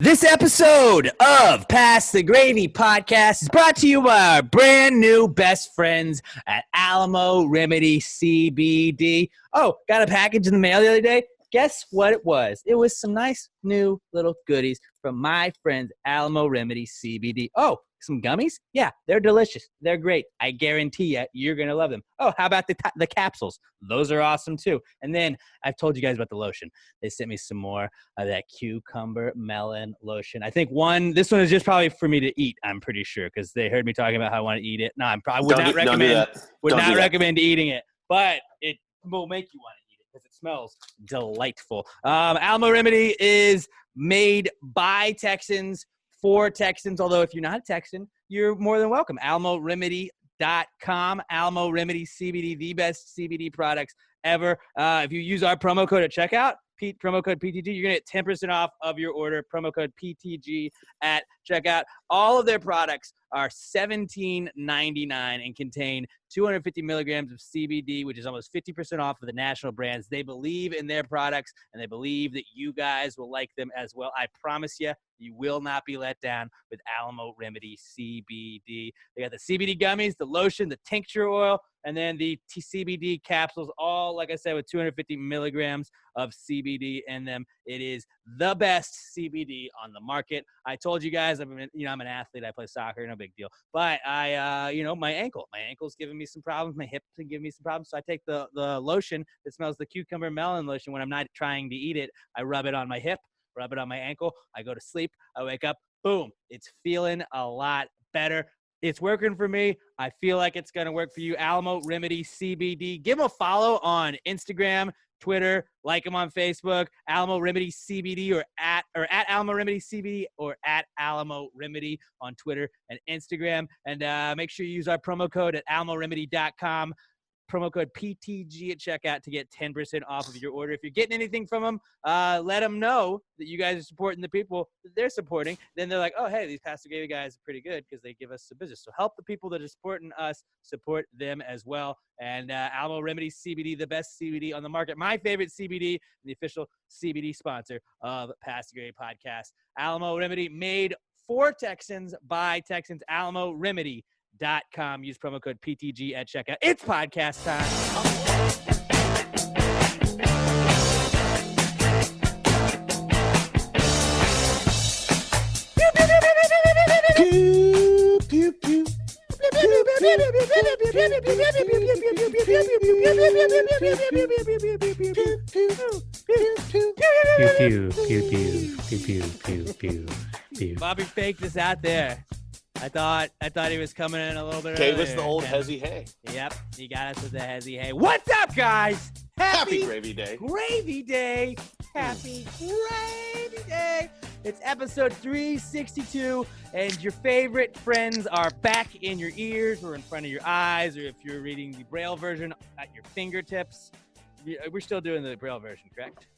This episode of Pass the Gravy podcast is brought to you by our brand new best friends at Alamo Remedy CBD. Oh, got a package in the mail the other day. Guess what it was? It was some nice new little goodies from my friends Alamo Remedy CBD. Oh, some gummies? Yeah, they're delicious. They're great. I guarantee you're going to love them. Oh, how about the capsules? Those are awesome too. And then I've told you guys about the lotion. They sent me some more of that cucumber melon lotion. I think this one is just probably for me to eat, I'm pretty sure, because they heard me talking about how I want to eat it. No, I would not recommend eating it, but it will make you want to eat it because it smells delightful. Alamo Remedy is made by Texans for Texans, although if you're not a Texan, you're more than welcome. AlamoRemedy.com, Alamo Remedy CBD, the best CBD products ever. If you use our promo code at checkout, promo code PTG, you're going to get 10% off of your order. Promo code PTG at checkout. All of their products are $17.99 and contain 250 milligrams of CBD, which is almost 50% off of the national brands. They believe in their products, and they believe that you guys will like them as well. I promise you, you will not be let down with Alamo Remedy CBD. They got the CBD gummies, the lotion, the tincture oil, and then the CBD capsules, all, like I said, with 250 milligrams of CBD in them. It is the best CBD on the market. I told you guys, I'm an athlete. I play soccer, no big deal. But my ankle's giving me some problems. My hips are giving me some problems. So I take the lotion that smells the cucumber melon lotion when I'm not trying to eat it. I rub it on my hip, rub it on my ankle. I go to sleep. I wake up. Boom. It's feeling a lot better. It's working for me. I feel like it's going to work for you. Alamo Remedy CBD. Give them a follow on Instagram, Twitter, like them on Facebook, Alamo Remedy CBD or at Alamo Remedy CBD or at Alamo Remedy on Twitter and Instagram. And make sure you use our promo code at almoremedy.com. Promo code PTG at checkout to get 10% off of your order. If you're getting anything from them, let them know that you guys are supporting the people that they're supporting. Then they're like, oh, hey, these Pastor Gavy guys are pretty good because they give us some business. So help the people that are supporting us support them as well. And Alamo Remedy CBD, the best CBD on the market. My favorite CBD, the official CBD sponsor of Pastor Gavy Podcast. Alamo Remedy, made for Texans by Texans. Alamo Remedy. Use promo code PTG at checkout. It's podcast time. Pew, pew, pew. Bobby faked this out there. I thought he was coming in a little bit earlier. Gave us the old hezzy hay. Yep, he got us with the hezzy hay. What's up, guys? Happy Gravy Day. Gravy Day. Happy Gravy Day. It's episode 362, and your favorite friends are back in your ears or in front of your eyes, or if you're reading the Braille version, at your fingertips. We're still doing the Braille version, correct?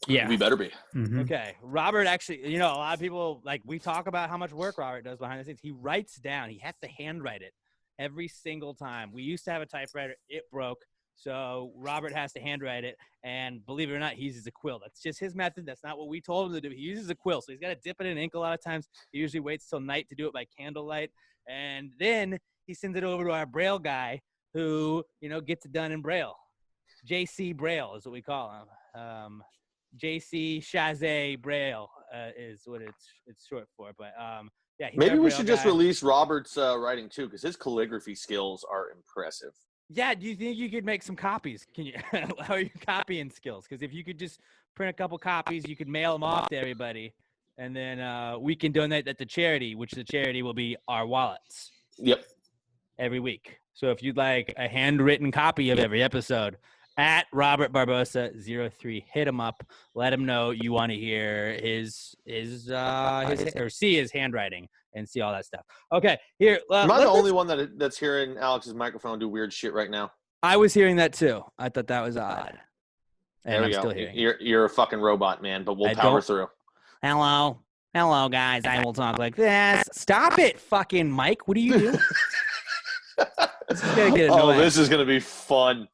Yeah. We better be. Mm-hmm. Okay. Robert actually, a lot of people, we talk about how much work Robert does behind the scenes. He writes down. He has to handwrite it every single time. We used to have a typewriter. It broke. So Robert has to handwrite it. And believe it or not, he uses a quill. That's just his method. That's not what we told him to do. He uses a quill. So he's got to dip it in ink a lot of times. He usually waits till night to do it by candlelight. And then he sends it over to our Braille guy who, gets it done in Braille. JC Braille is what we call him. JC Chazé Braille is what it's short for. But yeah. Maybe we should just release Robert's writing too, because his calligraphy skills are impressive. Yeah. Do you think you could make some copies? Can you? How are your copying skills? Because if you could just print a couple copies, you could mail them off to everybody, and then we can donate that to charity, which the charity will be our wallets. Yep. Every week. So if you'd like a handwritten copy of every episode, at Robert Barbosa 03, hit him up. Let him know you want to hear his or see his handwriting and see all that stuff. Okay, here. Am I the only one that's hearing Alex's microphone do weird shit right now? I was hearing that too. I thought that was odd. And I'm still hearing. You're a fucking robot, man. But we'll power through. Hello, guys. I will talk like this. Stop it, fucking Mike. What are you doing? This is gonna be fun.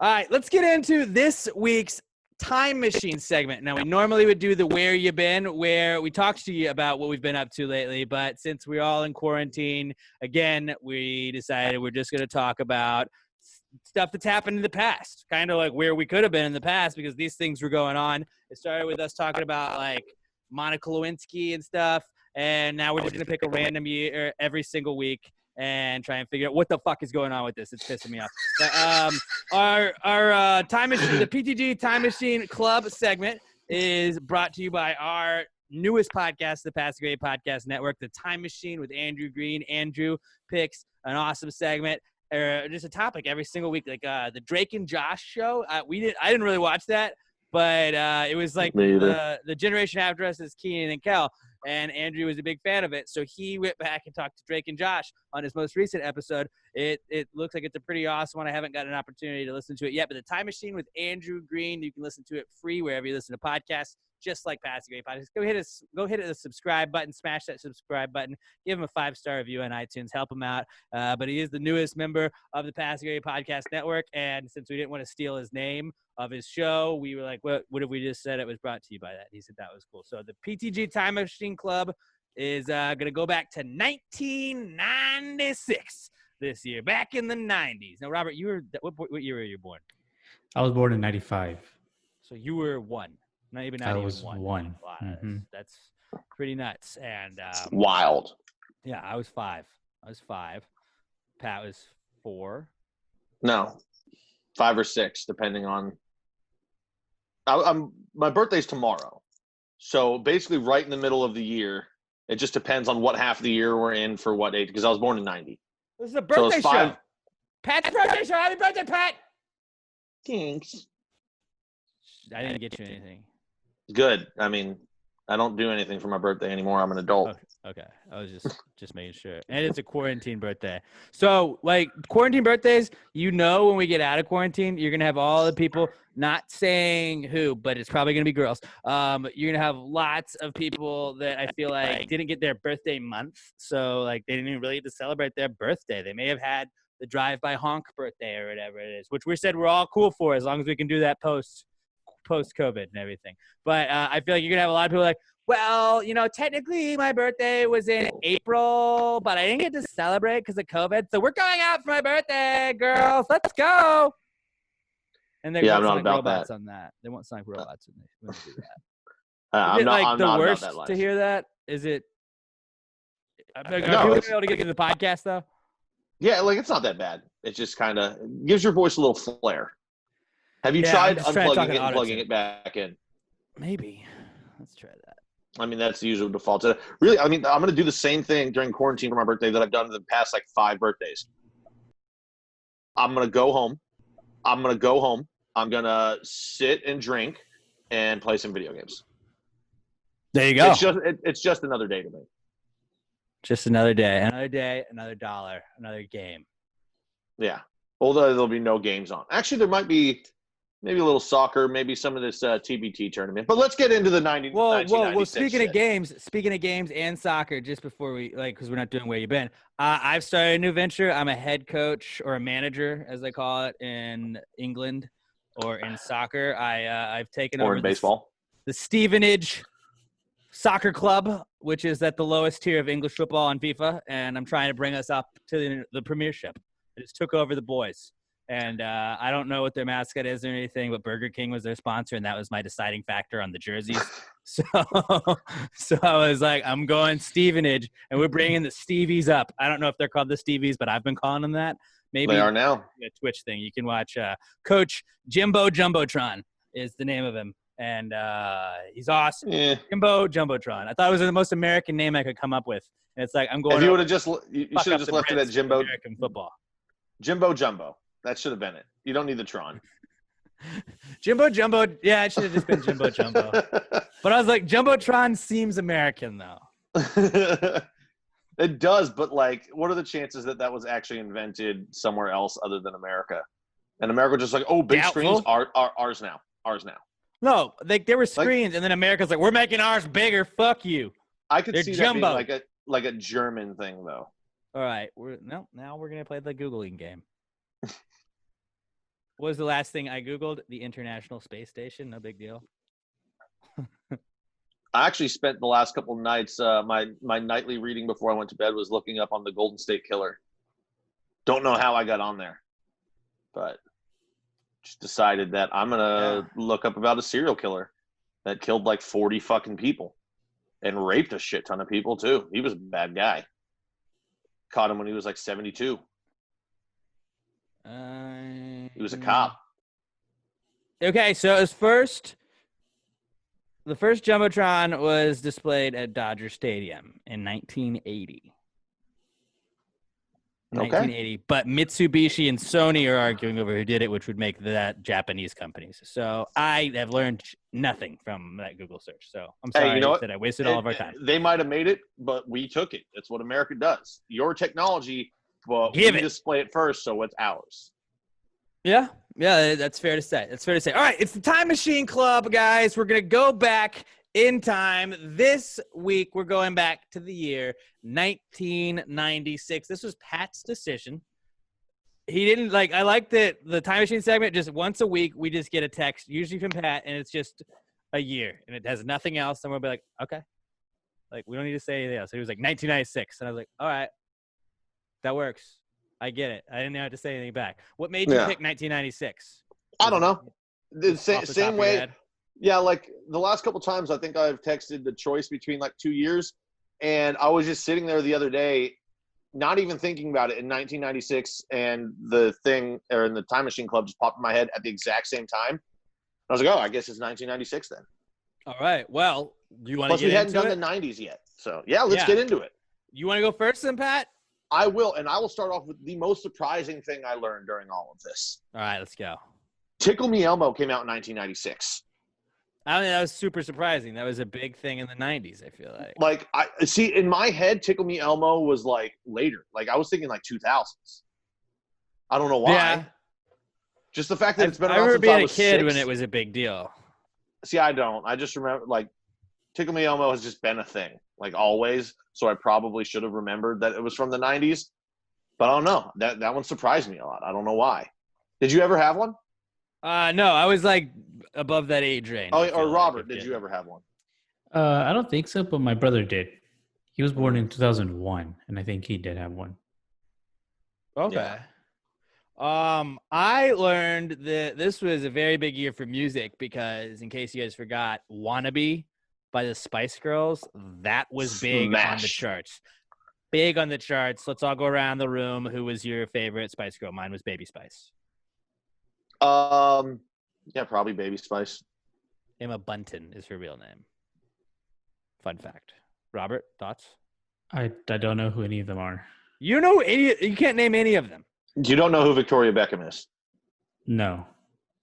All right, let's get into this week's time machine segment. Now, we normally would do the Where You Been, where we talk to you about what we've been up to lately. But since we're all in quarantine, again, we decided we're just going to talk about stuff that's happened in the past, kind of like where we could have been in the past because these things were going on. It started with us talking about like Monica Lewinsky and stuff. And now we're just going to pick a random year every single week and try and figure out what the fuck is going on with this. It's pissing me off. But, our time machine, the PTG Time Machine Club segment is brought to you by our newest podcast, the Pass the Gravy Podcast Network, the Time Machine with Andrew Green. Andrew picks an awesome segment, or just a topic every single week, like the Drake and Josh show. I didn't really watch that, but it was like the generation after us is Keenan and Kel. And Andrew was a big fan of it, so he went back and talked to Drake and Josh on his most recent episode. It looks like it's a pretty awesome one. I haven't got an opportunity to listen to it yet, but the Time Machine with Andrew Green, you can listen to it free wherever you listen to podcasts, just like Pass the Gravy Podcast. Go hit the subscribe button, smash that subscribe button, give him a 5-star review on iTunes, help him out. But he is the newest member of the Pass the Gravy Podcast Network, and since we didn't want to steal his name of his show, we were like, what if we just said it was brought to you by that? He said that was cool. So the PTG Time Machine Club is going to go back to 1996 this year, back in the 90s. Now, Robert, what year were you born? I was born in 95. So you were one. Not even one. Wow, Mm-hmm. That's pretty nuts. And wild. Yeah, I was 5. Pat was 4. No, 5 or 6, depending on. My birthday's tomorrow, so basically right in the middle of the year. It just depends on what half of the year we're in for what age. Because I was born in 90. This is a birthday show. Pat's birthday show. Happy birthday, Pat. Thanks. I didn't get you anything. Good. I mean, I don't do anything for my birthday anymore. I'm an adult. Okay. I was just making sure. And it's a quarantine birthday. So, like, quarantine birthdays, when we get out of quarantine, you're going to have all the people, not saying who, but it's probably going to be girls. You're going to have lots of people that I feel like didn't get their birthday month. So, like, they didn't even really get to celebrate their birthday. They may have had the drive-by honk birthday or whatever it is, which we said we're all cool for as long as we can do that post-COVID and everything. But I feel like you're going to have a lot of people like, well, technically my birthday was in April, but I didn't get to celebrate because of COVID. So we're going out for my birthday, girls. Let's go. And they won't sign robots on that. They won't sign robots when they do that. Is it the worst to hear that? Is it? Are people going to be able to get to the podcast, though? Yeah, like it's not that bad. It just kind of gives your voice a little flair. Have you tried unplugging it and plugging it back in? Maybe. Let's try that. I mean, that's the usual default. Really, I mean, I'm going to do the same thing during quarantine for my birthday that I've done in the past, 5 birthdays. I'm going to go home. I'm going to sit and drink and play some video games. There you go. It's just another day to me. Just another day, another dollar, another game. Yeah. Although there'll be no games on. Actually, there might be maybe a little soccer, maybe some of this TBT tournament. But let's get into the 90. Well, speaking of games and soccer, just before we because we're not doing where you've been. I've started a new venture. I'm a head coach or a manager, as they call it in England or in soccer. I've taken over in baseball the Stevenage Soccer Club, which is at the lowest tier of English football on FIFA, and I'm trying to bring us up to the Premiership. I just took over the boys. And I don't know what their mascot is or anything, but Burger King was their sponsor, and that was my deciding factor on the jerseys. So I was like, I'm going Stevenage, and we're bringing the Stevies up. I don't know if they're called the Stevies, but I've been calling them that. Maybe they are now. A Twitch thing. You can watch Coach Jimbo Jumbotron is the name of him, and he's awesome. Yeah. Jimbo Jumbotron. I thought it was the most American name I could come up with. And it's like I'm going. If you would have you should have just left it at Jimbo. American football. Jimbo Jumbo. That should have been it. You don't need the Tron. Jimbo Jumbo. Yeah, it should have just been Jimbo Jumbo. But I was like, Jumbotron seems American, though. It does, but what are the chances that was actually invented somewhere else other than America? And America was just like, oh, big screens are ours now. Ours now. No, there were screens, and then America's like, we're making ours bigger. Fuck you. I could see Jumbo. That being like a German thing, though. All right. Now we're going to play the Googling game. What was the last thing I Googled? The International Space Station. No big deal. I actually spent the last couple of nights, my nightly reading before I went to bed was looking up on the Golden State Killer. Don't know how I got on there, but just decided that I'm going to look up about a serial killer that killed like 40 fucking people and raped a shit ton of people too. He was a bad guy. Caught him when he was like 72. He was a cop. Okay, so it was the first Jumbotron was displayed at Dodger Stadium in 1980. 1980, but Mitsubishi and Sony are arguing over who did it, which would make that Japanese companies. So I have learned nothing from that Google search. So I'm sorry that I wasted all of our time. They might have made it, but we took it. That's what America does. Your technology, but we display it first, so it's ours. Yeah, that's fair to say. All right, it's the Time Machine Club, guys. We're going to go back in time. This week, we're going back to the year 1996. This was Pat's decision. He didn't I like that the Time Machine segment, just once a week, we just get a text, usually from Pat, and it's just a year, and it has nothing else. And we'll be like, okay. We don't need to say anything else. So he was like, 1996. And I was like, all right, that works. I get it. I didn't have to say anything back. What made you pick 1996? I don't know. The same way. Yeah, like the last couple times, I think I've texted the choice between like 2 years, and I was just sitting there the other day, not even thinking about it in 1996, and the thing or in the Time Machine Club just popped in my head at the exact same time. I was like, oh, I guess it's 1996 then. All right. Well, do you want to get into it? Plus, we hadn't done the 90s yet, so yeah, let's get into it. You want to go first, then, Pat? I will, and I will start off with the most surprising thing I learned during all of this. All right, let's go. Tickle Me Elmo came out in 1996. I mean, that was super surprising. That was a big thing in the 90s, I feel like. Like, I see, in my head, Tickle Me Elmo was, like, later. Like, I was thinking, like, 2000s. I don't know why. Yeah. Just the fact that it's been around since I was 6. I remember being a kid when it was a big deal. See, I don't. I just remember, like, Tickle Me Elmo has just been a thing, like, always. So I probably should have remembered that it was from the 90s. But I don't know. That one surprised me a lot. I don't know why. Did you ever have one? No, I was like above that age range. Oh, or Robert, did you ever have one? I don't think so, but my brother did. He was born in 2001, and I think he did have one. Okay. Yeah. I learned that this was a very big year for music because, in case you guys forgot, Wannabe by the Spice Girls, that was big on the charts. Big on the charts. Let's all go around the room. Who was your favorite Spice Girl? Mine was Baby Spice. Yeah, probably Baby Spice. Emma Bunton is her real name. Fun fact. Robert, thoughts? I don't know who any of them are. You can't name any of them. You don't know who Victoria Beckham is? No.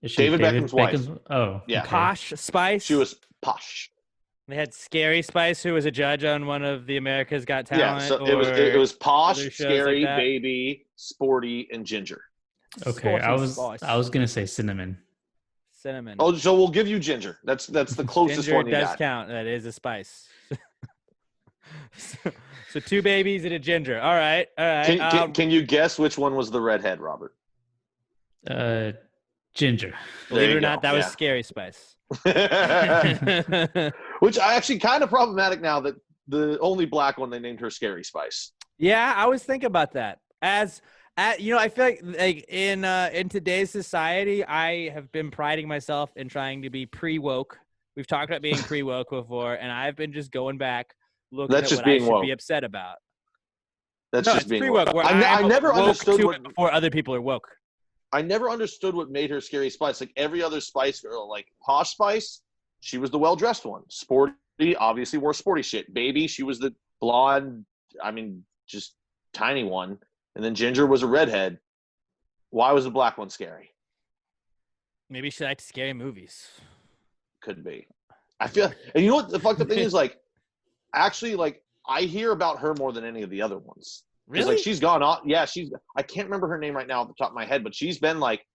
Is she David Beckham's wife. Oh, yeah. Okay. Posh Spice? She was posh. They had Scary Spice, who was a judge on one of the America's Got Talent. Yeah, so it was Posh, Scary, like Baby, Sporty, and Ginger. Okay, I was gonna say Cinnamon. Oh, so we'll give you Ginger. That's the closest Ginger one you got. Ginger does count. That is a spice. So 2 babies and a Ginger. All right. Can you guess which one was the redhead, Robert? Ginger. Believe it or not, that was Scary Spice. Which I actually kind of problematic now that the only black one they named her Scary Spice. Yeah, I was thinking about that. I feel like in today's society, I have been priding myself in trying to be pre-woke. We've talked about being pre-woke before, and I've been just going back looking at what I should be upset about. That's just being pre-woke. Woke. I never understood what before other people are woke. I never understood what made her Scary Spice. Like every other Spice Girl, like Posh Spice, she was the well-dressed one. Sporty, obviously wore sporty shit. Baby, she was the blonde, just tiny one. And then Ginger was a redhead. Why was the black one scary? Maybe she liked scary movies. Could be. I feel, and you know what the fucked up thing is? Like, actually, like, I hear about her more than any of the other ones. Really? Like, she's gone on. Yeah, I can't remember her name right now off the top of my head, but she's been, like,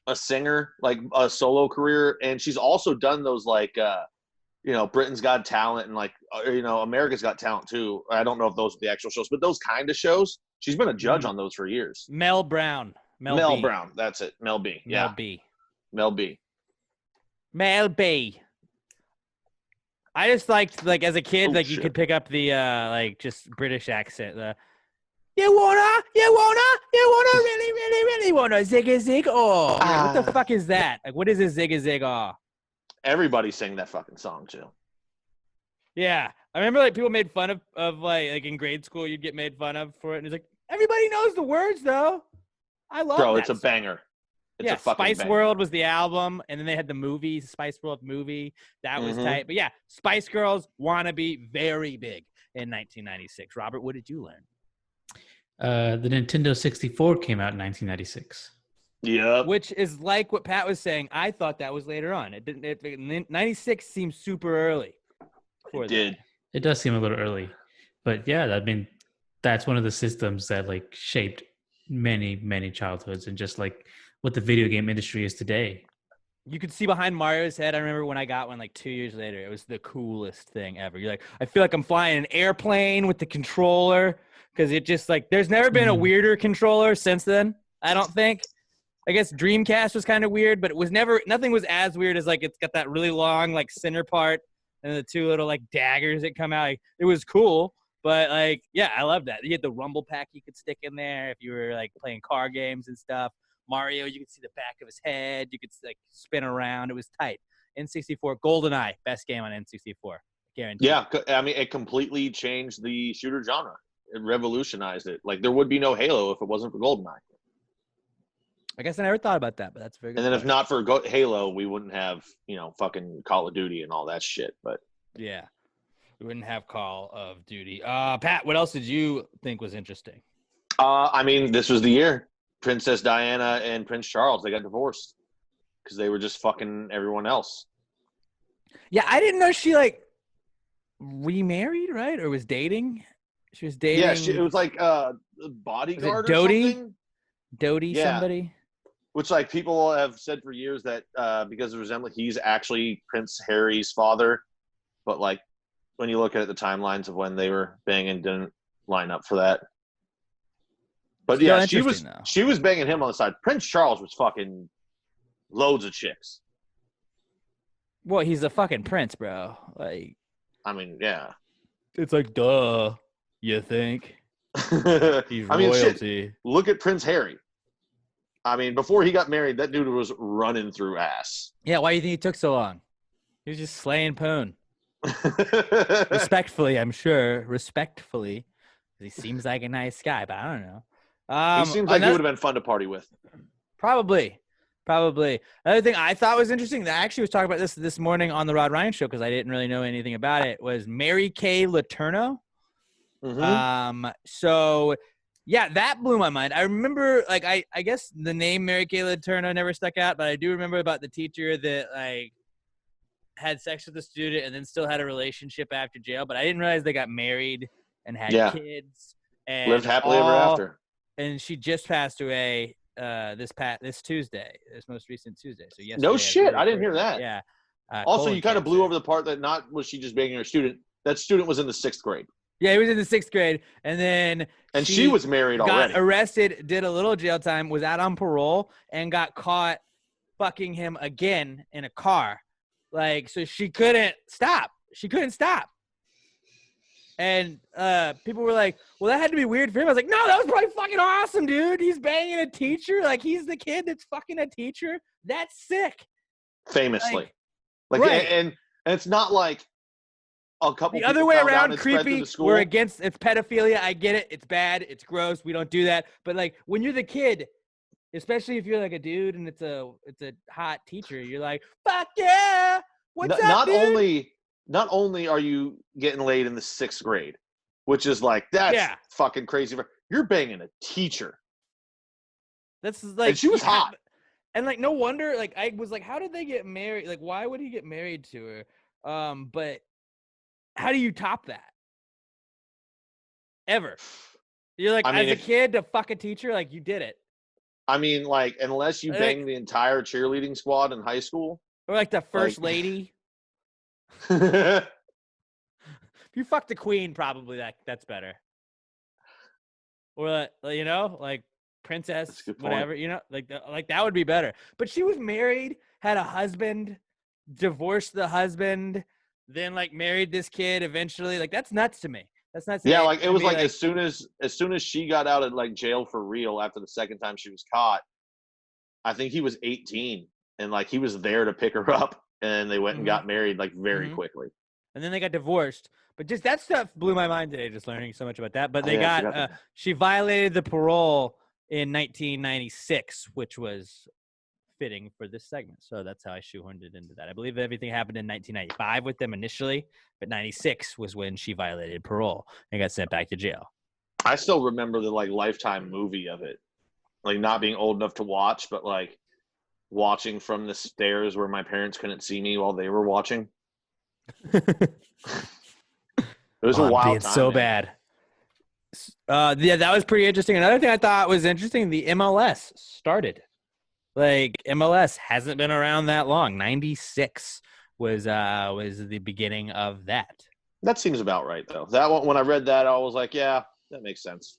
a singer, like, a solo career. And she's also done those, like, Britain's Got Talent and, like, America's Got Talent, too. I don't know if those are the actual shows, but those kind of shows. She's been a judge on those for years. Mel Brown. Mel B. Brown. That's it. Mel B. Mel Yeah. B. Mel B. Mel B. I just liked, like, as a kid, Oh, like, you shit. could pick up the, like, just British accent. You wanna really, really, really wanna zig a zig? Oh, you're like, what the fuck is that? Like, what is a zig a zig? Oh, Everybody sang that fucking song too. yeah. I remember, like, people made fun of like in grade school, you'd get made fun of for it. And it's like, everybody knows the words, though. I love Bro, that it's a song. banger. It's Yeah, a fucking Spice banger. World was the album, and then they had the movie, Spice World movie. That was tight. But yeah, Spice Girls wanna be very big in 1996. Robert, what did you learn? The Nintendo 64 came out in 1996. Yep. Which is like what Pat was saying. I thought that was later on. It didn't. 96 seems super early. It did. It does seem a little early, but yeah, I mean, that's one of the systems that like shaped many, many childhoods, and just like what the video game industry is today. You could see behind Mario's head. I remember when I got one like 2 years later. It was the coolest thing ever. You're like, I feel like I'm flying an airplane with the controller, because it just like, there's never been a weirder controller since then. I don't think. I guess Dreamcast was kind of weird, but it was nothing was as weird as like, it's got that really long like center part and the two little like daggers that come out. Like, it was cool, but like, yeah, I love that. You had the rumble pack you could stick in there if you were like playing car games and stuff. Mario, you could see the back of his head. You could like spin around. It was tight. N64, GoldenEye, best game on N64. Guaranteed. Yeah, I mean, it completely changed the shooter genre. It revolutionized it. Like, there would be no Halo if it wasn't for GoldenEye. I guess I never thought about that, but that's a very good. And then point. if not for Halo, we wouldn't have, fucking Call of Duty and all that shit. But yeah, we wouldn't have Call of Duty. Pat, what else did you think was interesting? I mean, this was the year Princess Diana and Prince Charles, they got divorced because they were just fucking everyone else. Yeah, I didn't know she like remarried, right? Or was dating. She was dating. Yeah, it was like Bodyguard or Dodie? something. Dodie, Yeah. somebody. Which, like, people have said for years that because of resemblance, he's actually Prince Harry's father. But, like, when you look at the timelines of when they were banging, didn't line up for that. But Still yeah, she was banging him on the side. Prince Charles was fucking loads of chicks. Well, he's a fucking prince, bro. Like, I mean, yeah. it's like, duh. You think he's I mean, royalty? shit, look at Prince Harry. I mean, before he got married, that dude was running through ass. Yeah, why do you think he took so long? He was just slaying poon. Respectfully, I'm sure. Respectfully. He seems like a nice guy, but I don't know. He seems like he would have been fun to party with. Probably. Another thing I thought was interesting, I actually was talking about this morning on the Rod Ryan show because I didn't really know anything about it, was Mary Kay Letourneau. Mm-hmm. So yeah, that blew my mind. I remember, like, I guess the name Mary Kay Letourneau never stuck out, but I do remember about the teacher that like had sex with a student and then still had a relationship after jail. But I didn't realize they got married and had kids and lived happily ever after. And she just passed away this Tuesday, this most recent Tuesday. So yesterday. No shit, I didn't hear that. Yeah. Also, you kind of blew over the part that not was she just banging her student. That student was in the 6th grade. Yeah, he was in the 6th grade, and then she was married already. Got arrested, did a little jail time, was out on parole, and got caught fucking him again in a car. Like, so she couldn't stop. And people were like, well, that had to be weird for him. I was like, no, that was probably fucking awesome, dude. He's banging a teacher. Like, he's the kid that's fucking a teacher. That's sick. Famously. Right. And it's not like a couple the other way around, creepy. We're against it's pedophilia. I get it. It's bad. It's gross. We don't do that. But like when you're the kid, especially if you're like a dude and it's a hot teacher, you're like, fuck yeah. What's up, dude? Not only are you getting laid in the 6th grade, which is like that's fucking crazy. You're banging a teacher. That's like, and she was hot. And like no wonder. Like I was like, how did they get married? Like why would he get married to her? But how do you top that? Ever? You're like, as a kid to fuck a teacher, like you did it. I mean, like, unless you banged the entire cheerleading squad in high school. Or like the first lady. If you fuck the queen, probably that's better. Or, like princess, good point. whatever, like that would be better. But she was married, had a husband, divorced the husband, then like married this kid eventually. Like that's nuts to me. That's nuts. Yeah, like it was like as soon as she got out of like jail for real after the second time she was caught, I think he was 18 and like he was there to pick her up and they went and got married like very quickly. And then they got divorced. But just that stuff blew my mind today, just learning so much about that. But they she violated the parole in 1996, which was fitting for this segment. So that's how I shoehorned it into that. I believe everything happened in 1995 with them initially, but 96 was when she violated parole and got sent back to jail. I still remember the like Lifetime movie of it. Like not being old enough to watch, but like watching from the stairs where my parents couldn't see me while they were watching. It was a wild time. So bad. Yeah, that was pretty interesting. Another thing I thought was interesting, the MLS started. Like MLS hasn't been around that long. 96 was the beginning of that. That seems about right though. That one, when I read that, I was like, yeah, that makes sense.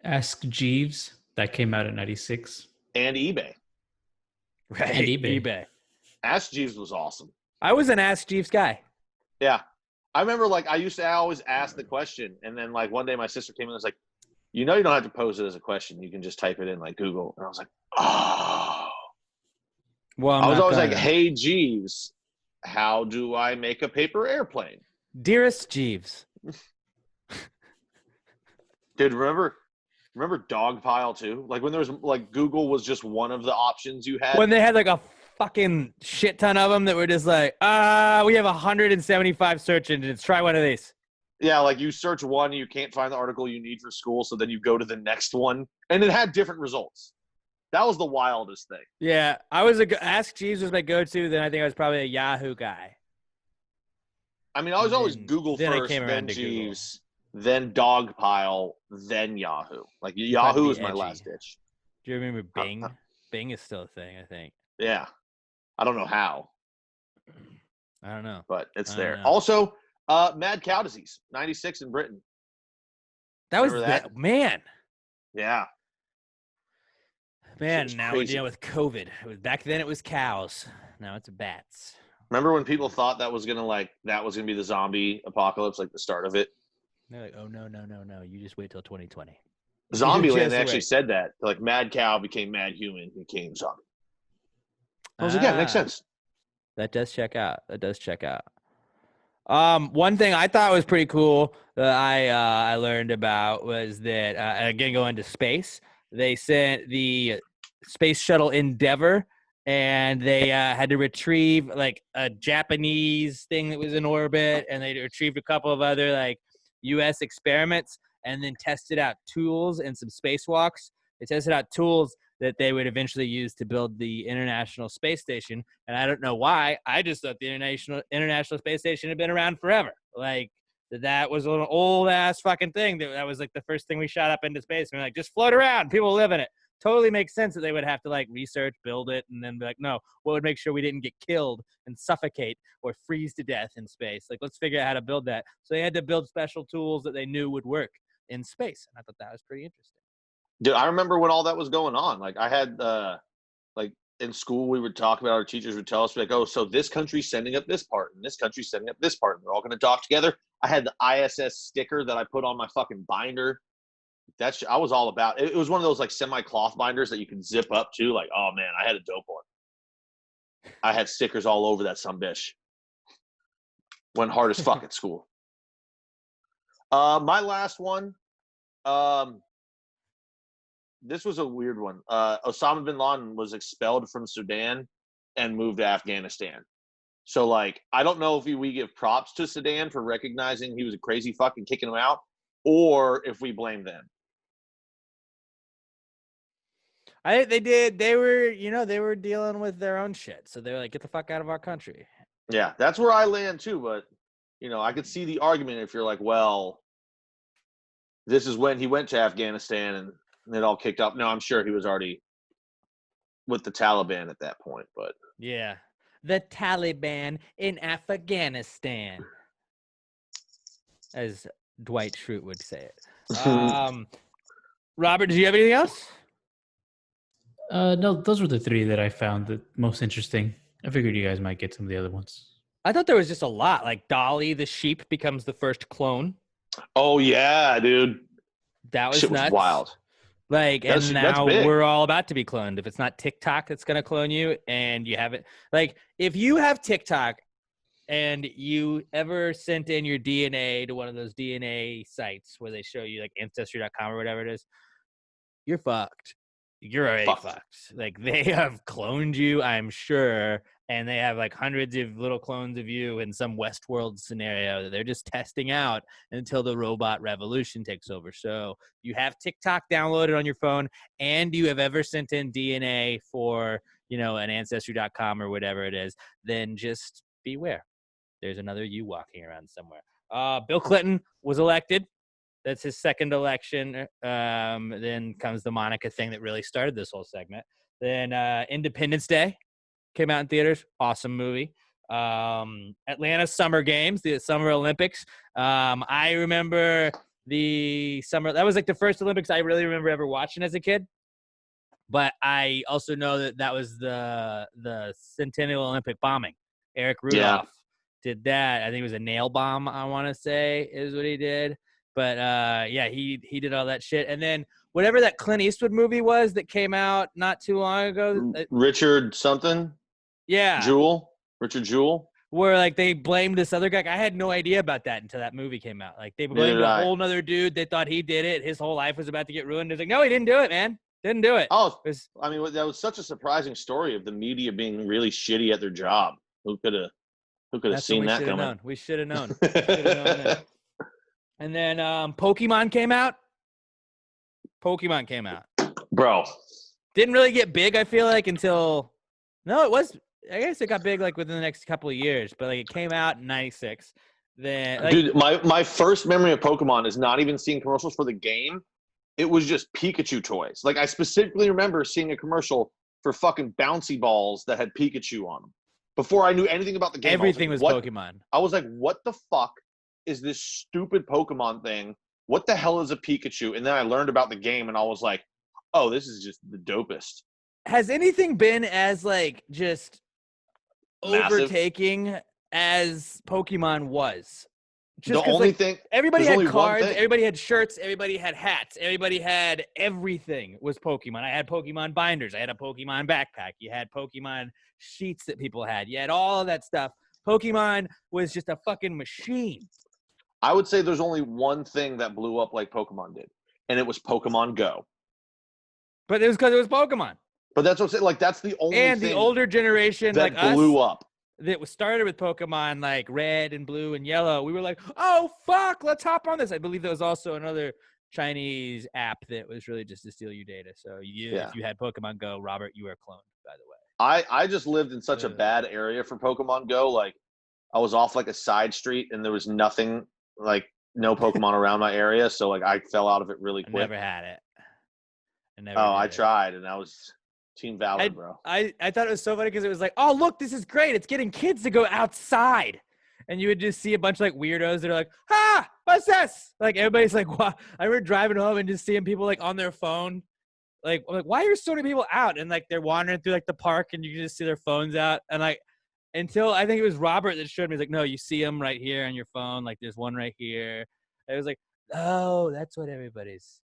Ask Jeeves, that came out in 96. And eBay. Right. And eBay. Ask Jeeves was awesome. I was an Ask Jeeves guy. Yeah. I remember like I always ask the question, and then like one day my sister came in and was like, you don't have to pose it as a question. You can just type it in like Google. And I was like, oh. Well, I was always like, hey Jeeves, how do I make a paper airplane? Dearest Jeeves. Dude, remember Dogpile too? Like when there was like Google was just one of the options you had. When they had like a fucking shit ton of them that were just like, we have 175 search engines. Try one of these. Yeah, like you search one, you can't find the article you need for school, so then you go to the next one, and it had different results. That was the wildest thing. Yeah, I was Ask Jeeves was my go-to. Then I think I was probably a Yahoo guy. I mean, I was always Google first, then Jeeves, then Dogpile, then Yahoo. Like Yahoo was my last ditch. Do you remember Bing? Bing is still a thing, I think. Yeah, I don't know how. I don't know, but it's there. Also, mad cow disease, 96 in Britain. That was that man. Yeah. Man, now we're dealing with COVID. Back then it was cows. Now it's bats. Remember when people thought that was gonna be the zombie apocalypse, like the start of it? They're like, oh no. You just wait till 2020. Zombieland actually said that. Like mad cow became mad human, became zombie. I was like, yeah, it makes sense. That does check out. One thing I thought was pretty cool that I learned about was that again going to space, they sent the space shuttle Endeavour, and they had to retrieve like a Japanese thing that was in orbit, and they retrieved a couple of other like U.S. experiments, and then tested out tools and some spacewalks. They tested out tools that they would eventually use to build the International Space Station. And I don't know why. I just thought the International Space Station had been around forever. Like, that was an old-ass fucking thing. That was, like, the first thing we shot up into space. And we're like, just float around. People live in it. Totally makes sense that they would have to, like, research, build it, and then be like, no, what would make sure we didn't get killed and suffocate or freeze to death in space? Like, let's figure out how to build that. So they had to build special tools that they knew would work in space. And I thought that was pretty interesting. Dude, I remember when all that was going on. Like I had like in school we would talk about, our teachers would tell us like, oh, so this country's sending up this part and this country's sending up this part and they're all gonna dock together. I had the ISS sticker that I put on my fucking binder. I was all about it. It was one of those like semi-cloth binders that you can zip up to. Like, oh man, I had a dope one. I had stickers all over that sumbitch. Went hard as fuck at school. My last one, this was a weird one. Osama bin Laden was expelled from Sudan and moved to Afghanistan. So, like, I don't know if we give props to Sudan for recognizing he was a crazy fuck and kicking him out, or if we blame them. I think they did. They were dealing with their own shit. So they were like, get the fuck out of our country. Yeah, that's where I land too. But, I could see the argument if you're like, well, this is when he went to Afghanistan and it all kicked off. No, I'm sure he was already with the Taliban at that point, but yeah, the Taliban in Afghanistan, as Dwight Schrute would say it. Robert, did you have anything else? No, those were the three that I found the most interesting. I figured you guys might get some of the other ones. I thought there was just a lot. Like Dolly the sheep becomes the first clone. Oh yeah, dude. That was Shit was nuts. wild. Like, That's and now big. we're all about to be cloned. If it's not TikTok that's going to clone you and you have it, like, if you have TikTok and you ever sent in your DNA to one of those DNA sites where they show you like ancestry.com or whatever it is, you're fucked. You're already fucked. Like, they have cloned you, I'm sure, and they have like hundreds of little clones of you in some Westworld scenario that they're just testing out until the robot revolution takes over. So you have TikTok downloaded on your phone, and you have ever sent in DNA for, you know, an ancestry.com or whatever it is, then just beware. There's another you walking around somewhere. Bill Clinton was elected. That's his second election. Then comes the Monica thing that really started this whole segment. Then Independence Day came out in theaters. Awesome movie. Atlanta Summer Games, the Summer Olympics. I remember the summer. That was like the first Olympics I really remember ever watching as a kid. But I also know that was the Centennial Olympic bombing. Eric Rudolph did that. I think it was a nail bomb, I want to say, is what he did. But yeah, he did all that shit. And then whatever that Clint Eastwood movie was that came out not too long ago. Richard something? Yeah. Richard Jewell? Where like they blamed this other guy. I had no idea about that until that movie came out. Like they blamed a whole nother dude. They thought he did it. His whole life was about to get ruined. It's like, no, he didn't do it, man. Didn't do it. Oh, I mean, that was such a surprising story of the media being really shitty at their job. Who could have seen that coming? Known. We should have known. That. And then Pokemon came out. Bro. Didn't really get big, I feel like, until – no, it was – I guess it got big, like, within the next couple of years. But, like, it came out in 96. Then, like, dude, my first memory of Pokemon is not even seeing commercials for the game. It was just Pikachu toys. Like, I specifically remember seeing a commercial for fucking bouncy balls that had Pikachu on them. Before I knew anything about the game. Everything was Pokemon. I was like, what the fuck is this stupid Pokemon thing? What the hell is a Pikachu? And then I learned about the game, and I was like, oh, this is just the dopest. Has anything been as, like, just massive overtaking as Pokemon was? Just the only thing everybody had cards, everybody had shirts, everybody had hats, everybody had everything was Pokemon. I had Pokemon binders, I had a Pokemon backpack, you had Pokemon sheets that people had, you had all of that stuff. Pokemon was just a fucking machine. I would say there's only one thing that blew up like Pokemon did, and it was Pokemon Go. But it was because it was Pokemon. But that's what I'm saying. Like, that's the only and thing the older generation that like blew us, up. That was started with Pokemon like red and blue and yellow. We were like, oh, fuck, let's hop on this. I believe there was also another Chinese app that was really just to steal your data. So if you had Pokemon Go, Robert, you were cloned, by the way. I just lived in such a bad area for Pokemon Go. Like, I was off like a side street and there was nothing, like no Pokemon around my area. So like I fell out of it really quick. I never had it. I tried, and I was Team Valor, bro. I thought it was so funny because it was like, oh, look, this is great. It's getting kids to go outside. And you would just see a bunch of like weirdos that are like, what's this? Like everybody's like, wow. I remember driving home and just seeing people like on their phone. Like, why are so many people out? And like they're wandering through like the park and you can just see their phones out. And like until I think it was Robert that showed me, like, no, you see them right here on your phone. Like there's one right here. And it was like, oh, that's what everybody's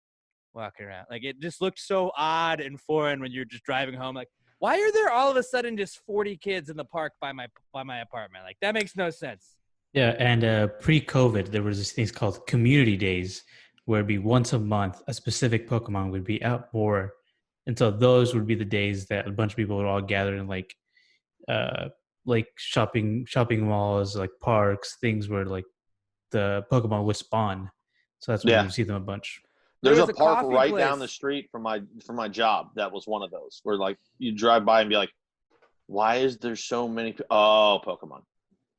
walking around. Like it just looked so odd and foreign when you're just driving home. Like, why are there all of a sudden just 40 kids in the park by my apartment? Like that makes no sense. Yeah, and pre-COVID, there was these things called community days, where it'd be once a month a specific Pokemon would be out more, and so those would be the days that a bunch of people would all gather in like shopping malls, like parks, things where like the Pokemon would spawn. So that's when you see them a bunch. There's a park right down the street from my job that was one of those where like you drive by and be like, why is there so many? Oh, Pokemon.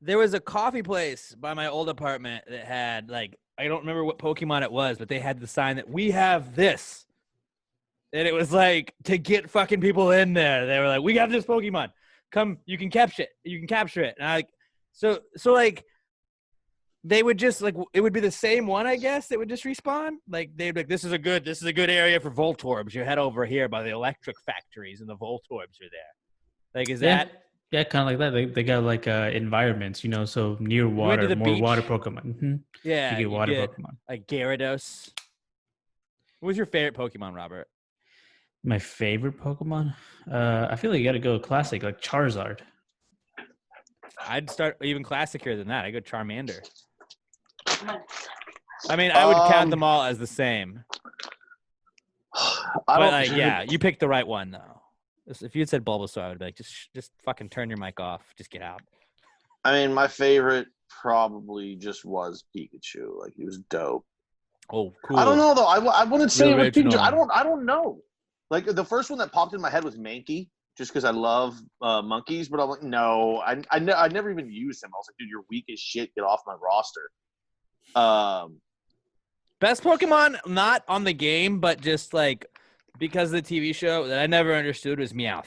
There was a coffee place by my old apartment that had like, I don't remember what Pokemon it was, but they had the sign that we have this. And it was like to get fucking people in there. They were like, we got this Pokemon. Come, you can capture it. And I like, so like they would just like it would be the same one, I guess. That would just respawn. Like they'd be like, this is a good area for Voltorbs. You head over here by the electric factories, and the Voltorbs are there. Like, is that? Yeah, kind of like that. They got like environments, so near water, more beach. water Pokemon. Mm-hmm. Yeah, you get water Pokemon. Like Gyarados. What was your favorite Pokemon, Robert? My favorite Pokemon? I feel like you got to go classic, like Charizard. I'd start even classicier than that. I go Charmander. I mean, I would count them all as the same. You picked the right one though. If you had said Bulbasaur, I would be like, just fucking turn your mic off. Just get out. I mean, my favorite probably just was Pikachu. Like, he was dope. Oh, cool. I don't know though. I wouldn't say it was original. Pikachu. I don't know. Like, the first one that popped in my head was Mankey, just because I love monkeys. But I'm like, no, I never even used him. I was like, dude, you're weak as shit. Get off my roster. Best Pokemon, not on the game, but just like because of the TV show that I never understood was Meowth.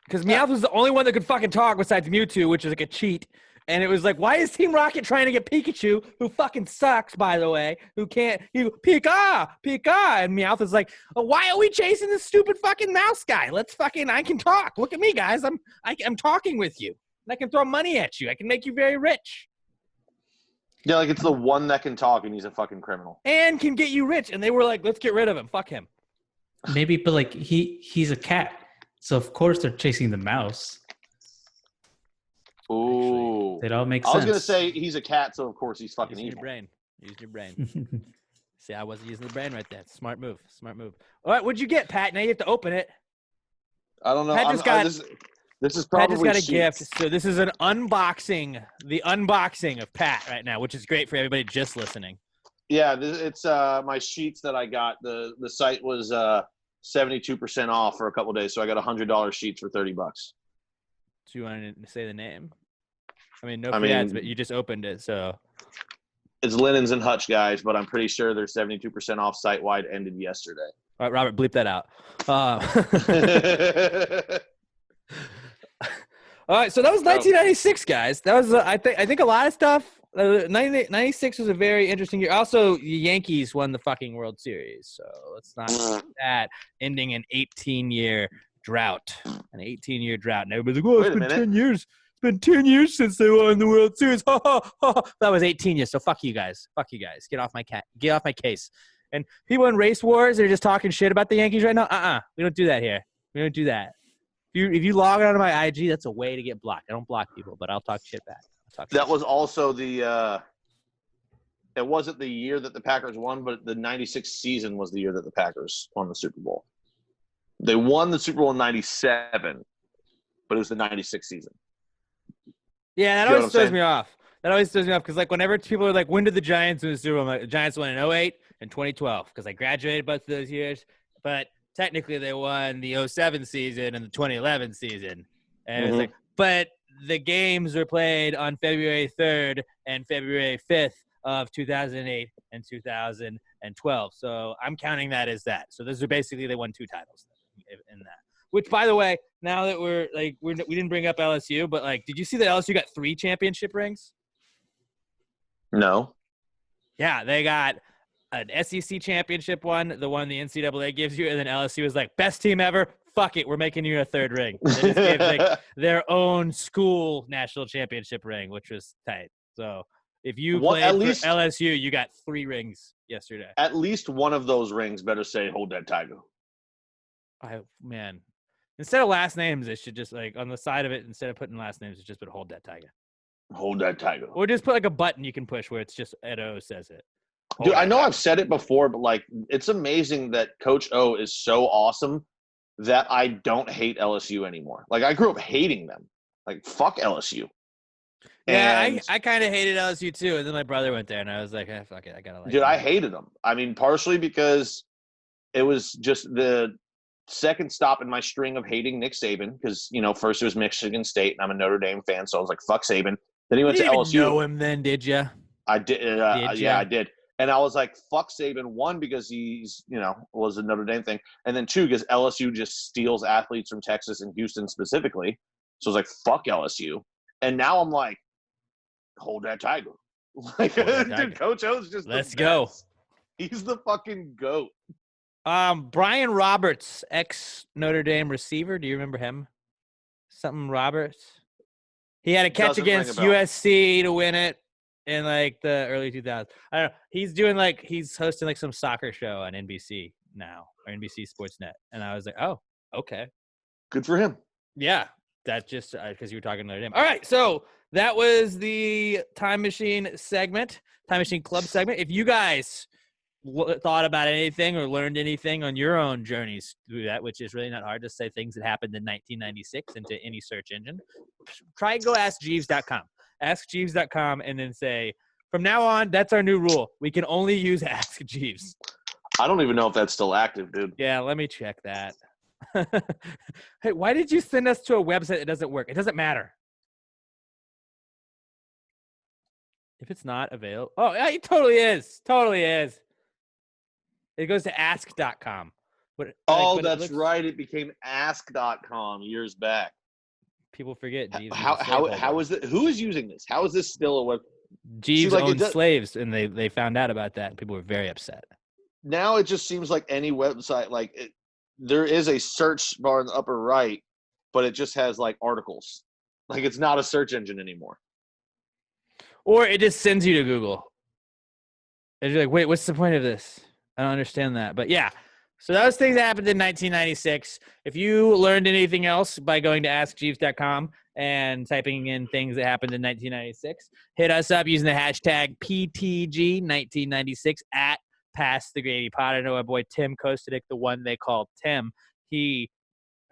Because Meowth was the only one that could fucking talk besides Mewtwo, which is like a cheat. And it was like, why is Team Rocket trying to get Pikachu, who fucking sucks, by the way, who can't, Pika, and Meowth is like, oh, why are we chasing this stupid fucking mouse guy? I can talk. Look at me, guys. I'm talking with you. And I can throw money at you. I can make you very rich. Yeah, like it's the one that can talk, and he's a fucking criminal. And can get you rich. And they were like, let's get rid of him. Fuck him. Maybe, but like he's a cat. So of course they're chasing the mouse. Ooh. It all makes sense. I was going to say he's a cat, so of course he's fucking evil. Use your brain. See, I wasn't using the brain right there. Smart move. All right, what'd you get, Pat? Now you have to open it. I don't know. This is Pat probably just got a sheets. gift. So this is an unboxing, the unboxing of Pat right now, which is great for everybody just listening. Yeah, it's my sheets that I got. The site was 72% off for a couple of days, so I got $100 sheets for $30. So you wanted to say the name? I mean, no free ads, but you just opened it, so. It's Linens and Hutch, guys, but I'm pretty sure they're 72% off site-wide, ended yesterday. All right, Robert, bleep that out. All right, so that was 1996, guys. That was, I think a lot of stuff. 96 was a very interesting year. Also, the Yankees won the fucking World Series, so let's not forget that, ending an 18-year drought. An 18-year drought. And everybody's like, oh, it's been 10 years. It's been 10 years since they won the World Series. That was 18 years, so fuck you guys. Get off my case. And people in race wars are just talking shit about the Yankees right now. We don't do that here. We don't do that. If you log on to my IG, that's a way to get blocked. I don't block people, but I'll talk shit back. That was also the it wasn't the year that the Packers won, but the 96 season was the year that the Packers won the Super Bowl. They won the Super Bowl in 97, but it was the 96 season. Yeah, that always throws me off. Because like whenever people are like, when did the Giants win the Super Bowl? I'm like, the Giants won in 2008 and 2012 because I graduated both of those years. But technically they won the 2007 season and the 2011 season. And it's like, but the games were played on February 3rd and February 5th of 2008 and 2012. So I'm counting that as that. So those are basically, they won 2 titles in that. Which, by the way, now that we didn't bring up LSU, but like, did you see that LSU got 3 championship rings? No. Yeah, they got an SEC championship one, the one the NCAA gives you, and then LSU was like, best team ever. Fuck it, we're making you a 3rd ring. They just gave like their own school national championship ring, which was tight. So if you played for LSU, you got 3 rings yesterday. At least one of those rings better say "Hold that Tiger." Man, instead of last names, it should just like on the side of it, instead of putting last names, it just put "Hold that Tiger." Hold that Tiger. Or just put like a button you can push where it's just Ed O says it. Dude, I know I've said it before, but like, it's amazing that Coach O is so awesome that I don't hate LSU anymore. Like, I grew up hating them. Like, fuck LSU. Yeah, I kind of hated LSU too, and then my brother went there, and I was like, fuck it, I gotta like. Dude, I hated them. I mean, partially because it was just the second stop in my string of hating Nick Saban, because first it was Michigan State, and I'm a Notre Dame fan, so I was like, fuck Saban. Then he went to LSU. You know him then, did you? I did. Yeah, I did. And I was like, fuck Saban, 1, because he's, was a Notre Dame thing. And then 2, because LSU just steals athletes from Texas and Houston specifically. So I was like, fuck LSU. And now I'm like, hold that tiger. Like, Hold that tiger. dude, Coach O's just Let's the go. best. He's the fucking GOAT. Brian Roberts, ex Notre Dame receiver. Do you remember him? Something Roberts. He had a catch Doesn't ring a against bell. USC to win it in like the early 2000s. I don't know. He's hosting like some soccer show on NBC now, or NBC Sportsnet. And I was like, oh, okay. Good for him. Yeah. That's just because you were talking Notre Dame. All right. So that was the Time Machine segment, Time Machine Club segment. If you guys thought about anything or learned anything on your own journeys through that, which is really not hard to say things that happened in 1996 into any search engine, try and go askjeeves.com. Askjeeves.com and then say, from now on, that's our new rule. We can only use Ask Jeeves. I don't even know if that's still active, dude. Yeah, let me check that. Hey, why did you send us to a website that doesn't work? It doesn't matter. If it's not available. Oh, yeah, it totally is. Totally is. It goes to ask.com. That's right. It became ask.com years back. People forget. Jeeves How is it? Who is using this? How is this still a web? Jeeves owned slaves, and they found out about that, and people were very upset. Now it just seems like any website, there is a search bar in the upper right, but it just has like articles. Like, it's not a search engine anymore. Or it just sends you to Google. And you're like, wait, what's the point of this? I don't understand that. But yeah, so those things happened in 1996. If you learned anything else by going to askjeeves.com and typing in things that happened in 1996, hit us up using the hashtag PTG1996 at Pass the Gravy Pod. I know our boy Tim Kostadik, the one they call Tim, he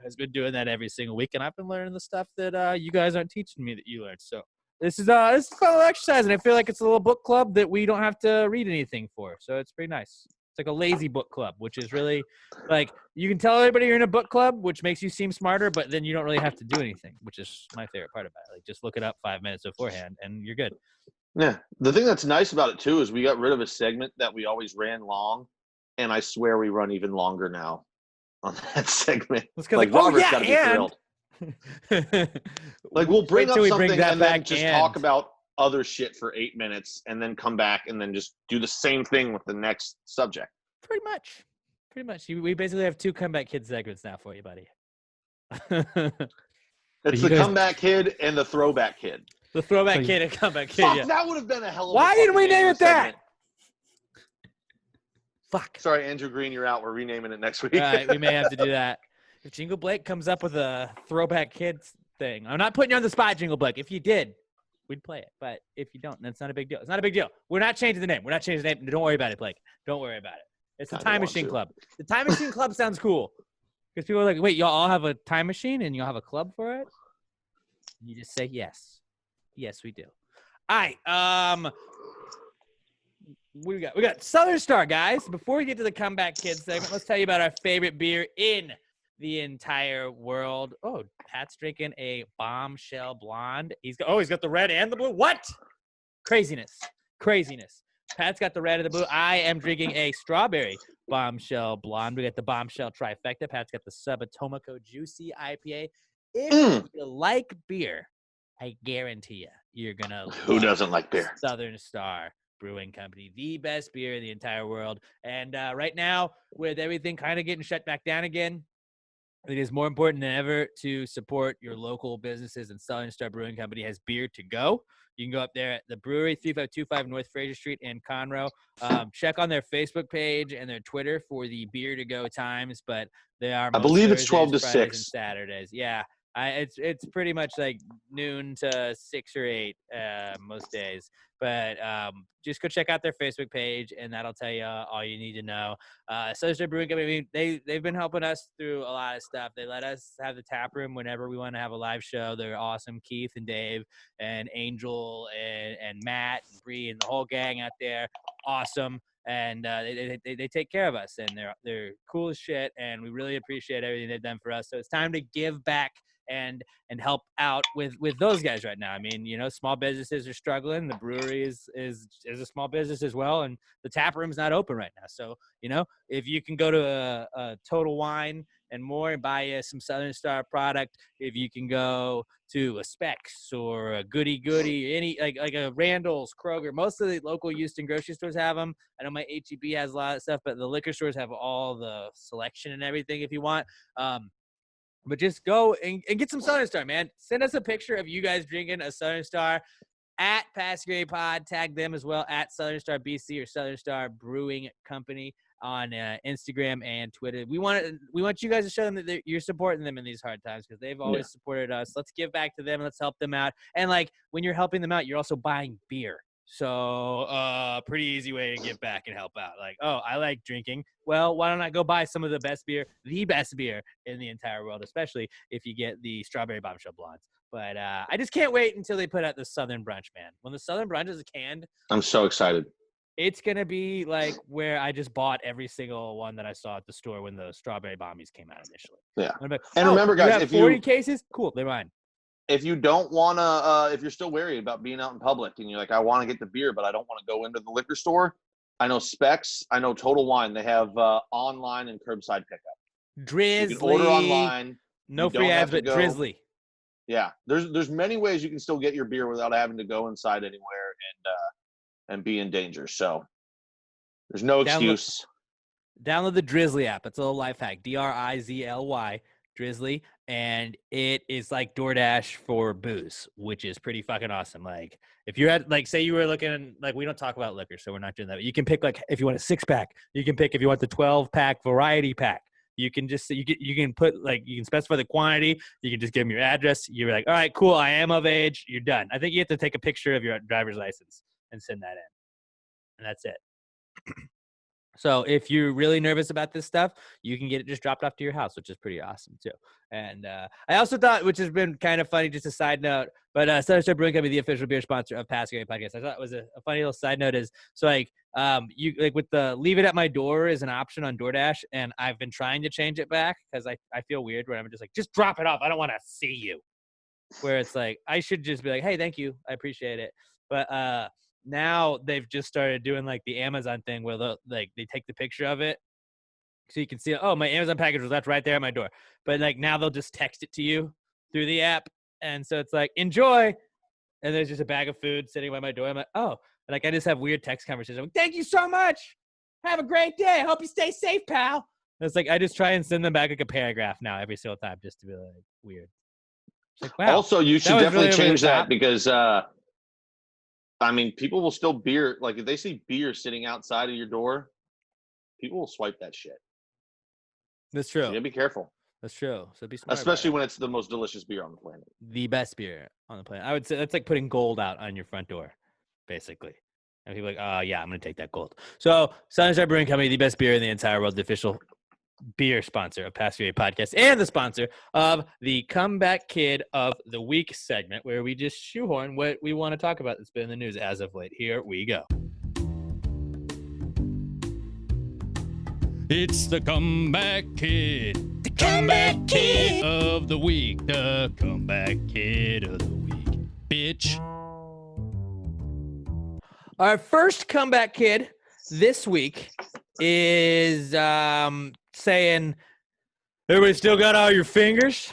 has been doing that every single week, and I've been learning the stuff that you guys aren't teaching me that you learned. So this is a fun little exercise, and I feel like it's a little book club that we don't have to read anything for. So it's pretty nice. It's like a lazy book club, which is really like you can tell everybody you're in a book club, which makes you seem smarter, but then you don't really have to do anything, which is my favorite part about it. Like, just look it up 5 minutes beforehand, and you're good. Yeah. The thing that's nice about it, too, is we got rid of a segment that we always ran long, and I swear we run even longer now on that segment. Like, Robert's got to be thrilled. Like, we'll bring up something and then just talk about other shit for 8 minutes and then come back and then just do the same thing with the next subject. Pretty much. We basically have 2 Comeback Kid segments now for you, buddy. It's the Comeback Kid and the Throwback Kid. The Throwback Kid and Comeback Kid. Fuck, yeah. that would have been a hell of a Why didn't we name it that? segment. Fuck. Sorry, Andrew Green, you're out. We're renaming it next week. All right, we may have to do that. If Jingle Blake comes up with a Throwback Kids thing, I'm not putting you on the spot, Jingle Blake. If you did, we'd play it. But if you don't, then it's not a big deal. It's not a big deal. We're not changing the name. Don't worry about it, Blake. Don't worry about it. It's the Time Machine Club. The Time Machine Club sounds cool. Because people are like, wait, y'all all have a time machine and y'all have a club for it? You just say yes. Yes, we do. All right. We got Southern Star, guys. Before we get to the Comeback Kids segment, let's tell you about our favorite beer in the entire world. Oh, Pat's drinking a Bombshell Blonde. He's got the red and the blue. What? Craziness. Pat's got the red and the blue. I am drinking a Strawberry Bombshell Blonde. We got the Bombshell Trifecta. Pat's got the Subatomico Juicy IPA. If you like beer, I guarantee you're going to Who doesn't like beer? Southern Star Brewing Company, the best beer in the entire world. And right now, with everything kind of getting shut back down again, it is more important than ever to support your local businesses, and Southern Star Brewing Company has beer to go. You can go up there at the brewery, 3525 North Fraser Street in Conroe. Check on their Facebook page and their Twitter for the beer to go times, but they are. I believe it's Thursdays, 12 to Fridays, 6. and Saturdays. Yeah, it's pretty much like noon to 6 or 8 most days. But just go check out their Facebook page, and that'll tell you all you need to know. Southern Star Brewing Company, they've been helping us through a lot of stuff. They let us have the tap room whenever we want to have a live show. They're awesome. Keith and Dave and Angel and Matt and Bree and the whole gang out there, awesome. And they take care of us, and they're cool as shit, and we really appreciate everything they've done for us. So it's time to give back and help out with those guys right now. I mean, small businesses are struggling. The brewery is a small business as well, and the tap room's not open right now. So, if you can go to a Total Wine and more and buy you some Southern Star product, if you can go to a Specs or a Goody Goody, any like a Randall's, Kroger, most of the local Houston grocery stores have them. I know my HEB has a lot of stuff, but the liquor stores have all the selection and everything if you want. But just go and get some Southern Star, man. Send us a picture of you guys drinking a Southern Star at Pass the Gravy Pod. Tag them as well at Southern Star BC or Southern Star Brewing Company on Instagram and Twitter. We want you guys to show them that you're supporting them in these hard times because they've always supported us. Let's give back to them. Let's help them out. And like when you're helping them out, you're also buying beer. So pretty easy way to give back and help out. Like, oh, I like drinking. Well, why don't I go buy some of the best beer in the entire world, especially if you get the Strawberry Bombshell Blondes. But I just can't wait until they put out the Southern Brunch, man. When the Southern Brunch is canned, I'm so excited. It's going to be like where I just bought every single one that I saw at the store when the Strawberry Bombies came out initially. Yeah. Like, and remember, guys, you have if 40 cases, cool, they're mine. If you don't want to, if you're still worried about being out in public and you're like, I want to get the beer, but I don't want to go into the liquor store, I know Specs, I know Total Wine. They have online and curbside pickup. Drizzly. You can order online. No free ads, but Drizzly. Yeah, there's many ways you can still get your beer without having to go inside anywhere and be in danger. So there's no excuse. Download the Drizzly app. It's a little life hack. DRIZLY, Drizzly, and it is like DoorDash for booze, which is pretty fucking awesome. Like if you had, like, say you were looking, like, we don't talk about liquor, so we're not doing that. But you can pick, like, if you want a 6-pack, you can pick if you want the 12-pack variety pack. You can just you can put, like, you can specify the quantity. You can just give them your address. You're like, all right, cool, I am of age. You're done. I think you have to take a picture of your driver's license and send that in, and that's it. So if you're really nervous about this stuff, you can get it just dropped off to your house, which is pretty awesome too. And I also thought, which has been kind of funny, just a side note, but Southern Star Brewing Company, the official beer sponsor of Pass the Gravy Podcast, I thought it was a funny little side note is, so like, you like with the leave it at my door is an option on DoorDash, and I've been trying to change it back because I feel weird when I'm just like, just drop it off. I don't want to see you. Where it's like, I should just be like, hey, thank you, I appreciate it. But now they've just started doing like the Amazon thing where they take the picture of it so you can see, oh, my Amazon package was left right there at my door. But like now they'll just text it to you through the app. And so it's like, enjoy. And there's just a bag of food sitting by my door. I'm like, oh, and like I just have weird text conversations. I'm like, thank you so much. Have a great day. I hope you stay safe, pal. And it's like, I just try and send them back like a paragraph now every single time just to be like weird. It's like, wow. Also, you should definitely change that because I mean, people will still beer. Like, if they see beer sitting outside of your door, people will swipe that shit. That's true. So you gotta be careful. That's true. So be smart. Especially when it's the most delicious beer on the planet. The best beer on the planet. I would say that's like putting gold out on your front door, basically. And people are like, oh, yeah, I'm going to take that gold. So, Southern Star Brewing Company, the best beer in the entire world, the official beer sponsor of Pass the Gravy Podcast, and the sponsor of the Comeback Kid of the Week segment, where we just shoehorn what we want to talk about that's been in the news as of late. Here we go. It's the Comeback Kid. The Comeback Kid of the Week. The Comeback Kid of the Week. Bitch. Our first Comeback Kid this week is saying, everybody still got all your fingers?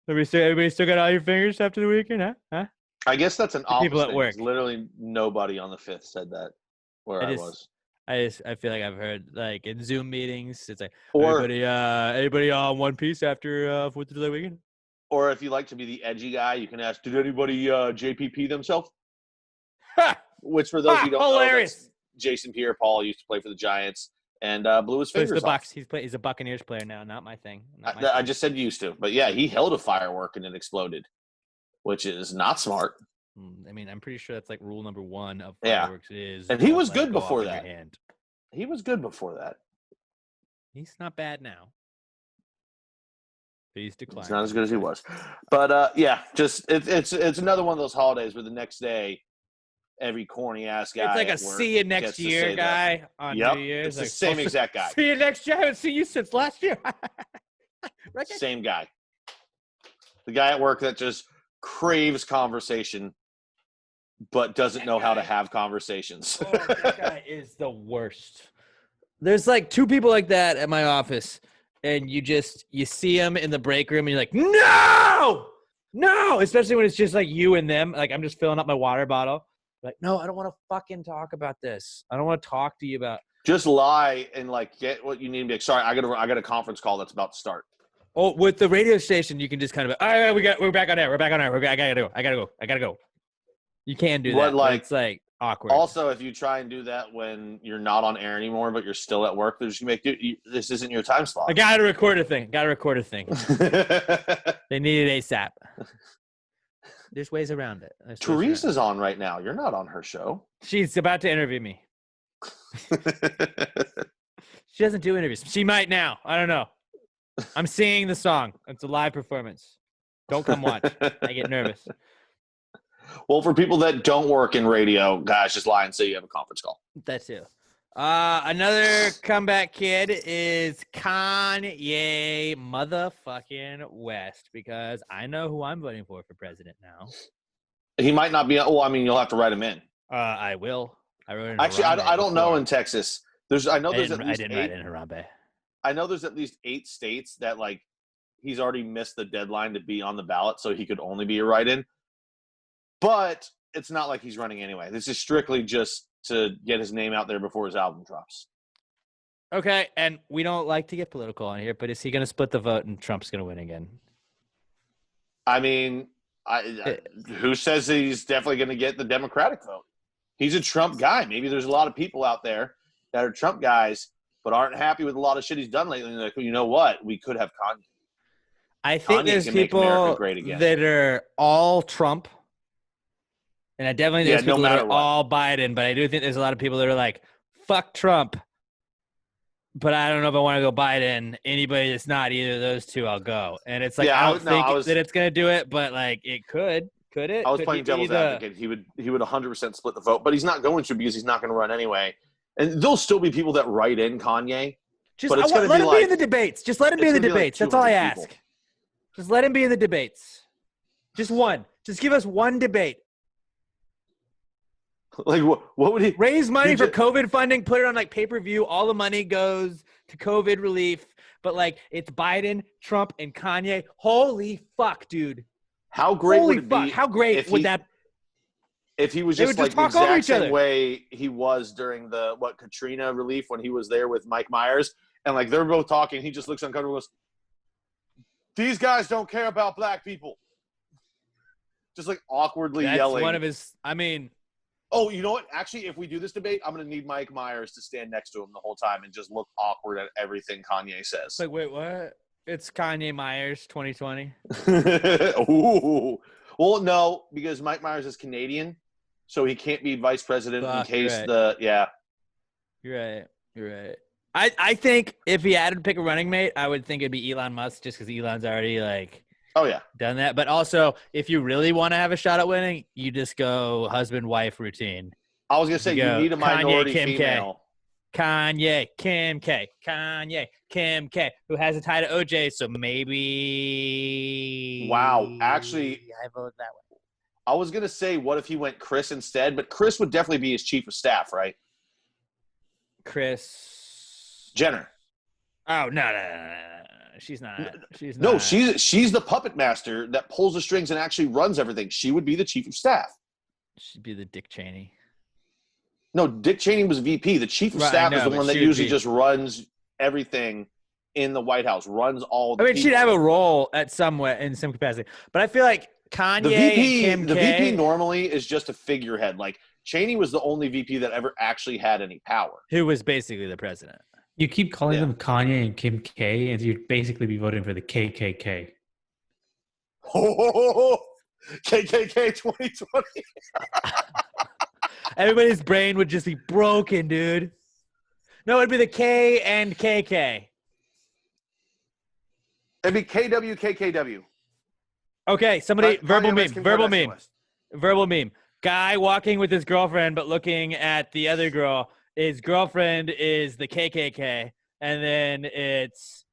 Everybody still got all your fingers after the weekend, huh? I guess that's an office people at thing. work. Literally nobody on the 5th said that where I was. I feel like I've heard, like, in Zoom meetings, it's like, Or anybody on One Piece after 4th of July weekend? Or if you like to be the edgy guy, you can ask, did anybody JPP themselves? Which, for those who don't hilarious. know, Jason Pierre-Paul used to play for the Giants and blew his fingers off. He's a Buccaneers player now, not my thing. I just said used to. But, yeah, he held a firework and it exploded, which is not smart. I mean, I'm pretty sure that's like rule number 1 of fireworks is. And he was good before that. He was good before that. He's not bad now. But he's declining. It's not as good as he was. But, yeah, just it's another one of those holidays where the next day, every corny ass guy. It's like a see you next year guy on New Year's. It's the same exact guy. See you next year. I haven't seen you since last year. Right? Same guy. The guy at work that just craves conversation, but doesn't know how to have conversations. Oh, that guy is the worst. There's like 2 people like that at my office, and you see him in the break room and you're like, no, especially when it's just like you and them. Like I'm just filling up my water bottle. Like, no, I don't want to fucking talk about this. I don't want to talk to you about. Just lie and like get what you need to be. Like, sorry, I got a conference call that's about to start. Oh, with the radio station, you can just kind of, all right, we're back on air. I gotta go. You can do that. But, like, it's like awkward. Also, if you try and do that when you're not on air anymore, but you're still at work, they're just gonna make this isn't your time slot. I gotta record a thing. They need it ASAP. There's ways around it. Teresa's on right now. You're not on her show. She's about to interview me. She doesn't do interviews. She might now. I don't know. I'm singing the song. It's a live performance. Don't come watch. I get nervous. Well, for people that don't work in radio, guys, just lie and say you have a conference call. That's too. Another comeback kid is Kanye motherfucking West, because I know who I'm voting for president now. He might not be. Well, I mean, you'll have to write him in. I will. I wrote in Actually, I don't know in Texas. I didn't write in Harambe. I know there's at least 8 states that like he's already missed the deadline to be on the ballot, so he could only be a write-in. But it's not like he's running anyway. This is strictly just to get his name out there before his album drops. Okay, and we don't like to get political on here, but is he going to split the vote and Trump's going to win again? I mean, who says he's definitely going to get the Democratic vote? He's a Trump guy. Maybe there's a lot of people out there that are Trump guys but aren't happy with a lot of shit he's done lately. And they're like, well, you know what? We could have Kanye. I think there's people that are all Trump. And I definitely think there's people that are all Biden, but I do think there's a lot of people that are like, fuck Trump, but I don't know if I want to go Biden. Anybody that's not either of those two, I'll go. And it's like, I don't think that it's going to do it, but like it could. Could it? I was playing devil's advocate. He would 100% split the vote, but he's not going to because he's not going to run anyway. And there'll still be people that write in Kanye. Let him be in the debates. Just let him be in the debates. That's all I ask. Just let him be in the debates. Just one. Just give us one debate. Like what would he raise money for COVID funding? Put it on like pay-per-view. All the money goes to COVID relief. But like it's Biden, Trump, and Kanye. Holy fuck, dude! How great would it be? How great would that? If he was just like the exact same way he was during the Katrina relief when he was there with Mike Myers, and like they're both talking, he just looks uncomfortable. And goes, "These guys don't care about black people." Just like awkwardly yelling. That's one of his. I mean. Oh, you know what? Actually, if we do this debate, I'm going to need Mike Myers to stand next to him the whole time and just look awkward at everything Kanye says. Like, wait, what? It's Kanye Myers 2020. Ooh. Well, no, because Mike Myers is Canadian, so he can't be vice president in case You're right. I think if he had to pick a running mate, I would think it'd be Elon Musk just because Elon's already like – oh, yeah. Done that. But also, if you really want to have a shot at winning, you just go husband-wife routine. I was going to say, you need a minority female. Kanye, Kim K. Kanye, Kim K. Who has a tie to OJ, so maybe. Wow. Actually, I vote that way. I was going to say, what if he went Chris instead? But Chris would definitely be his chief of staff, right? Kris Jenner. Oh, no. She's not. No, she's the puppet master that pulls the strings and actually runs everything. She would be the chief of staff. She'd be the Dick Cheney. No, Dick Cheney was VP. The chief of staff is the one that usually just runs everything in the White House, runs all the people. She'd have a role in some capacity. But I feel like Kanye the VP normally is just a figurehead. Like Cheney was the only VP that ever actually had any power. Who was basically the president. You keep calling them Kanye and Kim K, and you'd basically be voting for the KKK. Oh, KKK 2020. Everybody's brain would just be broken, dude. No, it'd be the K and KK. It'd be KWKKW. Okay, somebody, verbal meme. Guy walking with his girlfriend, but looking at the other girl. His girlfriend is the KKK, and then it's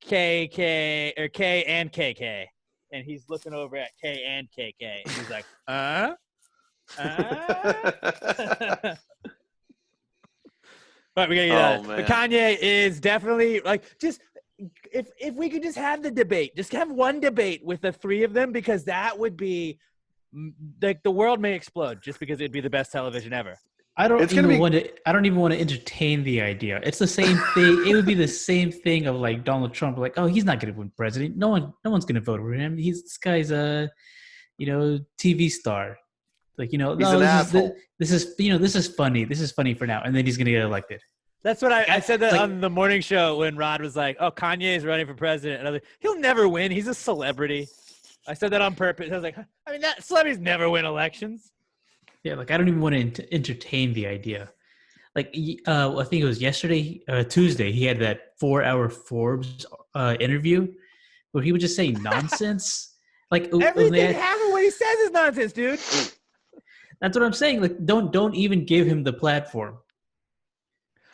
KK or K and KK, and he's looking over at K and KK, and he's like, But we gotta get out. But Kanye is definitely like just if we could just have the debate, just have one debate with the three of them, because that would be like the world may explode just because it'd be the best television ever. I don't even want to entertain the idea. It's the same thing. It would be the same thing of like Donald Trump, like, oh, he's not going to win president. No one's going to vote for him. This guy's a, TV star. Like, He's no, an asshole. this is funny. This is funny for now, and then he's going to get elected. That's what I said that on the morning show when Rod was like, "Oh, Kanye is running for president," and I was like, "He'll never win. He's a celebrity." I said that on purpose. I was like, I mean, that celebrities never win elections. Yeah, like I don't even want to entertain the idea. Like, I think it was Tuesday, he had that 4-hour Forbes interview where he would just say nonsense. Like everything half of what he says is nonsense, dude. That's what I'm saying. Like, don't even give him the platform.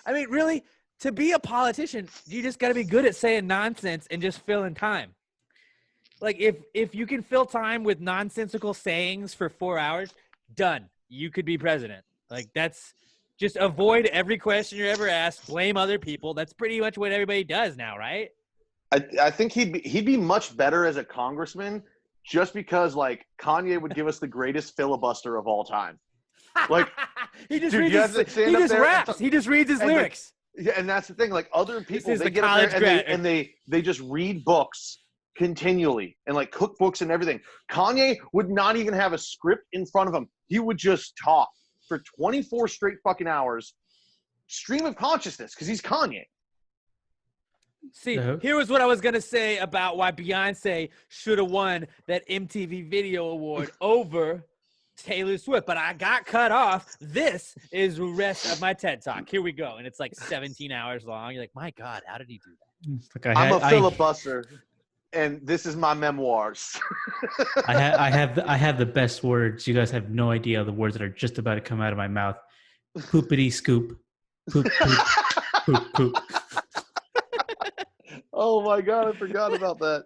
I mean, really, to be a politician, you just got to be good at saying nonsense and just filling time. Like, if you can fill time with nonsensical sayings for 4 hours, done. You could be president. Like, that's just avoid every question you're ever asked. Blame other people. That's pretty much what everybody does now, right? I think he'd be much better as a congressman, just because like Kanye would give us the greatest filibuster of all time. Like he just dude, raps. He just reads his lyrics. Yeah, and that's the thing. Like other people, they get up there and they just read books continually and like cookbooks and everything. Kanye would not even have a script in front of him. He would just talk for 24 straight fucking hours, stream of consciousness, because he's Kanye. See, here was what I was going to say about why Beyonce should have won that MTV Video Award over Taylor Swift, but I got cut off. This is the rest of my TED Talk. Here we go. And it's like 17 hours long. You're like, my God, how did he do that? Like I'm a filibuster, and this is my memoirs. I have the best words. You guys have no idea the words that are just about to come out of my mouth. Poopity scoop. Poop, poop, poop, poop. Oh my God, I forgot about that.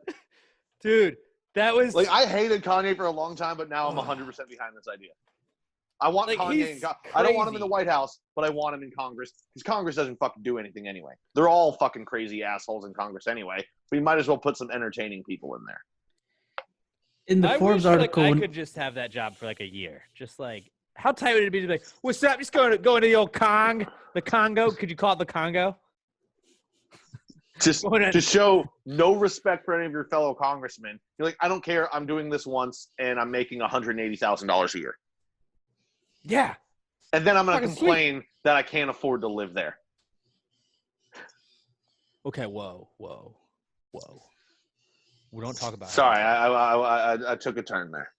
Dude, that was like I hated Kanye for a long time, but now I'm 100% behind this idea. I want like, Kanye. I don't want him in the White House, but I want him in Congress because Congress doesn't fucking do anything anyway. They're all fucking crazy assholes in Congress anyway. But you might as well put some entertaining people in there. In the Forbes article, I could just have that job for like a year. Just like, how tight would it be to be like, what's up? Just going to the old the Congo. Could you call it the Congo? Just to show no respect for any of your fellow congressmen. You're like, I don't care. I'm doing this once, and I'm making $180,000 a year. Yeah. And then I'm going to complain that I can't afford to live there. Okay, whoa. We don't talk about it. Sorry, I took a turn there.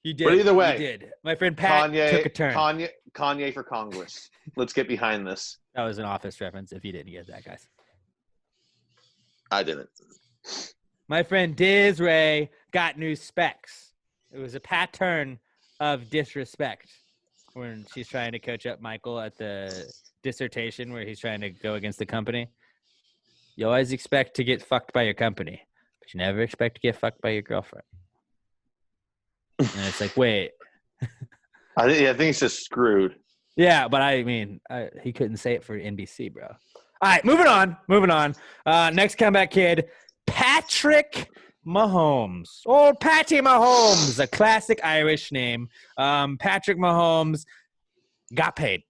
You did. But either way, you did. My friend Pat took a turn. Kanye for Congress. Let's get behind this. That was an Office reference if you didn't get that, guys. I didn't. My friend Diz Ray got new specs. It was a pattern of disrespect when she's trying to coach up Michael at the dissertation where he's trying to go against the company. You always expect to get fucked by your company, but you never expect to get fucked by your girlfriend. And it's like, wait. I think he's just screwed. Yeah, but I mean, he couldn't say it for NBC, bro. All right, moving on. Next comeback kid, Patrick Mahomes. Or Patty Mahomes, a classic Irish name. Patrick Mahomes got paid.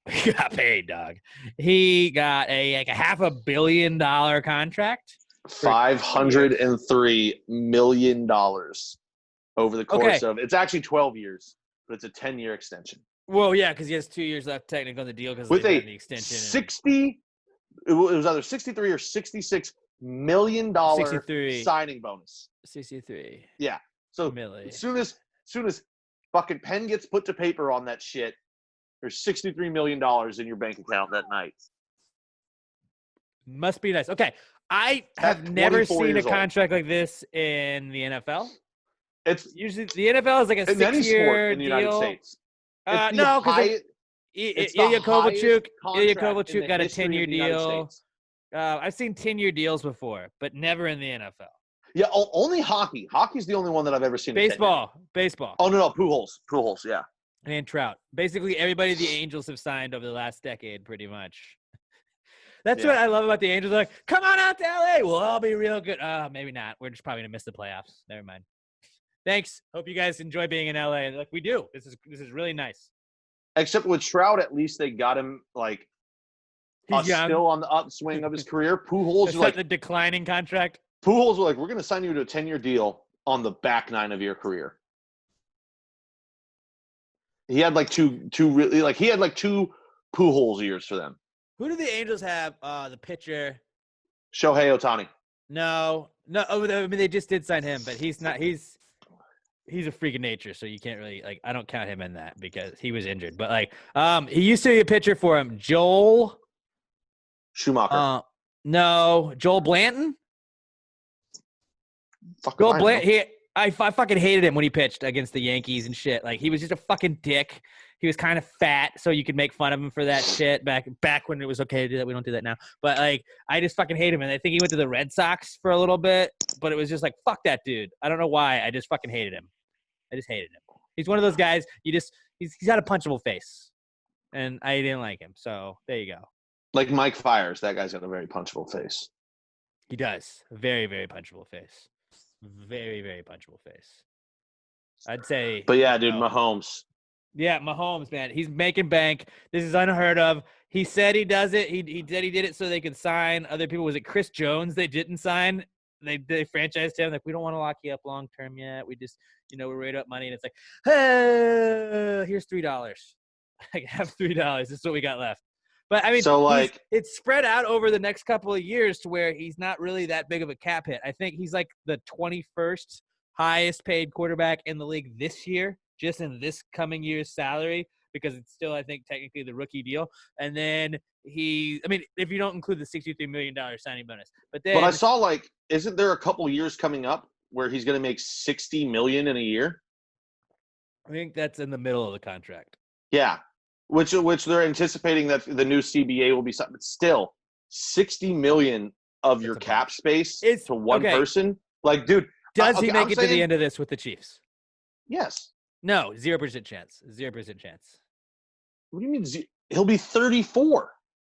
He got paid, dog. He got a $500 million contract. $503 million over the course of – it's actually 12 years, but it's a 10-year extension. Well, yeah, because he has 2 years left technically on the deal because with the extension. It was either 63 or $66 million signing bonus. 63. Yeah. So as soon as fucking pen gets put to paper on that shit, there's $63 million in your bank account that night. Must be nice. Okay. I have never seen a contract like this in the NFL. It's usually the NFL is like a 6-year in the deal. United States. No, because Ilya Kovalchuk got a 10-year deal. I've seen 10-year deals before, but never in the NFL. Yeah, only hockey. Hockey's the only one that I've ever seen. Baseball. Oh, no, Pujols, yeah. And Trout. Basically, everybody the Angels have signed over the last decade, pretty much. That's what I love about the Angels. They're like, come on out to LA. We'll all be real good. Maybe not. We're just probably gonna miss the playoffs. Never mind. Thanks. Hope you guys enjoy being in LA. Like we do. This is really nice. Except with Trout, at least they got him like He's young. still on the upswing of his career. Pujols It's like the declining contract. Pujols were like, we're going to sign you to a 10-year deal on the back nine of your career. He had like two really like he had like 2 Pujols years for them. Who do the Angels have? The pitcher. Shohei Ohtani. No. Oh, I mean, they just did sign him, but he's not. He's a freak of nature, so you can't really like. I don't count him in that because he was injured. But like, he used to be a pitcher for him. Joel Schumacher. No, Joel Blanton. Joel Blanton. I fucking hated him when he pitched against the Yankees and shit. Like he was just a fucking dick. He was kind of fat, so you could make fun of him for that shit back when it was okay to do that. We don't do that now. But like, I just fucking hate him, and I think he went to the Red Sox for a little bit. But it was just like, fuck that dude. I don't know why. I just fucking hated him. I just hated him. He's one of those guys. He's got a punchable face, and I didn't like him. So there you go. Like Mike Fiers, that guy's got a very punchable face. He does. Very, very punchable face. Very, very punchable face. I'd say. But yeah, dude, Mahomes. Yeah, Mahomes, man. He's making bank. This is unheard of. He said he does it. He said he did it so they could sign other people. Was it Chris Jones they didn't sign? They franchised him. Like, we don't want to lock you up long term yet. We just, we're ready up money. And it's like, hey, here's $3. Like, have $3. This is what we got left. But I mean, so like it's spread out over the next couple of years to where he's not really that big of a cap hit. I think he's like the 21st highest paid quarterback in the league this year, just in this coming year's salary, because it's still, I think, technically the rookie deal. And then if you don't include the $63 million signing bonus, but I saw like, isn't there a couple years coming up where he's going to make $60 million in a year? I think that's in the middle of the contract. Yeah. Which they're anticipating that the new CBA will be something. But still, $60 million of your cap space to one person. Like, dude, does he make it to the end of this with the Chiefs? Yes. No, 0% chance. 0% chance. What do you mean? He'll be 34.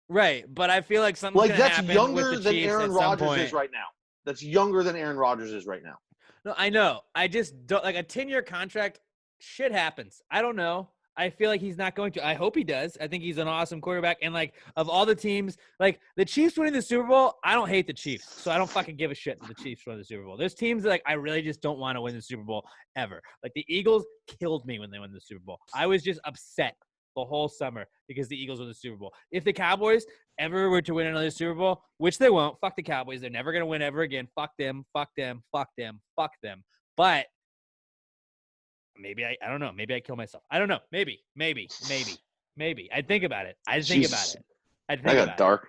Right, but I feel like something's going to happen with the Chiefs. That's younger than Aaron Rodgers is right now. That's younger than Aaron Rodgers is right now. No, I know. I just don't like a 10-year contract. Shit happens. I don't know. I feel like he's not going to. I hope he does. I think he's an awesome quarterback. And, like, of all the teams, like, the Chiefs winning the Super Bowl, I don't hate the Chiefs. So I don't fucking give a shit that the Chiefs win the Super Bowl. There's teams that, like, I really just don't want to win the Super Bowl ever. Like, the Eagles killed me when they won the Super Bowl. I was just upset the whole summer because the Eagles won the Super Bowl. If the Cowboys ever were to win another Super Bowl, which they won't, fuck the Cowboys. They're never going to win ever again. Fuck them, fuck them, fuck them, fuck them. But maybe I don't know. Maybe I kill myself. I don't know. Maybe. I'd think about it. I'd think about it. I got dark.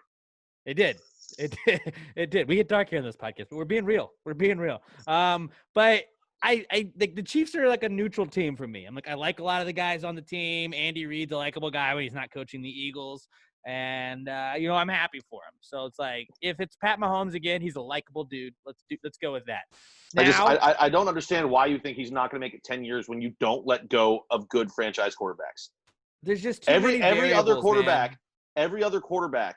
It did. It did. We get dark here in this podcast, but we're being real. But I think the Chiefs are like a neutral team for me. I'm like, I like a lot of the guys on the team. Andy Reid's a likable guy when he's not coaching the Eagles. And, I'm happy for him. So it's like, if it's Pat Mahomes again, he's a likable dude. Let's go with that. Now, I don't understand why you think he's not going to make it 10 years when you don't let go of good franchise quarterbacks. There's just too many other quarterback, every other quarterback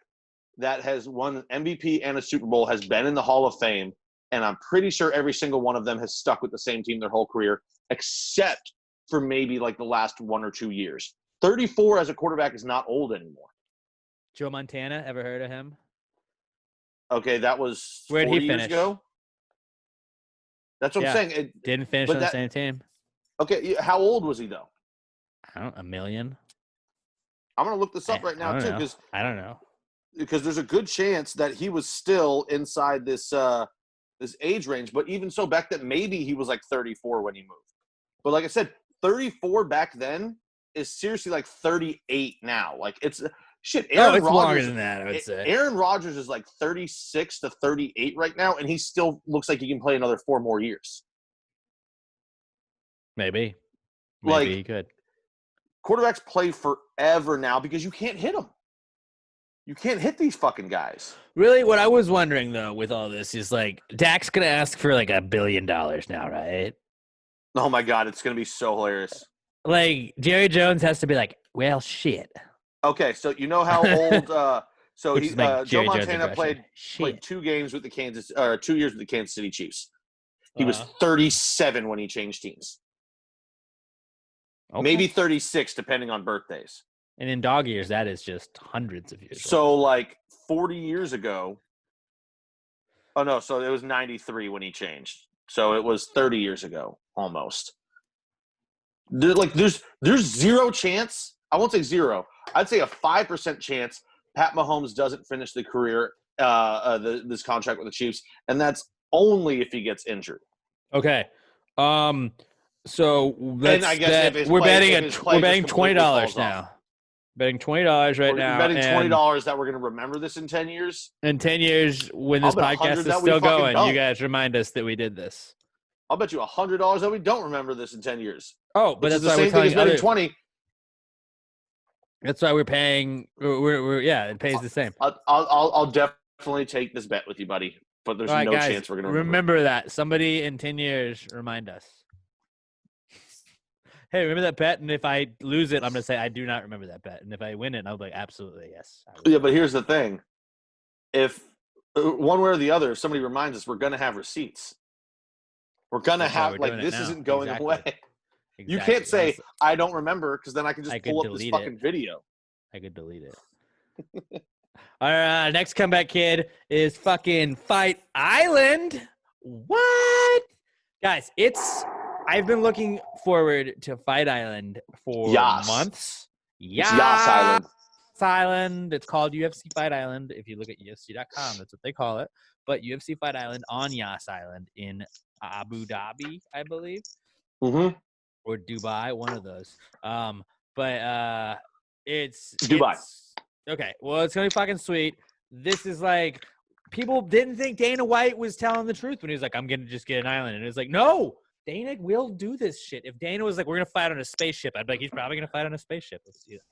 that has won MVP and a Super Bowl has been in the Hall of Fame, and I'm pretty sure every single one of them has stuck with the same team their whole career, except for maybe like the last 1 or 2 years. 34 as a quarterback is not old anymore. Joe Montana, ever heard of him? Okay, that was 4 Where'd he years finish? Ago. That's what I'm saying. Didn't finish on the same team. Okay, how old was he though? I don't know, 1 million. I'm gonna look this up right now too, because I don't know. Because there's a good chance that he was still inside this this age range. But even so, back then maybe he was like 34 when he moved. But like I said, 34 back then is seriously like 38 now. Like it's shit. Aaron Rodgers, longer than that, I would say. Aaron Rodgers is like 36 to 38 right now, and he still looks like he can play another 4 more years. Maybe he could. Quarterbacks play forever now because you can't hit them. You can't hit these fucking guys. Really, what I was wondering though with all this is like Dak's gonna ask for like $1 billion now, right? Oh my god, it's gonna be so hilarious. Like Jerry Jones has to be like, well, shit. Okay, so you know how old So Which he is like Joe Jerry Jones Montana impression. played 2 games with the 2 years with the Kansas City Chiefs. He was Uh-huh. 37 when he changed teams. Okay. Maybe 36, depending on birthdays. And in dog years, that is just hundreds of years. So, like 40 years ago. Oh no! So it was 93 when he changed. So it was 30 years ago, almost. There's zero chance. I won't say zero. I'd say a 5% chance Pat Mahomes doesn't finish the career, this contract with the Chiefs, and that's only if he gets injured. Okay. So And I guess we're betting $20 now. Betting $20 right We're now. betting $20 that we're going to remember this in 10 years. In 10 years, when I'll this bet podcast 100 is that we still fucking going, don't. you guys remind us that we did this. I'll bet you $100 that we don't remember this in 10 years. Oh, but that's the why same we're thing as telling betting 20. That's why we're paying. It pays the same. I'll definitely take this bet with you, buddy. But there's All right, no guys, chance we're going to remember that. Somebody in 10 years remind us. Hey, remember that bet? And if I lose it, I'm going to say I do not remember that bet. And if I win it, I'll be like, absolutely, yes. Yeah, but here's the thing. If one way or the other, if somebody reminds us, we're going to have receipts. We're going to have, this isn't going away. Exactly. You can't say, I don't remember, because then I can just pull up this fucking video. I could delete it. Our next comeback kid is fucking Fight Island. What? Guys, I've been looking forward to Fight Island for months. Yas Island. Island. It's called UFC Fight Island. If you look at UFC.com, that's what they call it. But UFC Fight Island on Yas Island in Abu Dhabi, I believe. Mm-hmm. Or Dubai, one of those. But it's Dubai. Okay, well, it's going to be fucking sweet. This is like, people didn't think Dana White was telling the truth when he was like, I'm going to just get an island. And it's like, no, Dana will do this shit. If Dana was like, we're going to fight on a spaceship, I'd be like, he's probably going to fight on a spaceship.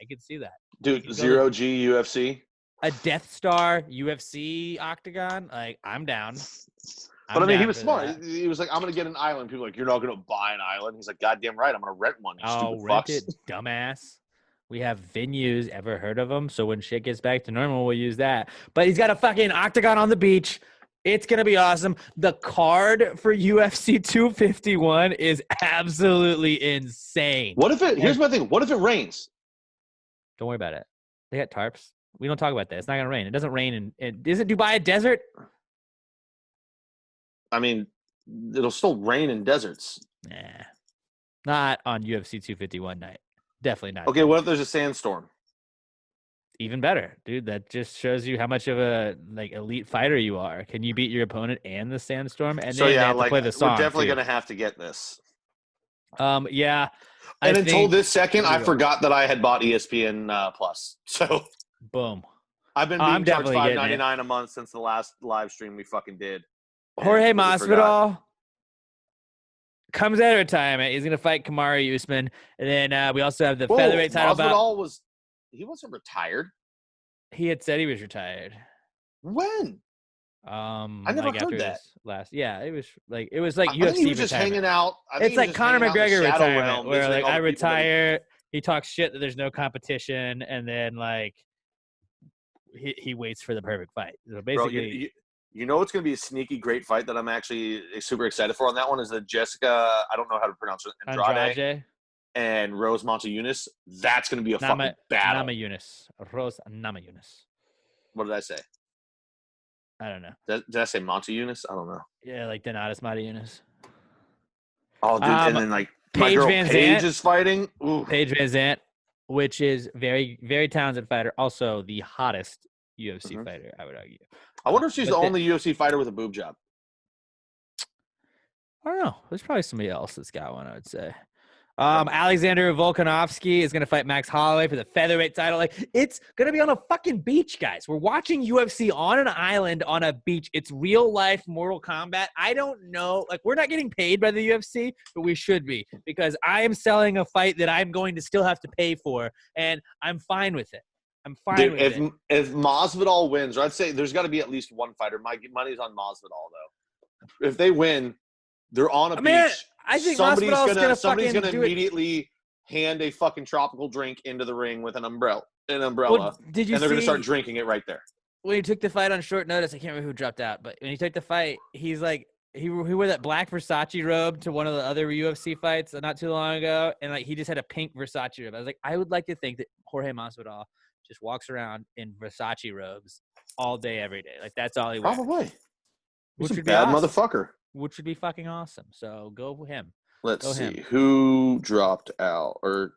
I could see that. Dude, Zero G UFC. A Death Star UFC octagon? Like, I'm down. But I mean, he was smart. That. He was like, I'm going to get an island. People are like, you're not going to buy an island. He's like, goddamn right. I'm going to rent one. You stupid rent fucks. It, dumbass. We have venues. Ever heard of them? So when shit gets back to normal, we'll use that. But he's got a fucking octagon on the beach. It's going to be awesome. The card for UFC 251 is absolutely insane. What if here's my thing. What if it rains? Don't worry about it. They got tarps. We don't talk about that. It's not going to rain. It doesn't rain. Isn't Dubai a desert? I mean, it'll still rain in deserts. Nah. Not on UFC 251 night. Definitely not. Okay, what if there's a sandstorm? Even better, dude. That just shows you how much of a elite fighter you are. Can you beat your opponent and the sandstorm? And then have to play the song. We're definitely gonna have to get this. Yeah. And until this second, I forgot that I had bought ESPN Plus. So boom. I've been being charged $5.99 a month since the last live stream we fucking did. Jorge Masvidal comes out of retirement. He's gonna fight Kamaru Usman, and then we also have the featherweight title bout. He wasn't retired. He had said he was retired. When? I never heard that. It was like UFC. I think he was just hanging out. It's like Conor McGregor retirement, where like I retire. He talks shit that there's no competition, and then like he waits for the perfect fight. So basically, you know, it's going to be a sneaky great fight that I'm actually super excited for on that one is that Jessica. I don't know how to pronounce it. Andrade. And Rose Namajunas, that's going to be a fucking battle. Rose Namajunas. What did I say? I don't know. Did I say Namajunas? I don't know. Yeah, like Donatas Namajunas. Oh, dude, and then like my girl Paige is fighting. Ooh. Paige Van Zandt, which is very, very talented fighter. Also the hottest UFC fighter, I would argue. I wonder if she's the only UFC fighter with a boob job. I don't know. There's probably somebody else that's got one, I would say. Alexander Volkanovski is going to fight Max Holloway for the featherweight title. Like, it's going to be on a fucking beach, guys. We're watching UFC on an island on a beach. It's real life Mortal Kombat. I don't know. Like, we're not getting paid by the UFC, but we should be because I am selling a fight that I'm going to still have to pay for, and I'm fine with it. I'm fine with it. If Masvidal wins, or I'd say there's got to be at least one fighter. My money's on Masvidal, though. If they win, they're on a beach. I think somebody's gonna immediately hand a fucking tropical drink into the ring with an umbrella. Well, and they're gonna start drinking it right there. when he took the fight on short notice, I can't remember who dropped out, but when he took the fight, he's like, he wore that black Versace robe to one of the other UFC fights not too long ago, and like he just had a pink Versace robe. I was like, I would like to think that Jorge Masvidal just walks around in Versace robes all day, every day. Like that's all he wears. Probably. Which He's a would be bad awesome. motherfucker. Which would be fucking awesome. So go him. Let's Go see him. who dropped out, or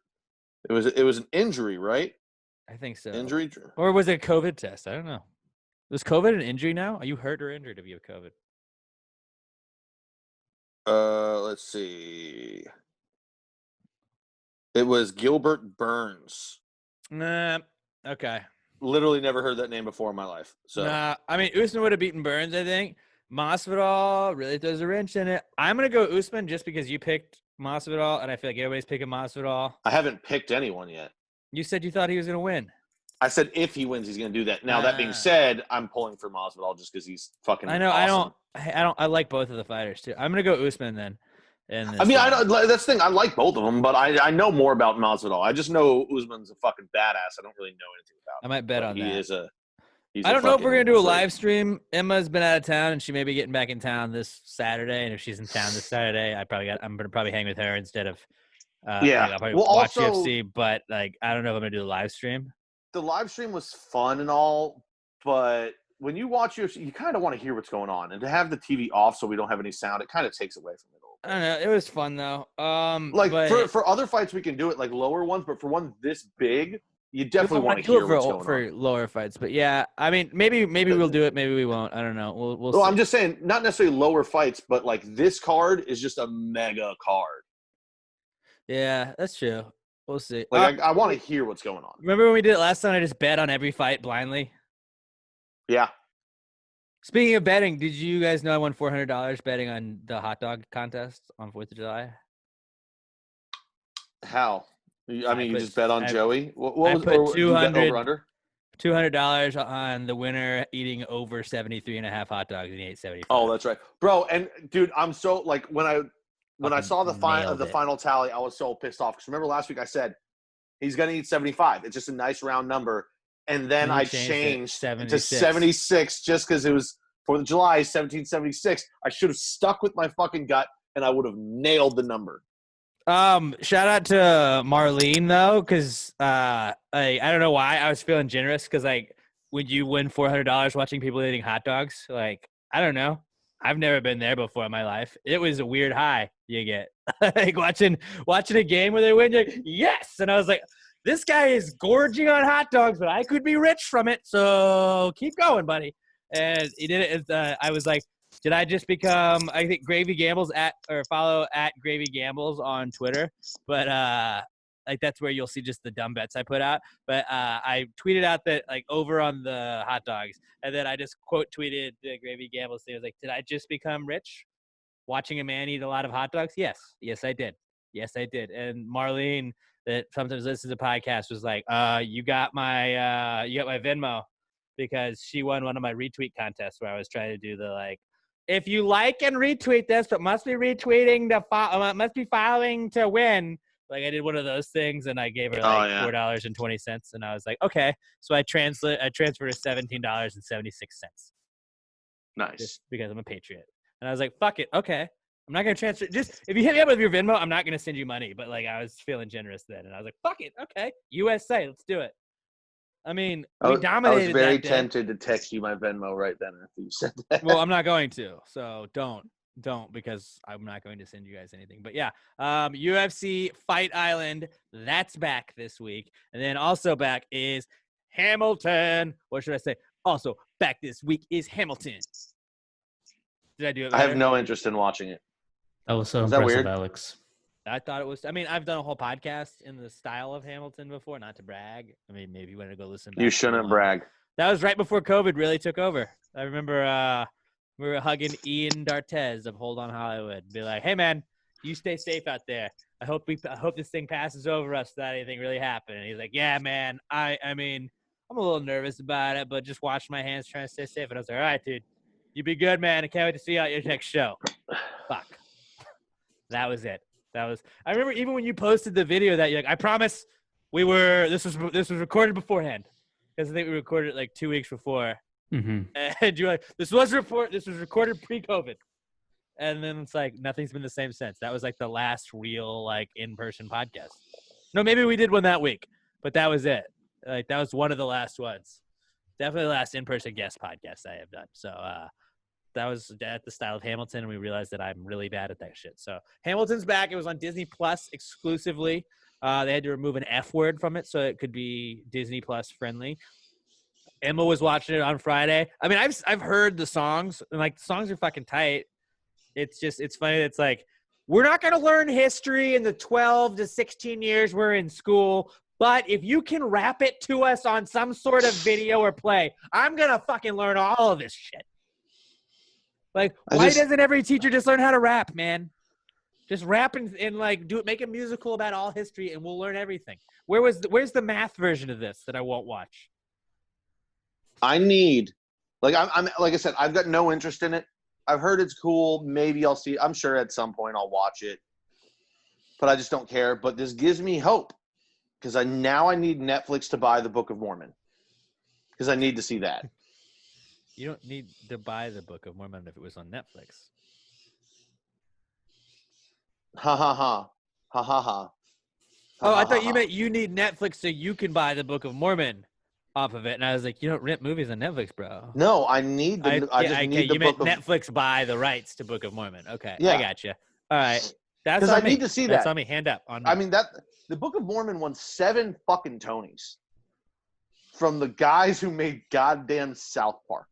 it was an injury, right? I think so. Injury, or was it a COVID test? I don't know. Was COVID an injury now? Are you hurt or injured if you have COVID? Let's see. It was Gilbert Burns. Nah. Okay. Literally never heard that name before in my life. So Nah. I mean, Usman would have beaten Burns, I think. Masvidal really throws a wrench in it. I'm going to go Usman just because you picked Masvidal, and I feel like everybody's picking Masvidal. I haven't picked anyone yet. You said you thought he was going to win. I said if he wins, he's going to do that. Now, that being said, I'm pulling for Masvidal just because he's fucking awesome. I like both of the fighters, too. I'm going to go Usman then. I mean, that's the thing. I like both of them, but I know more about Masvidal. I just know Usman's a fucking badass. I don't really know anything about him. I might bet on that. I don't know if we're going to do a live stream. Emma's been out of town, and she may be getting back in town this Saturday. And if she's in town this Saturday, I'm going to probably hang with her instead of I'll probably watch UFC. But, like, I don't know if I'm going to do a live stream. The live stream was fun and all, but when you watch UFC, you kind of want to hear what's going on. And to have the TV off so we don't have any sound, it kind of takes away from it. I don't know. It was fun, though. For other fights, we can do it, like lower ones. But for one this big, you definitely want to hear what's going on. For lower fights. But, yeah, I mean, maybe we'll do it. Maybe we won't. I don't know. We'll see. I'm just saying, not necessarily lower fights, but, like, this card is just a mega card. Yeah, that's true. We'll see. Like, I want to hear what's going on. Remember when we did it last time? I just bet on every fight blindly. Yeah. Speaking of betting, did you guys know I won $400 betting on the hot dog contest on 4th of July? How? I mean, you just bet on Joey? What was $200 on the winner eating over 73.5 hot dogs, and he ate 75. Oh, that's right. Bro, and dude, I'm so, like, when I saw the final tally, I was so pissed off. Because remember last week I said he's going to eat 75. It's just a nice round number. And then I changed to 76 just because it was 4th of July, 1776. I should have stuck with my fucking gut, and I would have nailed the number. Shout out to Marlene, though, because I don't know why I was feeling generous. Because, like, when you win $400 watching people eating hot dogs, like, I don't know. I've never been there before in my life. It was a weird high you get. Like, watching a game where they win, you're like, yes! And I was like, this guy is gorging on hot dogs, but I could be rich from it, so keep going, buddy. And he did it. I was like, did I just become, I think, Gravy Gambles follow at Gravy Gambles on Twitter. But, like, that's where you'll see just the dumb bets I put out. But I tweeted out that, like, over on the hot dogs. And then I just quote tweeted the Gravy Gambles thing. I was like, did I just become rich watching a man eat a lot of hot dogs? Yes, I did. And Marlene, that sometimes listens to the podcast, was like, you got my Venmo, because she won one of my retweet contests where I was trying to do the, like, if you like and retweet this, but must be retweeting must be following to win. Like, I did one of those things, and I gave her like $4.20, and I was like, okay. So I transferred to $17.76. Nice. Just because I'm a patriot. And I was like, fuck it, okay. I'm not gonna transfer. Just if you hit me up with your Venmo, I'm not gonna send you money. But, like, I was feeling generous then, and I was like, fuck it, okay. USA, let's do it. I mean, we dominated. I was very tempted to text you my Venmo right then after you said that. Well, I'm not going to, so don't, because I'm not going to send you guys anything. But yeah, UFC Fight Island, that's back this week. And then also back is Hamilton. What should I say? Also back this week is Hamilton. Did I do it better? I have no interest in watching it. That was so Is that impressive, weird? Alex. I thought it was. I mean, I've done a whole podcast in the style of Hamilton before, not to brag. I mean, maybe you want to go listen. You shouldn't brag. That was right before COVID really took over. I remember we were hugging Ian D'Artez of Hold On Hollywood. Be like, hey, man, you stay safe out there. I hope this thing passes over us without anything really happening. And he's like, yeah, man. I mean, I'm a little nervous about it, but just wash my hands trying to stay safe. And I was like, all right, dude, you be good, man. I can't wait to see you at your next show. Fuck. That was it. I remember even when you posted the video that you're like, I promise this was recorded beforehand. Because I think we recorded it like 2 weeks before. Mm-hmm. And you're like, this was recorded pre-COVID. And then it's like nothing's been the same since. That was like the last real like in-person podcast. No, maybe we did one that week, but that was it. Like that was one of the last ones. Definitely the last in-person guest podcast I have done. So that was at the style of Hamilton, and we realized that I'm really bad at that shit. So Hamilton's back. It was on Disney Plus exclusively. They had to remove an F word from it so it could be Disney Plus friendly. Emma was watching it on Friday. I mean, I've heard the songs, and like the songs are fucking tight. It's funny. It's like, we're not going to learn history in the 12 to 16 years we're in school, but if you can rap it to us on some sort of video or play, I'm going to fucking learn all of this shit. Like, why doesn't every teacher just learn how to rap, man? Just rap and like make a musical about all history, and we'll learn everything. Where's the math version of this that I won't watch? I need, like I said, I've got no interest in it. I've heard it's cool. Maybe I'll see. I'm sure at some point I'll watch it, but I just don't care. But this gives me hope because I need Netflix to buy the Book of Mormon because I need to see that. You don't need to buy the Book of Mormon if it was on Netflix. Ha ha ha ha ha ha. Oh, I thought you meant you need Netflix so you can buy the Book of Mormon off of it, and I was like, you don't rent movies on Netflix, bro. No, I need the. You meant Netflix buy the rights to Book of Mormon. Okay, yeah. I got you. All right, because I need to see that. That's on me. Hand up on me. I mean the Book of Mormon won 7 fucking Tonys from the guys who made goddamn South Park.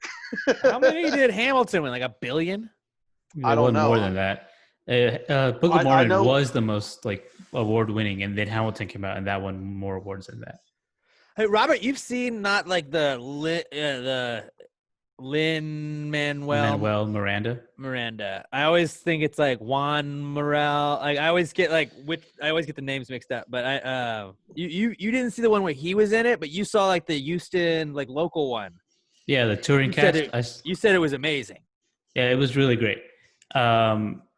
How many did Hamilton win? Like $1 billion? I don't know. More than that. Book of Mormon was the most like award winning, and then Hamilton came out, and that won more awards than that. Hey, Robert, you've seen not like the Lin-Manuel Miranda. I always think it's like Juan Morel. Like I always get the names mixed up. But you didn't see the one where he was in it, but you saw like the Houston like local one. Yeah, the touring cast. You said it was amazing. Yeah, it was really great.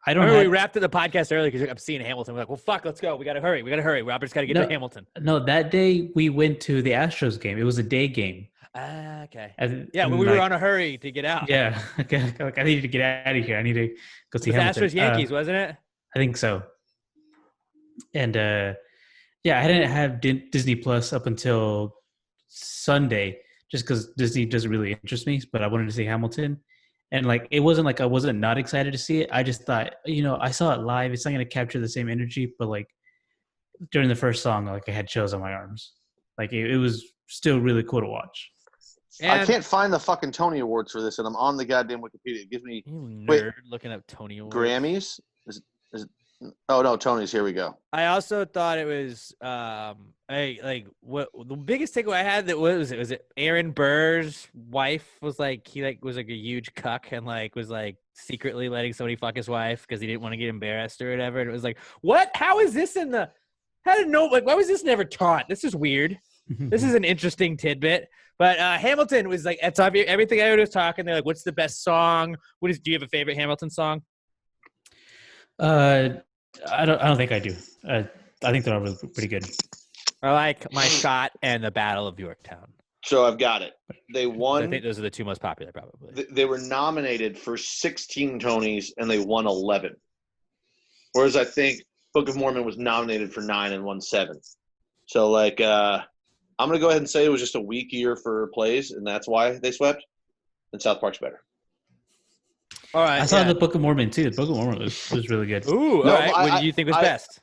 I remember we wrapped up the podcast early because I'm seeing Hamilton. We're like, well, fuck, let's go. We got to hurry. Robert's got to get to Hamilton. No, that day we went to the Astros game. It was a day game. Okay. When we were on a hurry to get out. Yeah. Okay. Like, I needed to get out of here. I need to go see Hamilton. Astros Yankees, wasn't it? I think so. And I didn't have Disney Plus up until Sunday just because Disney doesn't really interest me, but I wanted to see Hamilton. And like, it wasn't like I wasn't not excited to see it. I just thought, I saw it live. It's not going to capture the same energy. But like during the first song, like I had chills on my arms. Like it was still really cool to watch. And I can't find the fucking Tony Awards for this, and I'm on the goddamn Wikipedia. It gives me looking up Tony Awards. Grammys. Oh no, Tony's. Here we go. I also thought it was what the biggest takeaway I had was it Aaron Burr's wife was like was a huge cuck and like was like secretly letting somebody fuck his wife because he didn't want to get embarrassed or whatever, and it was like, what? How is this why was this never taught? This is weird. This is an interesting tidbit. But Hamilton was like, that's everything I was talking. They're like, what's the best song? Do you have a favorite Hamilton song? I don't think I do. I think they're all really pretty good. I like My Shot and The Battle of Yorktown. So I've got it. They won. I think those are the two most popular, probably. They were nominated for 16 Tonys and they won 11. Whereas I think Book of Mormon was nominated for 9 and won 7. So like, I'm gonna go ahead and say it was just a weak year for plays, and that's why they swept. And South Park's better. All right. I saw the Book of Mormon too. The Book of Mormon was really good. Ooh, all right. What do you think was best?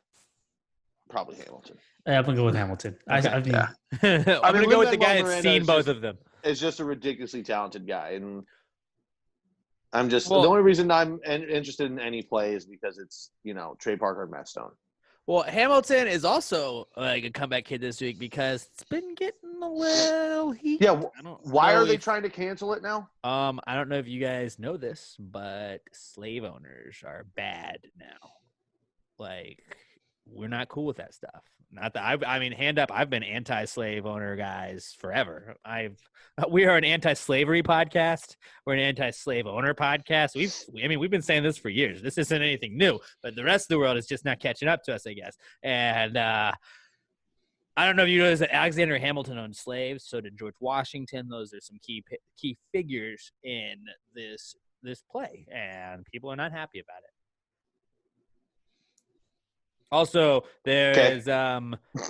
Probably Hamilton. I'm gonna go with Hamilton. Okay. I'm gonna go with the guy that's seen both of them. Is just a ridiculously talented guy, and I'm just the only reason I'm interested in any play is because it's Trey Parker and Matt Stone. Well, Hamilton is also like a comeback kid this week because it's been getting a little heat. Yeah, why are they trying to cancel it now? I don't know if you guys know this, but slave owners are bad now. Like, we're not cool with that stuff. Not that hand up. I've been anti-slave owner guys forever. We are an anti-slavery podcast. We're an anti-slave owner podcast. We've been saying this for years. This isn't anything new, but the rest of the world is just not catching up to us, I guess. And I don't know if you noticed that Alexander Hamilton owned slaves. So did George Washington. Those are some key figures in this play, and people are not happy about it. Also, there's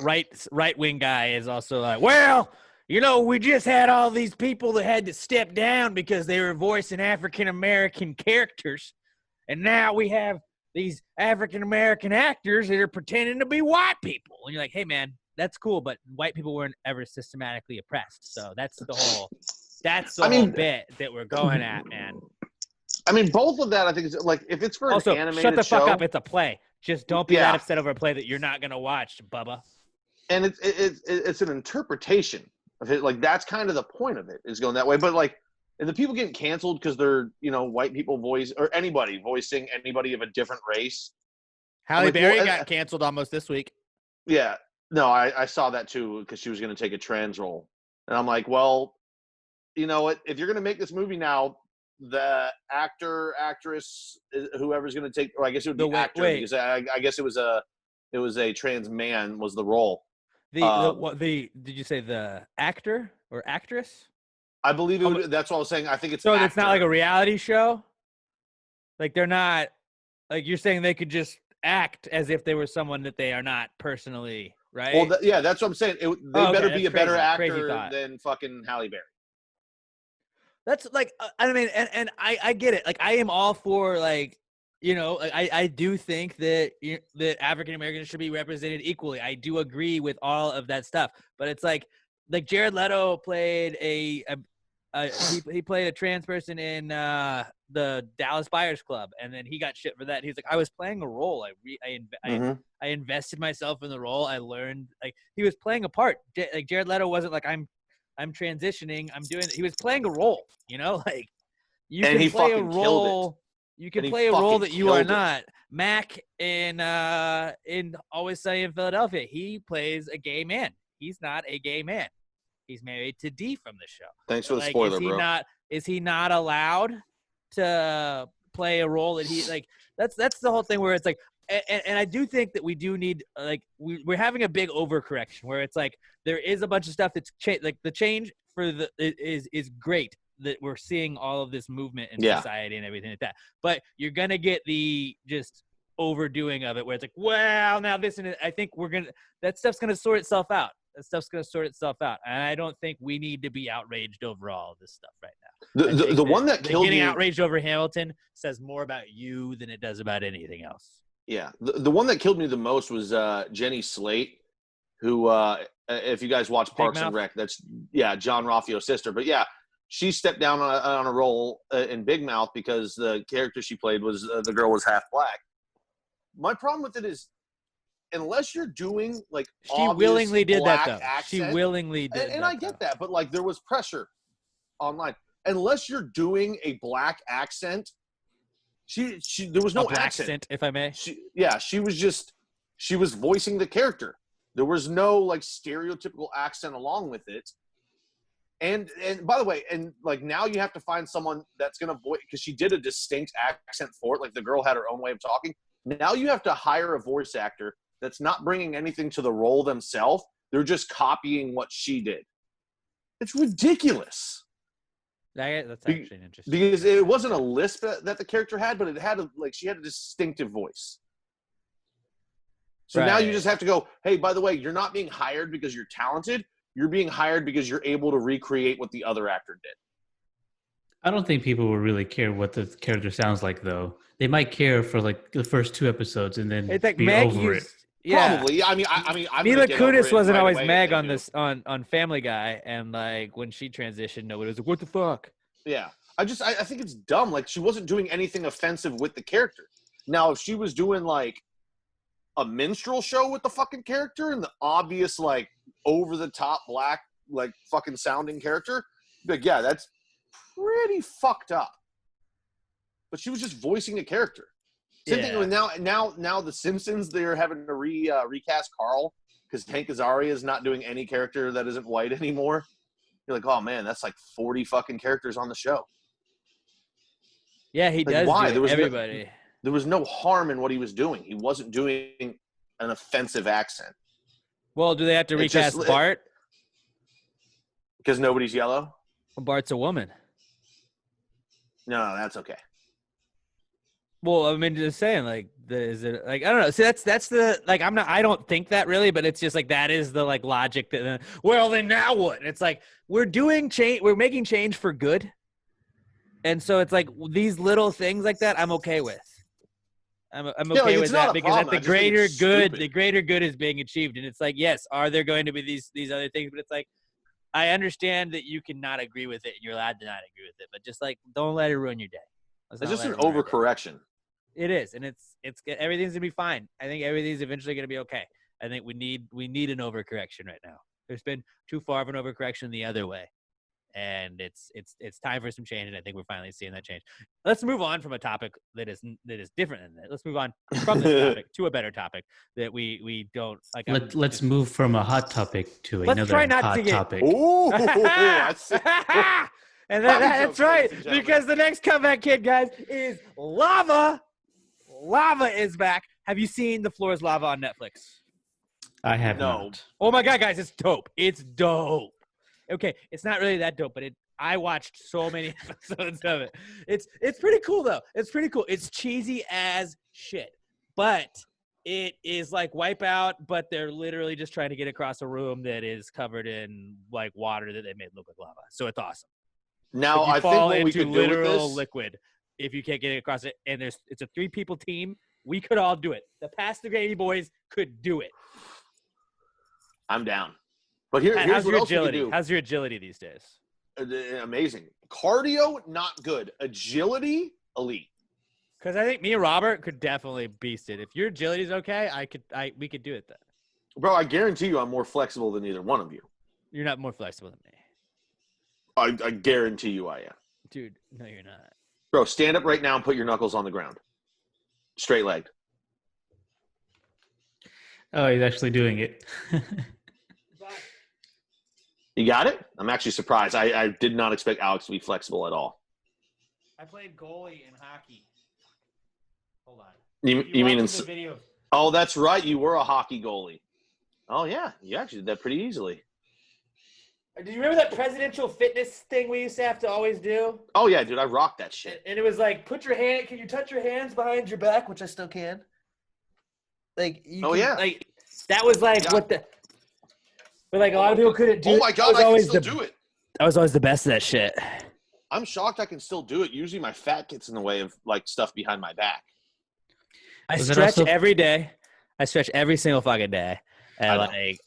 right wing guy is also like, well, we just had all these people that had to step down because they were voicing African American characters, and now we have these African American actors that are pretending to be white people. And you're like, hey man, that's cool, but white people weren't ever systematically oppressed. So that's the whole bit that we're going at, man. I mean, both of that I think is like if it's for also, an animated shut the fuck show, up. It's a play. Just don't be that upset over a play that you're not gonna watch, Bubba. And it's an interpretation of it. Like that's kind of the point of it is going that way. But like, and the people getting canceled because they're white people voice or anybody voicing anybody of a different race. Halle Berry got canceled almost this week. Yeah, no, I saw that too because she was going to take a trans role, and I'm like, well, you know what? If you're going to make this movie now, the actress, whoever's going to take, or I guess it would be actor because I guess it was a trans man was the role. Did you say the actor or actress? I believe it would, that's what I was saying. I think it's so it's not like a reality show. Like they're not like you're saying they could just act as if they were someone that they are not personally, right? Well, that's what I'm saying. They better be a better actor than fucking Halle Berry. That's like, I mean, and I get it. Like, I am all for like, I do think that that African Americans should be represented equally. I do agree with all of that stuff. But it's like Jared Leto played he played a trans person in the Dallas Buyers Club, and then he got shit for that. He's like, I was playing a role. I invested myself in the role. I learned like he was playing a part. Like Jared Leto wasn't like I'm transitioning. I'm doing. He was playing a role. Like you can play a role. You can play a role that you are not. Mac in Always Sunny in Philadelphia, he plays a gay man. He's not a gay man. He's married to Dee from the show. Thanks for the spoiler, bro. Is he not allowed to play a role that he like? That's the whole thing where it's like, and I do think that we do need like we're having a big overcorrection where it's like there is a bunch of stuff that's like the change for is great that we're seeing all of this movement in society and everything like that. But you're gonna get the just overdoing of it where it's like, well, now this and I think that stuff's gonna sort itself out. That stuff's going to sort itself out. And I don't think we need to be outraged over all of this stuff right now. The one that killed me. Getting outraged over Hamilton says more about you than it does about anything else. Yeah. The one that killed me the most was Jenny Slate, who, if you guys watch Parks and Rec, that's, John Ralphio's sister. But, she stepped down on a role in Big Mouth because the character she played was the girl was half black. My problem with it is, unless you're doing like she willingly did that though. Accent, she willingly did, and I get that, but like there was pressure online. Unless you're doing a black accent, she there was no accent, if I may. She was voicing the character. There was no like stereotypical accent along with it. And by the way, and like now you have to find someone that's gonna voice because she did a distinct accent for it. Like the girl had her own way of talking. Now you have to hire a voice actor that's not bringing anything to the role themselves. They're just copying what she did. It's ridiculous. That's actually interesting. Because it wasn't a lisp that the character had, but it had she had a distinctive voice. So now you just have to go, hey, by the way, you're not being hired because you're talented. You're being hired because you're able to recreate what the other actor did. I don't think people will really care what the character sounds like, though. They might care for like the first 2 episodes and then be over it. Yeah. Probably. I mean, Mila Kunis wasn't always Meg on this on Family Guy, and like when she transitioned, nobody was like, "What the fuck?" Yeah, I think it's dumb. Like she wasn't doing anything offensive with the character. Now, if she was doing like a minstrel show with the fucking character and the obvious like over the top black like fucking sounding character, like that's pretty fucked up. But she was just voicing a character. Same thing with now the Simpsons, they're having to recast Carl because Hank Azaria is not doing any character that isn't white anymore. You're like, oh man, that's like 40 fucking characters on the show. Yeah, he does. Why? Everybody. There was no harm in what he was doing. He wasn't doing an offensive accent. Well, do they have to It's just- recast Bart? Because nobody's yellow? Bart's a woman. No, that's okay. Well, I mean, just saying, like, is it like I don't know. See, that's the like I don't think that really, but it's just like that is the like logic that. Well, then now what? It's like we're doing change. We're making change for good, and so it's like these little things like that. I'm okay with. I'm Yeah, okay like, with it's not that a because problem. at I the just think greater it's good, stupid. the greater good is being achieved, and it's like yes, are there going to be these other things? But it's like I understand that you cannot agree with it, and you're allowed to not agree with it, but just like don't let it ruin your day. Let's It's not just let an it ruin our day. overcorrection. It is, and it's everything's gonna be fine. I think everything's eventually gonna be okay. I think we need an overcorrection right now. There's been too far of an overcorrection the other way, and it's time for some change. And I think we're finally seeing that change. Let's move on from a topic that is different than that. Let's move on from this topic to a better topic that we don't like. Let's move from a hot topic to Let's another try not to hot get- topic. Ooh, that's it. And Bobby that's jokes, right, ladies and gentlemen. because the next comeback kid, guys, is lava. Lava is back. Have you seen The Floor is Lava on Netflix? I have No. not. Oh my God, guys, it's dope. It's dope. Okay, it's not really that dope, but I watched so many episodes of it. It's pretty cool though. It's pretty cool. It's cheesy as shit, but it is like Wipeout, but they're literally just trying to get across a room that is covered in like water that they made look like lava. So it's awesome. Now, Like, you I think fall what we into could do with literal this. liquid if you can't get it across it. And it's a 3-people team. We could all do it. The Pass the Gravy boys could do it. I'm down. But here's How's what your else we agility? can do. How's your agility these days? Amazing. Cardio, not good. Agility, elite. Because I think me and Robert could definitely beast it. If your agility's okay, we could do it then. Bro, I guarantee you I'm more flexible than either one of you. You're not more flexible than me. I guarantee you I am. Dude, no, you're not. Bro, stand up right now and put your knuckles on the ground. Straight legged. Oh, he's actually doing it. You got it? I'm actually surprised. I did not expect Alex to be flexible at all. I played goalie in hockey. Hold on. You mean in, the video? oh, that's right. You were a hockey goalie. Oh, yeah. You actually did that pretty easily. Do you remember that presidential fitness thing we used to have to always do? Oh, yeah, dude. I rocked that shit. And it was like, can you touch your hands behind your back, which I still can. Like, like that was like Yeah. what the. But like a lot of people couldn't do. Oh, my God. I can still do it. I was always the best at that shit. I'm shocked I can still do it. Usually my fat gets in the way of, like, stuff behind my back. I Was it stretch also- every day. I stretch every single fucking day. And like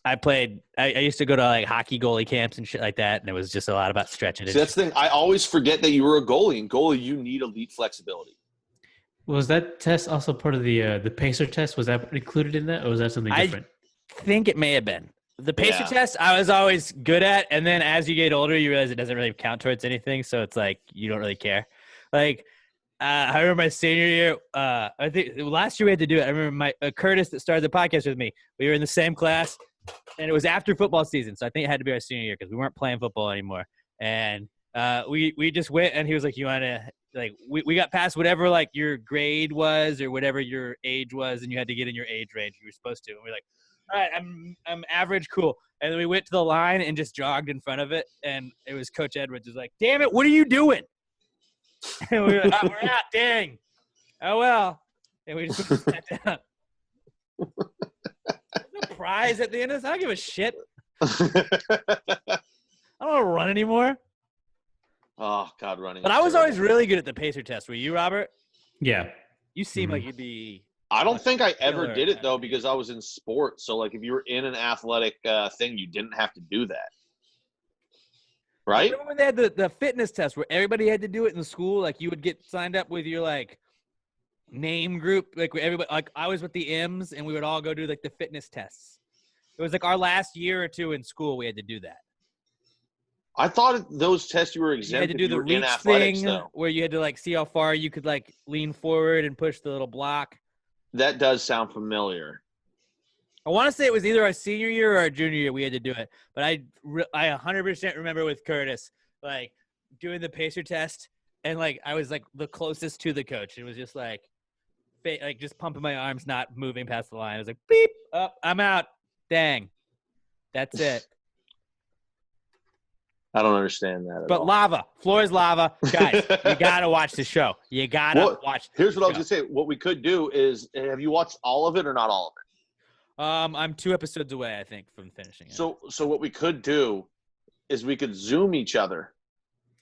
I used to go to like hockey goalie camps and shit like that, and it was just a lot about stretching. See, that's the thing. I always forget that you were a goalie. And goalie, you need elite flexibility. Was that test also part of the pacer test? Was that included in that, or was that something different? I think it may have been. The pacer Yeah. test I was always good at, and then as you get older, you realize it doesn't really count towards anything, so it's like you don't really care. Like I remember my senior year. I think last year we had to do it. I remember my Curtis that started the podcast with me. We were in the same class, and it was after football season, so I think it had to be our senior year because we weren't playing football anymore. And we just went, and he was like, "You want to like?" We got past whatever like your grade was or whatever your age was, and you had to get in your age range. You were supposed to, and we were like, "All right, I'm average, cool." And then we went to the line and just jogged in front of it, and it was Coach Edwards was like, "Damn it, what are you doing?" And we were like, "Oh, we're out, dang. Oh, well." And we just sat down. There's no prize at the end of this. I don't give a shit. I don't want to run anymore. Oh, God, running. But is I was always terrible. really good at the pacer test. Were you, Robert? Yeah. You seem Mhm. like you'd be. I don't think I ever Killer did it, though, athlete. because I was in sports. So, like, if you were in an athletic thing, you didn't have to do that. Right? Remember when they had the fitness test where everybody had to do it in school? Like you would get signed up with your like name group, like everybody. Like I was with the M's, and we would all go do like the fitness tests. It was like our last year or two in school. We had to do that. I thought those tests you were You exempt had to if do you the were in reach athletics, thing though. where you had to like see how far you could like lean forward and push the little block. That does sound familiar. I want to say it was either our senior year or our junior year we had to do it, but I 100% remember with Curtis like doing the pacer test, and like I was like the closest to the coach. It was just like just pumping my arms, not moving past the line. I was like, beep, up, I'm out. Dang. That's it. I don't understand that at But all. lava. Floor is lava. Guys, you got to watch the show. You got to watch Here's the what I was show. going to say. What we could do is, have you watched all of it or not all of it? I'm 2 episodes away, I think, from finishing it. So what we could do is we could Zoom each other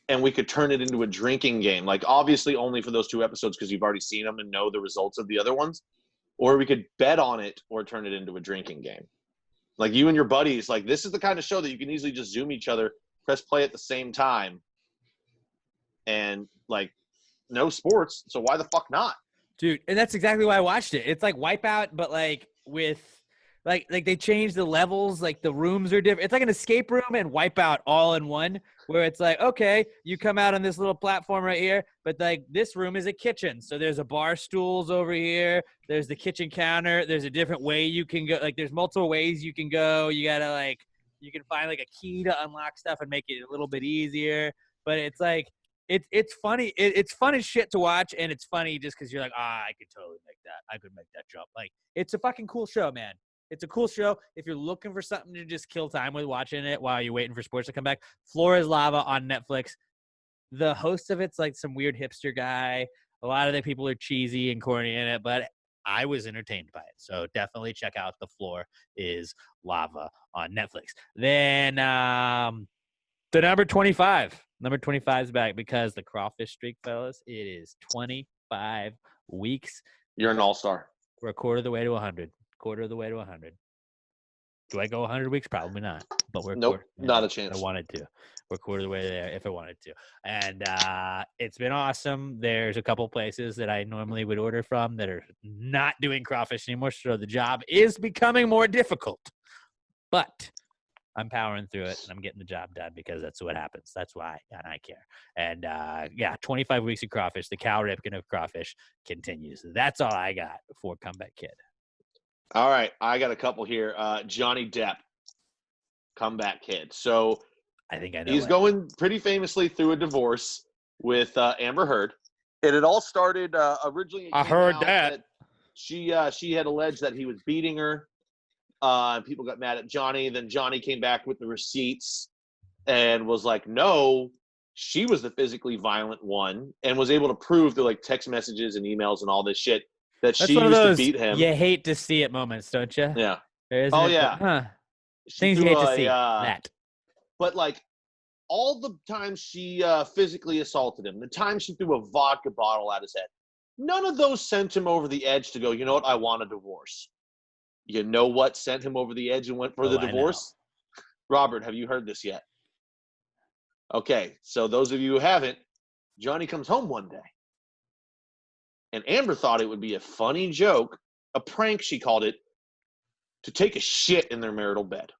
and we could turn it into a drinking game. Like, obviously only for those 2 episodes because you've already seen them and know the results of the other ones. Or we could bet on it or turn it into a drinking game. Like, you and your buddies, like, this is the kind of show that you can easily just Zoom each other, press play at the same time, and, like, no sports, so why the fuck not? Dude, and that's exactly why I watched it. It's like Wipeout, but like with like they changed the levels, like the rooms are different. It's like an escape room and Wipeout all in one, where it's like, okay, you come out on this little platform right here, but like this room is a kitchen. So there's a bar stools over here, there's the kitchen counter, there's a different way you can go, like there's multiple ways you can go. You gotta like you can find like a key to unlock stuff and make it a little bit easier. But it's like it's funny. It's fun as shit to watch, and it's funny just because you're like, I could totally make that. I could make that jump. Like, it's a fucking cool show, man. It's a cool show. If you're looking for something to just kill time with watching it while you're waiting for sports to come back, Floor is Lava on Netflix. The host of it's like some weird hipster guy. A lot of the people are cheesy and corny in it, but I was entertained by it. So definitely check out The Floor is Lava on Netflix. Then the number 25. Number 25 is back because the crawfish streak, fellas, it is 25 weeks. You're an all-star. We're a quarter of the way to 100. Quarter of the way to 100. Do I go 100 weeks? Probably not. But we're Nope, not a chance. I wanted to. We're a quarter of the way there if I wanted to. And it's been awesome. There's a couple places that I normally would order from that are not doing crawfish anymore, so the job is becoming more difficult. But I'm powering through it, and I'm getting the job done because that's what happens. That's why, and I care. And, 25 weeks of crawfish. The Cal Ripken of crawfish continues. That's all I got for Comeback Kid. All right, I got a couple here. Johnny Depp, Comeback Kid. So I think I know he's going pretty famously through a divorce with Amber Heard. It had all started originally. I heard that. She had alleged that he was beating her. People got mad at Johnny. Then Johnny came back with the receipts and was like, no, she was the physically violent one, and was able to prove through like text messages and emails and all this shit that That's she one of used those to beat him. you hate to see it moments, don't you? Yeah. Huh. Things you hate to see. That. But like all the times she physically assaulted him, the time she threw a vodka bottle at his head, none of those sent him over the edge to go, you know what, I want a divorce. You know what sent him over the edge and went for the divorce? Robert, have you heard this yet? Okay, so those of you who haven't, Johnny comes home one day. And Amber thought it would be a funny joke, a prank she called it, to take a shit in their marital bed.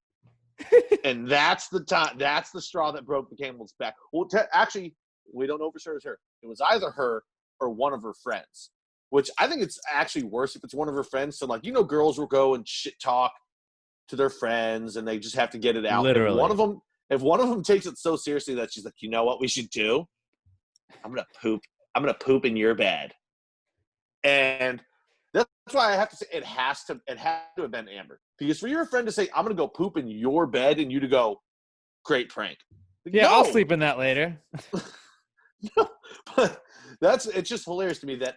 And that's the straw that broke the camel's back. Well, actually, we don't know for sure it's her. It was either her or one of her friends. Which I think it's actually worse if it's one of her friends. So, like, girls will go and shit talk to their friends, and they just have to get it out. Literally. If one of them takes it so seriously that she's like, you know what we should do? I'm gonna poop in your bed. And that's why I have to say it had to have been Amber. Because for your friend to say, I'm gonna go poop in your bed, and you to go, great prank. Yeah, No. I'll sleep in that later. But it's just hilarious to me that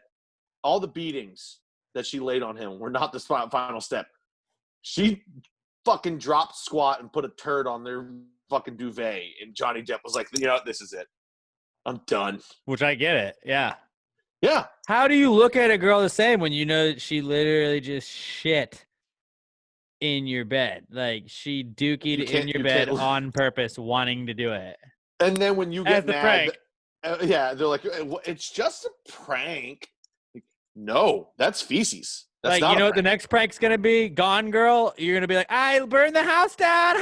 all the beatings that she laid on him were not the final step. She fucking dropped squat and put a turd on their fucking duvet. And Johnny Depp was like, you know what, this is it. I'm done. Which I get it. Yeah. Yeah. How do you look at a girl the same when you know that she literally just shit in your bed? Like, she dookied in your bed on purpose, wanting to do it. And then when you get As the mad, prank. They're like, it's just a prank. No, that's feces. That's like, you know what the next prank's going to be? Gone Girl. You're going to be like, I burned the house down.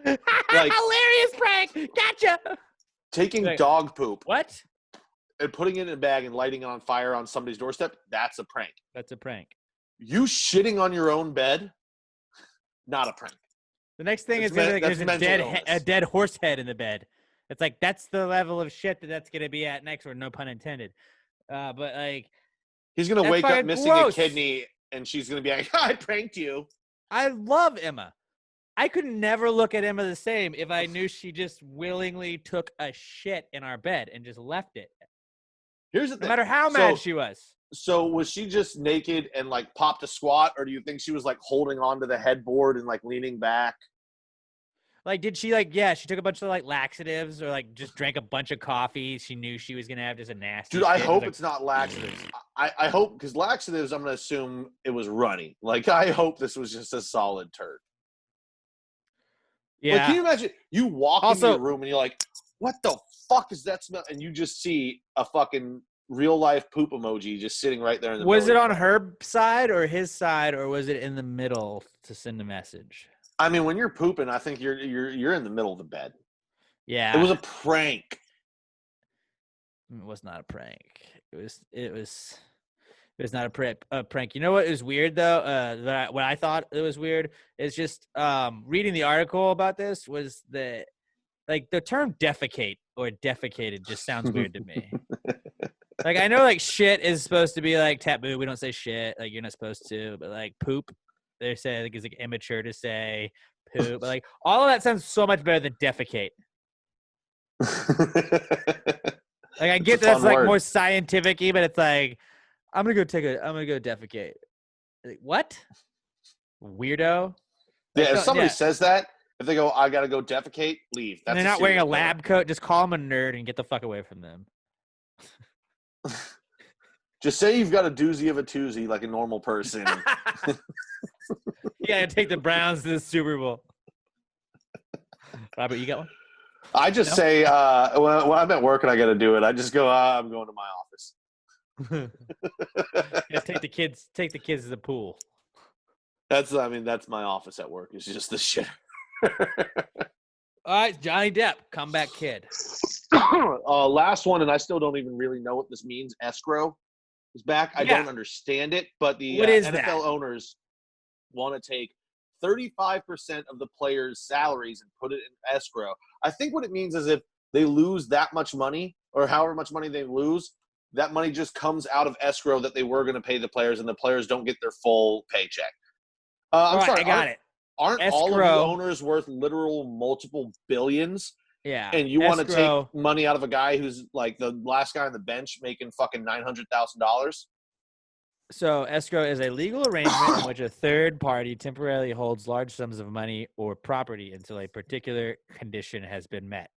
Like, hilarious prank. Gotcha. Taking dog poop. What? And putting it in a bag and lighting it on fire on somebody's doorstep, that's a prank. That's a prank. You shitting on your own bed, not a prank. The next thing is That's there's mental a dead horse head in the bed. It's like, that's the level of shit that's going to be at next, or no pun intended. But like, he's going to wake up missing gross. a kidney, and she's going to be like, I pranked you. I love Emma. I could never look at Emma the same if I knew she just willingly took a shit in our bed and just left it. Here's the No thing. matter how mad she was. So was she just naked and like popped a squat, or do you think she was like holding onto the headboard and like leaning back? Like, did she she took a bunch of like laxatives or like just drank a bunch of coffee. She knew she was gonna have just a nasty. Dude, I shit. hope It was it's not laxatives. I hope, because laxatives, I'm gonna assume it was runny. Like, I hope this was just a solid turd. yeah. Like, can you imagine you walk into Also- your room and you're like, what the fuck is that smell? And you just see a fucking real life poop emoji just sitting right there in the Was it middle on of the her side or his side, or was it in the middle to send a message? I mean, when you're pooping, I think you're in the middle of the bed. Yeah. It was a prank. It was not a prank. It was not a prank. You know what is weird though? What I thought it was weird is just reading the article about this was that like the term defecate or defecated just sounds weird to me. Like I know like shit is supposed to be like taboo. We don't say shit. Like you're not supposed to, but like poop, they say like it's like immature to say poop. But like all of that sounds so much better than defecate. Like I get that's like word. more scientific-y, but it's like I'm gonna go defecate. Like, what? Weirdo. Yeah, Like, if somebody says that, if they go, I gotta go defecate, leave. and That's they're not wearing a serial killer. lab coat, just call them a nerd and get the fuck away from them. Just say you've got a doozy of a toozy like a normal person. You gotta take the Browns to the Super Bowl. Robert, you got one? I just say when I'm at work and I got to do it, I just go, I'm going to my office. Yeah, take the kids to the pool. That's my office at work. It's just the shit. All right, Johnny Depp, comeback kid. Last one, and I still don't even really know what this means. Escrow is back. I don't understand it, but the What is NFL that? owners want to take 35% of the players' salaries and put it in escrow. I think what it means is if they lose that much money or however much money they lose, that money just comes out of escrow that they were going to pay the players, and the players don't get their full paycheck. I'm sorry. I got it. Aren't all of the Escrow. owners worth literal multiple billions? Yeah. And you want to Escrow. take money out of a guy who's like the last guy on the bench making fucking $900,000? So escrow is a legal arrangement in which a third party temporarily holds large sums of money or property until a particular condition has been met.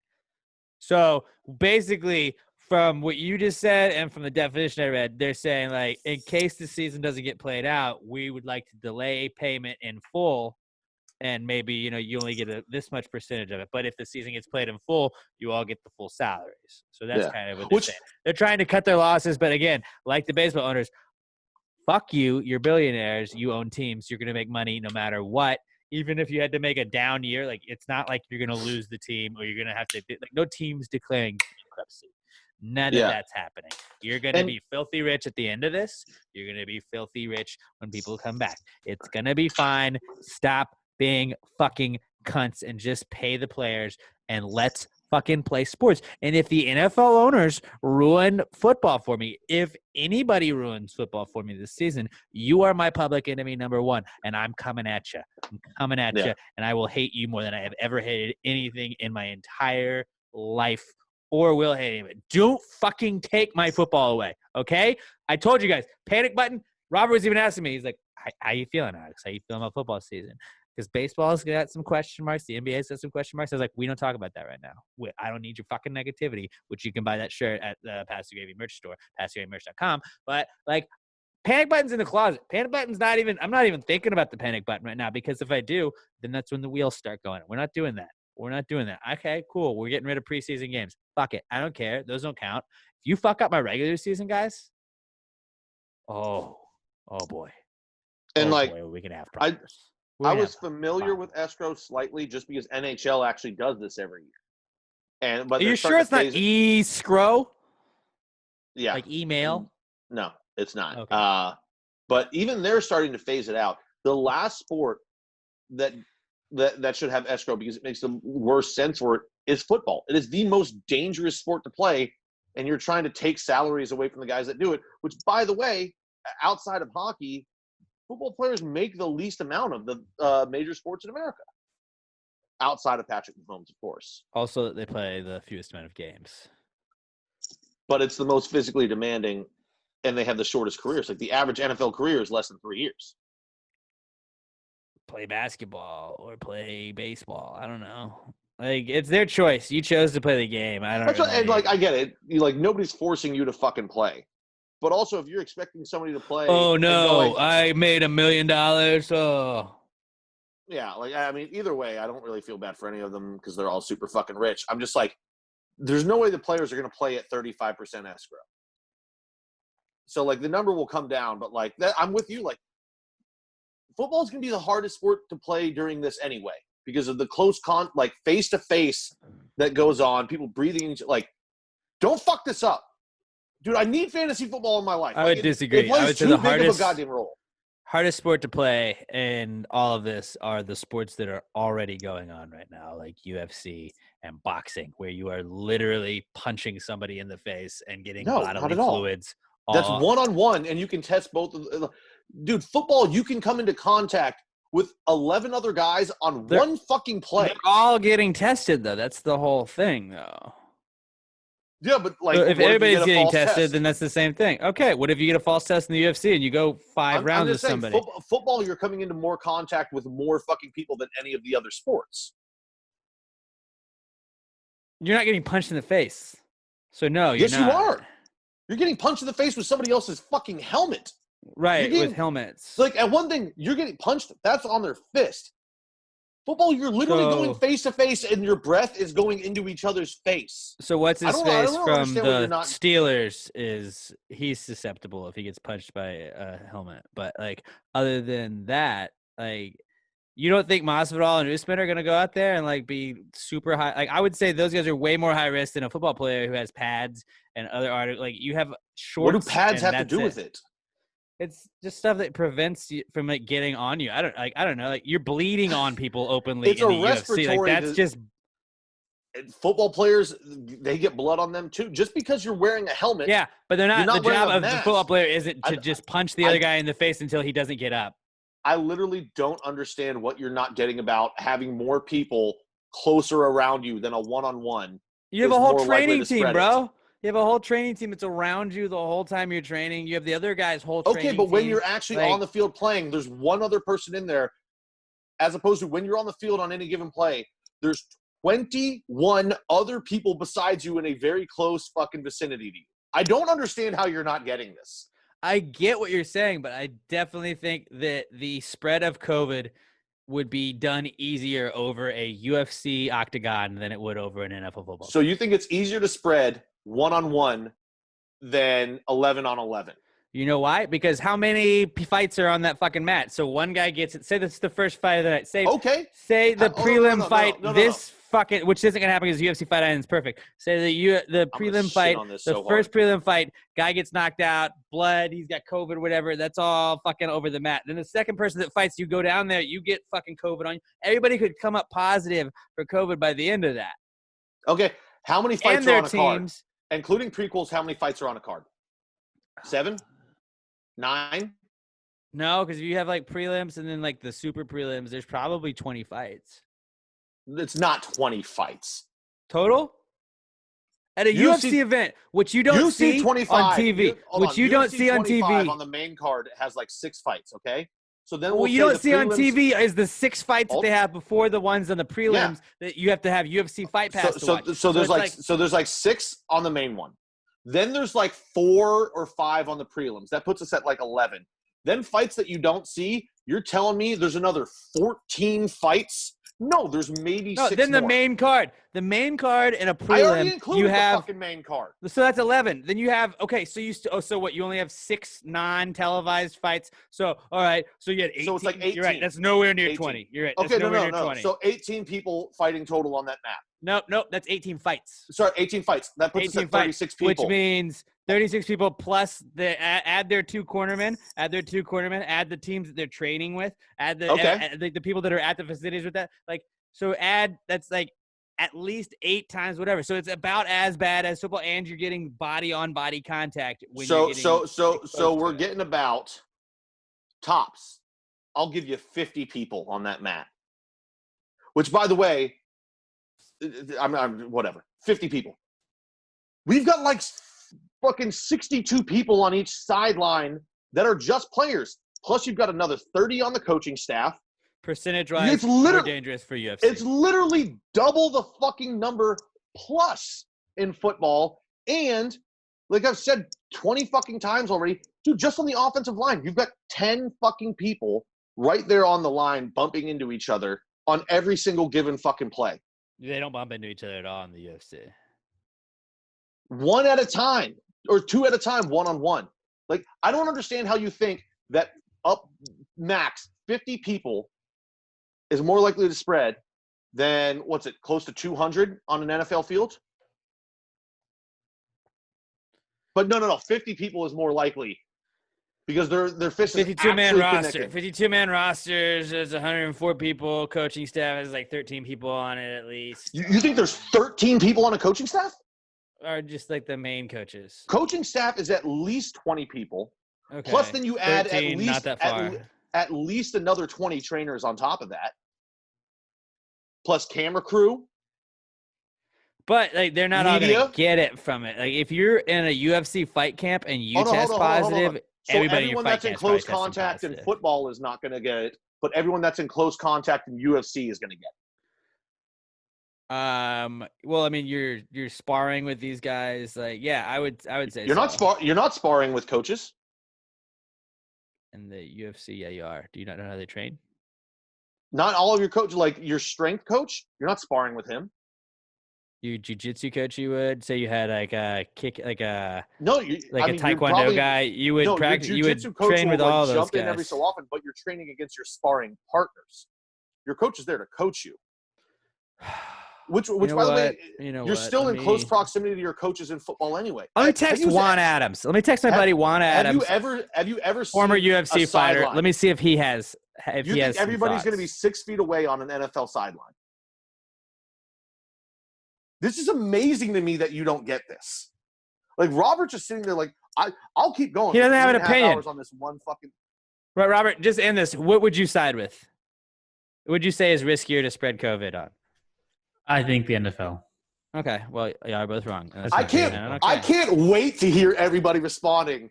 So basically, from what you just said and from the definition I read, they're saying like, in case the season doesn't get played out, we would like to delay payment in full. And maybe, you only get this much percentage of it. But if the season gets played in full, you all get the full salaries. So that's kind of what they're saying. They're trying to cut their losses. But again, like the baseball owners, fuck you. You're billionaires. You own teams. You're going to make money no matter what. Even if you had to make a down year, like it's not like you're going to lose the team or you're going to have to – like no team's declaring bankruptcy. None of that's happening. You're going to be filthy rich at the end of this. You're going to be filthy rich when people come back. It's going to be fine. Stop being fucking cunts and just pay the players and let's fucking play sports. And if the NFL owners ruin football for me, if anybody ruins football for me this season, you are my public enemy number one, and I'm coming at you. I'm coming at you, and I will hate you more than I have ever hated anything in my entire life or will hate anything. Don't fucking take my football away, okay? I told you guys, panic button. Robert was even asking me. He's like, how you feeling, Alex? How you feeling about football season? Because baseball's got some question marks. The NBA's got some question marks. I was like, we don't talk about that right now. I don't need your fucking negativity, which you can buy that shirt at the Pass the Gravy merch store, passthegravy.com. But, like, panic button's in the closet. Panic button's not even – I'm not even thinking about the panic button right now because if I do, then that's when the wheels start going. We're not doing that. We're not doing that. Okay, cool. We're getting rid of preseason games. Fuck it. I don't care. Those don't count. If you fuck up my regular season, guys, oh boy. And, boy, we can have problems. I was familiar with escrow slightly just because NHL actually does this every year. But are you sure it's not escrow? Yeah. Like email? No, it's not. Okay. But even they're starting to phase it out. The last sport that should have escrow because it makes the worst sense for it is football. It is the most dangerous sport to play, and you're trying to take salaries away from the guys that do it, which, by the way, outside of hockey, football players make the least amount of the major sports in America. outside of Patrick Mahomes, of course. Also, they play the fewest amount of games. But it's the most physically demanding, and they have the shortest careers. Like the average NFL career is less than 3 years. Play basketball or play baseball. I don't know. Like, it's their choice. You chose to play the game. I don't That's really... what, and like I get it. Nobody's forcing you to fucking play. But also, if you're expecting somebody to play, Oh no, going, I made $1 million. Oh, yeah. Like I mean, either way, I don't really feel bad for any of them because they're all super fucking rich. I'm just like, there's no way the players are going to play at 35% escrow. So like the number will come down, but like that, I'm with you. Like football is going to be the hardest sport to play during this anyway because of the close face to face that goes on. People breathing. Like, don't fuck this up. Dude, I need fantasy football in my life. I would disagree. It plays I would say too the big hardest, of a goddamn role. Hardest sport to play in all of this are the sports that are already going on right now, like UFC and boxing, where you are literally punching somebody in the face and getting bodily fluids. That's one-on-one, and you can test both. Dude, football, you can come into contact with 11 other guys on one fucking play. They're all getting tested, though. That's the whole thing, though. Yeah, but like, so if everybody's getting tested, test? then that's the same thing. Okay, what if you get a false test in the UFC and you go 5 rounds with somebody? Football, you're coming into more contact with more fucking people than any of the other sports. You're not getting punched in the face. So no, you're not. Yes, you are. You're getting punched in the face with somebody else's fucking helmet. Right, with helmets. Like, at one thing, you're getting punched, that's on their fist. Football, you're literally going face to face, and your breath is going into each other's face. So what's his face from the Steelers is he's susceptible if he gets punched by a helmet. But like other than that, like you don't think Masvidal and Usman are gonna go out there and like be super high? Like I would say those guys are way more high risk than a football player who has pads and other art. Like you have shorts. What do pads have to do with it? It's just stuff that prevents you from like getting on you. I don't know. Like you're bleeding on people openly in the UFC. Like that's just football players. They get blood on them too. Just because you're wearing a helmet. Yeah, but they're not. The job of the football player isn't to just punch the other guy in the face until he doesn't get up. I literally don't understand what you're not getting about having more people closer around you than a one-on-one. You have a whole training team, bro. You have a whole training team that's around you the whole time you're training. You have the other guy's whole training team. Okay, but when you're actually on the field playing, there's one other person in there, as opposed to when you're on the field on any given play, there's 21 other people besides you in a very close fucking vicinity to you. I don't understand how you're not getting this. I get what you're saying, but I definitely think that the spread of COVID would be done easier over a UFC octagon than it would over an NFL football. So you think it's easier to spread one-on-one than 11 on 11? You know why? Because how many fights are on that fucking mat? So one guy gets it. Say this is the first fight of the night. Say the prelim fight. Fucking, which isn't gonna happen because UFC fight island is perfect. Say the prelim fight, the first prelim fight, guy gets knocked out, blood, he's got COVID, whatever. That's all fucking over the mat. Then the second person that fights, you go down there, you get fucking COVID on you. Everybody could come up positive for COVID by the end of that. Okay, how many fights are on a card? Including prequels, how many fights are on a card? 7? 9? No, because if you have like prelims and then like the super prelims, there's probably 20 fights. It's not 20 fights. Total? At a UFC event, which you don't see on TV. Which you don't see on TV. On the main card, it has like 6 fights, okay? So then what you don't see on TV is the 6 fights that they have before the ones on the prelims that you have to have UFC Fight Pass to watch. So there's like 6 on the main one. Then there's like 4 or 5 on the prelims. That puts us at like 11. Then fights that you don't see, you're telling me there's another 14 fights? No, there's maybe 6 then the more. main card. The main card in a prelim, I already included the fucking main card. So that's 11. Then you have, so what, you only have 6 non-televised fights. So, all right, so you had 18. So it's like 18. You're right, that's nowhere near 20. You're right, okay, no. 20. So 18 people fighting total on that map. Nope, that's 18 fights. Sorry, 18 fights. That puts us at 36 people. Which means 36 people plus add their 2 cornermen, add the teams that they're training with, add the people that are at the facilities with that. Like, so that's like at least 8 times whatever. So it's about as bad as football, and you're getting body-on-body contact. So we're getting about tops. I'll give you 50 people on that mat. which, by the way, I'm whatever, 50 people. We've got like fucking 62 people on each sideline that are just players. Plus, you've got another 30 on the coaching staff. Percentage-wise, It's more dangerous for UFC. It's literally double the fucking number plus in football. And like I've said 20 fucking times already, dude, just on the offensive line, you've got 10 fucking people right there on the line bumping into each other on every single given fucking play. They don't bump into each other at all in the UFC. One at a time or two at a time, one-on-one. Like, I don't understand how you think that up max 50 people is more likely to spread than, what's it, close to 200 on an NFL field? But no, 50 people is more likely because their fists is 52-man roster. connected. 52-man rosters. There's 104 people. Coaching staff has like 13 people on it at least. You think there's 13 people on a coaching staff? Or just like the main coaches. Coaching staff is at least 20 people. Okay. Plus, then you add 13, at least not that far. at least another 20 trainers on top of that. Plus camera crew. But like they're not all Media. gonna get it from it. Like if you're in a UFC fight camp and you test positive, So everybody in your everyone fight that's in camp's close probably testing contact in positive. football is not going to get it, but everyone that's in close contact in UFC is going to get it. Well, I mean, you're sparring with these guys. Like, yeah, I would say You're not sparring with coaches. in the UFC. Yeah, you are. Do you not know how they train? Not all of your coaches, like your strength coach, you're not sparring with him. Your jiu-jitsu coach, you would say you had like a kick, like a No, a you're taekwondo probably, guy. You would no, practice. your You would jiu-jitsu coach train with will, all like, those jump guys. in every so often, but you're training against your sparring partners. Your coach is there to coach you. Which by the way, you're still in close proximity to your coaches in football anyway. Let me text Juan Adams. Let me text my buddy Juan Adams. Have you ever former seen UFC a fighter? sideline? Let me see if he has. If You he think has some everybody's going to be thoughts. 6 feet away on an NFL sideline? This is amazing to me that you don't get this. Like Robert's just sitting there, like I'll keep going. He doesn't for have an 3.5 opinion. hours on this one fucking. Right, Robert. Just end this. What would you side with? What would you say is riskier to spread COVID on? I think the NFL. Okay. Well, y'all are both wrong. That's I fine. can't wait to hear everybody responding.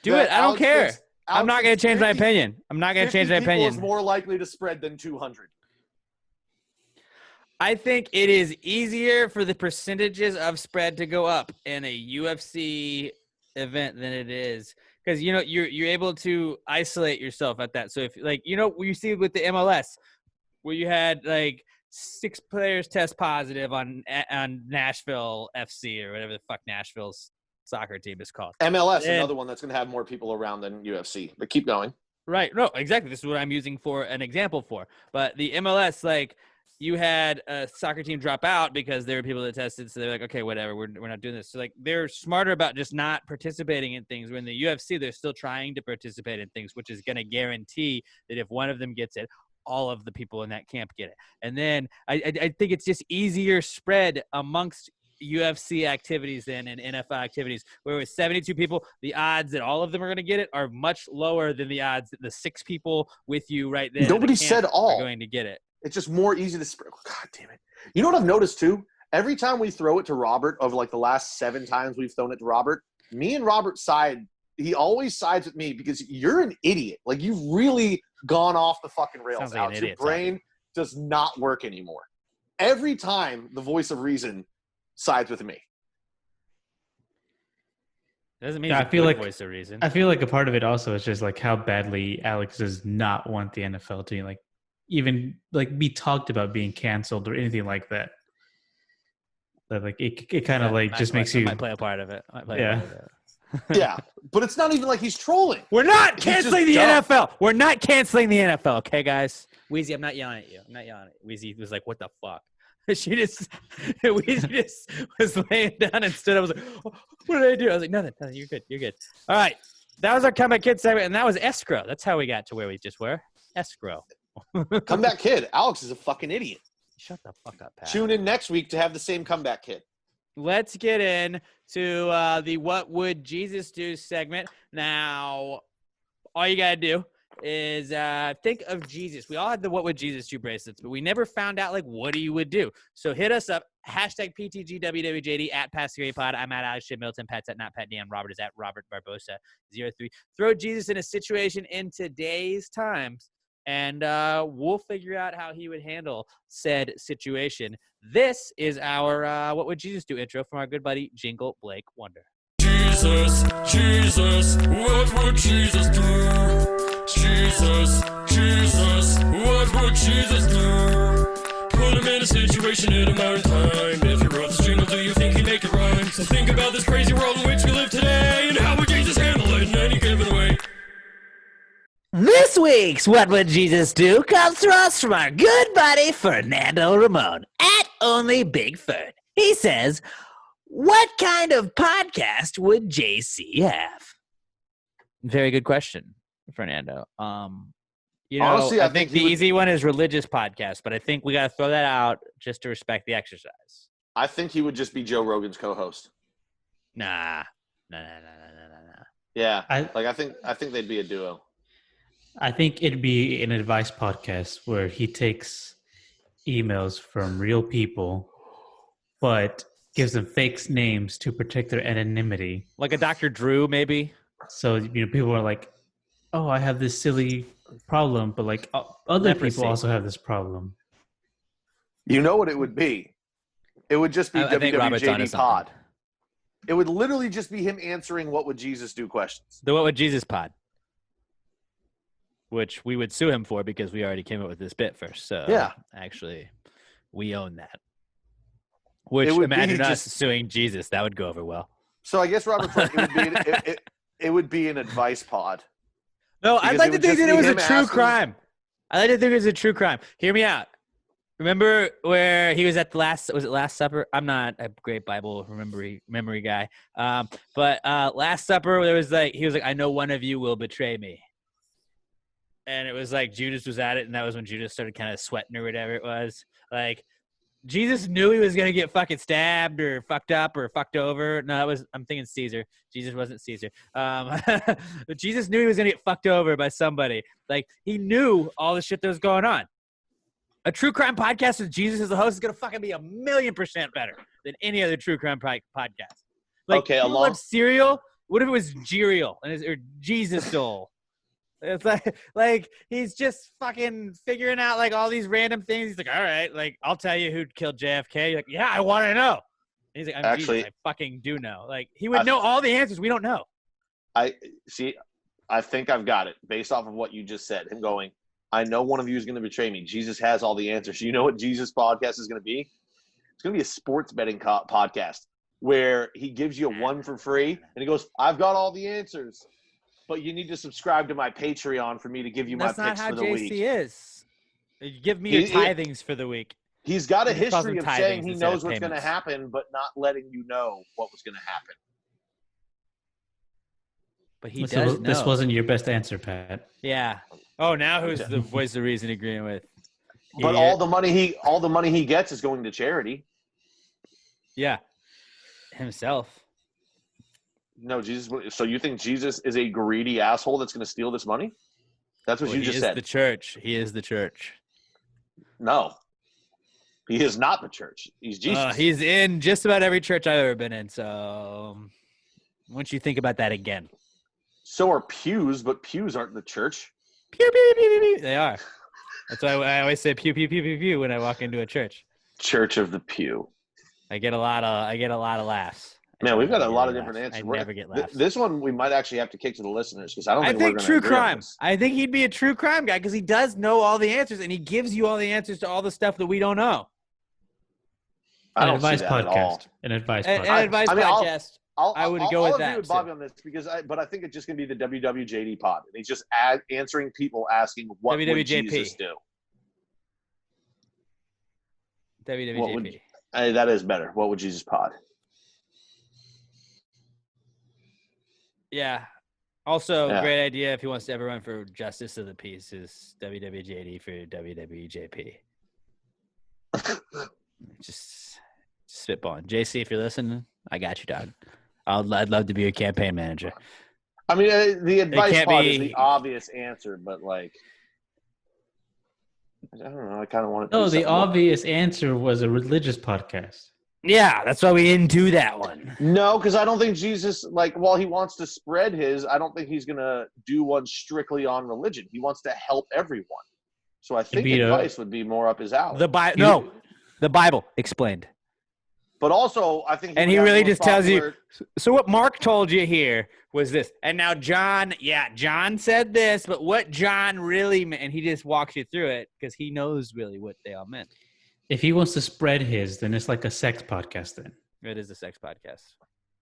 Do it. I don't care. I'm not going to change my 50 opinion. I'm not going to change my 50 people opinion. is more likely to spread than 200. I think it is easier for the percentages of spread to go up in a UFC event than it is because you're able to isolate yourself at that. So if you see with the MLS where you had like 6 players test positive on Nashville FC or whatever the fuck Nashville's soccer team is called. MLS, another one that's going to have more people around than UFC. But keep going. Right. No, exactly. This is what I'm using for an example for. But the MLS, like, you had a soccer team drop out because there were people that tested. So they're like, okay, whatever. We're not doing this. So, like, they're smarter about just not participating in things. When in the UFC, they're still trying to participate in things, which is going to guarantee that if one of them gets it, all of the people in that camp get it. And then I think it's just easier spread amongst UFC activities than in NFL activities, where with 72 people, the odds that all of them are going to get it are much lower than the odds that the 6 people with you right there Nobody said all are going to get it. It's just more easy to spread. God damn it. You know what I've noticed too? Every time we throw it to Robert, of like the last 7 times we've thrown it to Robert, me and Robert side, he always sides with me because you're an idiot. Like, you've really gone off the fucking rails. Sounds like an Alex. Your idiot brain does not work anymore. Every time the voice of reason sides with me. Doesn't mean Yeah, it's a good voice of reason. I feel like a part of it also is just like how badly Alex does not want the NFL to like even like be talked about being canceled or anything like that. That like it kind of like just makes you might play a part of it. Yeah, but it's not even like he's trolling. We're not He's canceling the just dumb. NFL. We're not canceling the NFL. Okay, guys. Wheezy, I'm not yelling at you. I'm not yelling at you. Wheezy was like, what the fuck? Wheezy just was laying down and stood up. I was like, oh, what did I do? I was like, nothing. You're good. You're good. All right. That was our Comeback Kid segment, and that was escrow. That's how we got to where we just were. Escrow. Comeback Kid. Alex is a fucking idiot. Shut the fuck up, Pat. Tune in next week to have the same Comeback Kid. Let's get in to the What Would Jesus Do segment. Now, all you got to do is think of Jesus. We all had the What Would Jesus Do bracelets, but we never found out, like, what he would do. So hit us up, hashtag PTGWWJD, at Pass the Gravy Pod. I'm at Alex J. Milton. Pat's at Not Pat Dan. Robert is at Robert Barbosa 03. Throw Jesus in a situation in today's times, and we'll figure out how he would handle said situation. This is our What Would Jesus Do intro from our good buddy Jingle Blake Wonder. Jesus, Jesus, what would Jesus do? Jesus, Jesus, what would Jesus do? Put him in a situation in a modern time. If you wrote this jingle, do you think he'd make it rhyme? So think about this crazy world in which we live today, and how would Jesus handle it in any given way? This week's What Would Jesus Do comes to us from our good buddy Fernando Ramon at Only Big Fern. He says, what kind of podcast would JC have? Very good question, Fernando. Honestly, I think the easy one is religious podcast, but I think we got to throw that out just to respect the exercise. I think he would just be Joe Rogan's co-host. Nah. Yeah, I think they'd be a duo. I think it'd be an advice podcast where he takes emails from real people, but gives them fake names to protect their anonymity. Like a Dr. Drew, maybe? So, people are like, oh, I have this silly problem, but like other people also have this problem. You know what it would be? It would just be WWJD Pod. It would literally just be him answering What Would Jesus Do questions. The What Would Jesus Pod. Which we would sue him for because we already came up with this bit first. So yeah, actually, we own that. Which imagine us suing Jesus. That would go over well. So I guess Robert's right. It would be an advice pod. No, I'd like to think that it was a true crime. I'd like to think it was a true crime. Hear me out. Remember where he was at the Last Supper? I'm not a great Bible memory guy. But Last Supper, he was like, I know one of you will betray me. And it was like Judas was at it, and that was when Judas started kind of sweating or whatever it was. Like, Jesus knew he was going to get fucking stabbed or fucked up or fucked over. No, I'm thinking Caesar. Jesus wasn't Caesar. But Jesus knew he was going to get fucked over by somebody. Like, he knew all the shit that was going on. A true crime podcast with Jesus as the host is going to fucking be 1,000,000% better than any other true crime podcast. Like, okay, cereal? What if it was Jerial or Jesus Dole? It's like he's just fucking figuring out like all these random things. He's like, all right, like I'll tell you who killed JFK. You're like, yeah, I want to know. And he's like, Jesus, I fucking do know. Like he would know all the answers we don't know. I think I've got it based off of what you just said. Him going, I know one of you is going to betray me. Jesus has all the answers. You know what Jesus podcast is going to be? It's going to be a sports betting podcast where he gives you one for free and he goes, I've got all the answers. But you need to subscribe to my Patreon for me to give you my picks for the week. That's not how JC is. You give me your tithings for the week. He's got a history of saying he knows what's going to happen, but not letting you know what was going to happen. But he does know. This wasn't your best answer, Pat. Yeah. Oh, now who's the voice of reason agreeing with? But all the money he gets is going to charity. Yeah. Himself. No, Jesus. So you think Jesus is a greedy asshole that's going to steal this money? That's what you just said. He is the church. He is the church. No. He is not the church. He's Jesus. He's in just about every church I've ever been in. So why don't you think about that again? So are pews, but pews aren't the church. Pew, pew, pew, pew, pew. They are. That's why I always say pew, pew, pew, pew, pew when I walk into a church. Church of the pew. I get a lot of laughs. Man, we've got a lot of different answers. I never get laughs. This one we might actually have to kick to the listeners because I don't think we're going to true crime. I think he'd be a true crime guy because he does know all the answers and he gives you all the answers to all the stuff that we don't know. An advice podcast. An advice podcast. I would go with that. I'll agree with Bobby on this but I think it's just going to be the WWJD pod. And he's just answering people asking what would Jesus do. WWJP. That is better. What would Jesus pod? Yeah. Also, great idea if he wants to ever run for Justice of the Peace is WWJD for WWJP. just spitballing. JC, if you're listening, I got you, dog. I'd love to be your campaign manager. I mean, the advice can't pod is be- the obvious answer, but like, I don't know. I kind of want it to No, be the something more- obvious answer was a religious podcast. Yeah, that's why we didn't do that one. No, because I don't think Jesus, like, while he wants to spread his, I don't think he's going to do one strictly on religion. He wants to help everyone. So I think be a- advice would be more up his alley. The Bible explained. But also, I think And would he have the really most just tells you. popular- So what Mark told you here was this, and now John said this, but what John really meant, and he just walks you through it because he knows really what they all meant. If he wants to spread his, then it's like a sex podcast then. It is a sex podcast.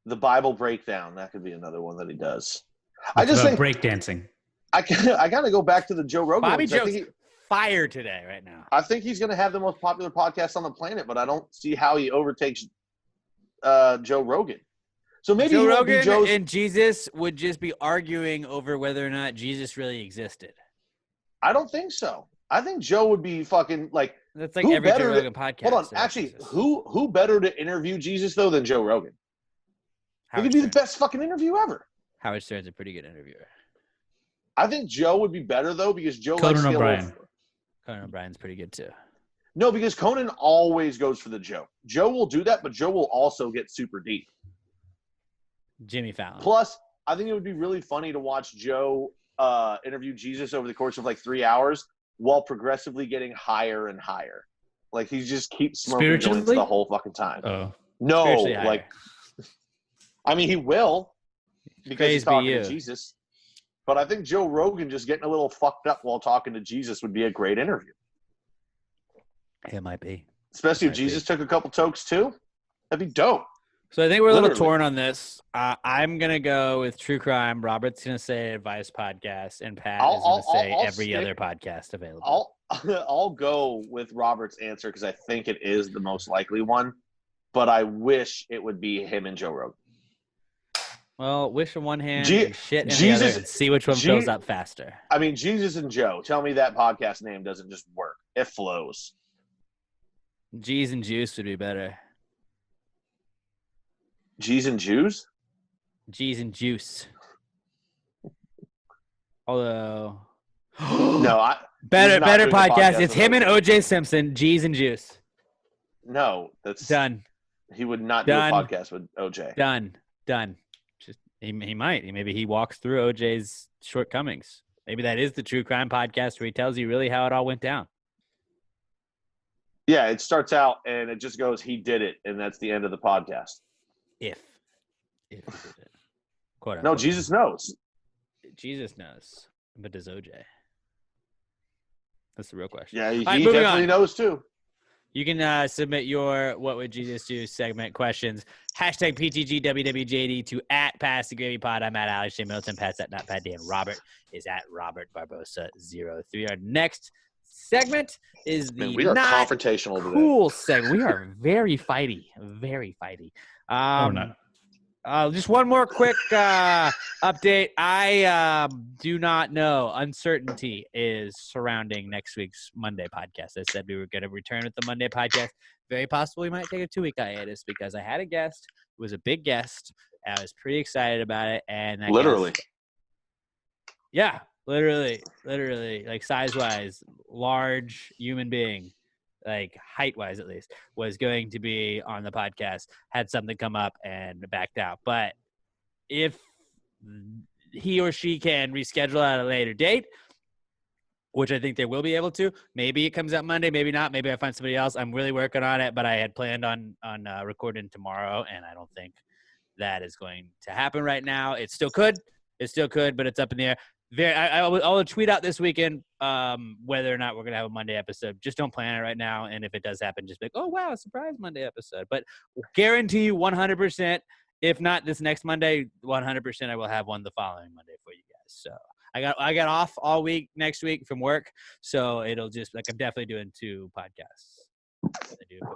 the Bible breakdown. That could be another one that he does. It's I just about think breakdancing. I got to go back to the Joe Rogan. Bobby ones. I think Joe's fire today, right now. I think he's going to have the most popular podcast on the planet, but I don't see how he overtakes Joe Rogan. So maybe Joe he won't be Rogan Joe's. and Jesus would just be arguing over whether or not Jesus really existed. I don't think so. I think Joe would be fucking like. That's like Who every Joe better Rogan podcast. Hold on, about actually, Jesus. who better to interview Jesus though than Joe Rogan? He Howard could be the Stern. best fucking interview ever. Howard Stern's a pretty good interviewer. I think Joe would be better though because Joe Conan likes to get a little- O'Brien. Conan O'Brien's pretty good too. No, because Conan always goes for the joke. Joe will do that, but Joe will also get super deep. Jimmy Fallon. Plus, I think it would be really funny to watch Joe interview Jesus over the course of like 3 hours while progressively getting higher and higher. Like he just keeps smoking joints Spiritually? the whole fucking time. Oh, No, Spiritually higher. like, I mean, he will because Praise he's be talking you. to Jesus. But I think Joe Rogan just getting a little fucked up while talking to Jesus would be a great interview. It might be. Especially if Might be. Jesus took a couple tokes too. That'd be dope. So I think we're a little Literally. torn on this. I'm gonna go with true crime. Robert's gonna say advice podcast, and Pat is gonna say I'll every stick- other podcast available. I'll go with Robert's answer because I think it is the most likely one. But I wish it would be him and Joe Rogan. Well, wish in one hand Je- and shit in the Jesus- other, and see which one fills up faster. I mean, Jesus and Joe. Tell me that podcast name doesn't just work. It flows. G's and juice would be better. G's and Jews? G's and juice. Although, No, better he's not doing a podcast. It's with him and OJ. OJ Simpson. G's and juice. No, that's Done. He would not Done. do a podcast with OJ. Done. Just he might. Maybe he walks through OJ's shortcomings. Maybe that is the true crime podcast where he tells you really how it all went down. Yeah, it starts out and it just goes, he did it, and that's the end of the podcast. If he did it. Quote No, unquote. Jesus knows. Jesus knows, but does OJ? That's the real question. Yeah, he right, moving definitely on. knows too. You can submit your What Would Jesus Do segment questions. Hashtag PTGWWJD to at Pass the Gravy Pod. I'm at Alex J. Milton. Pat's at Not Pat Dan. Robert is at Robert Barbosa 03. Our next segment is the Man, we are not confrontational today. cool segment. We are very fighty. Very fighty. or not. Just one more quick update. I do not know. Uncertainty is surrounding next week's Monday podcast. I said we were going to return with the Monday podcast. Very possible we might take a 2-week hiatus because I had a guest. It was a big guest. I was pretty excited about it. And that Literally. guest- yeah, literally, like size-wise, large human being. Like height-wise, at least, was going to be on the podcast, had something come up and backed out. But if he or she can reschedule at a later date, which I think they will be able to, maybe it comes out Monday, maybe not. Maybe I find somebody else. I'm really working on it, but I had planned on recording tomorrow, and I don't think that is going to happen right now. It still could, but it's up in the air. I'll tweet out this weekend whether or not we're going to have a Monday episode. Just don't plan it right now. And if it does happen, just be like, oh, wow, surprise Monday episode. But guarantee you 100%, if not this next Monday, 100% I will have one the following Monday for you guys. So I got off all week next week from work. So it'll just like I'm definitely doing 2 podcasts.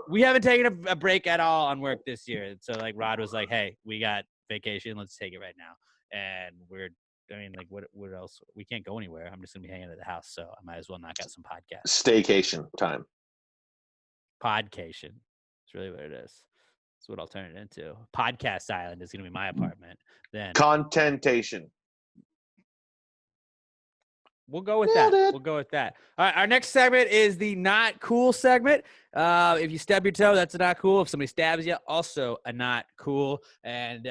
We haven't taken a break at all on work this year. So like Rod was like, hey, we got vacation. Let's take it right now. And what else? We can't go anywhere. I'm just going to be hanging at the house. So I might as well knock out some podcasts. Staycation time. Podcation. That's really what it is. That's what I'll turn it into. Podcast Island is going to be my apartment. Then Contentation. We'll go with Nailed that. it. We'll go with that. All right. Our next segment is the not cool segment. If you stub your toe, that's a not cool. If somebody stabs you, also a not cool. And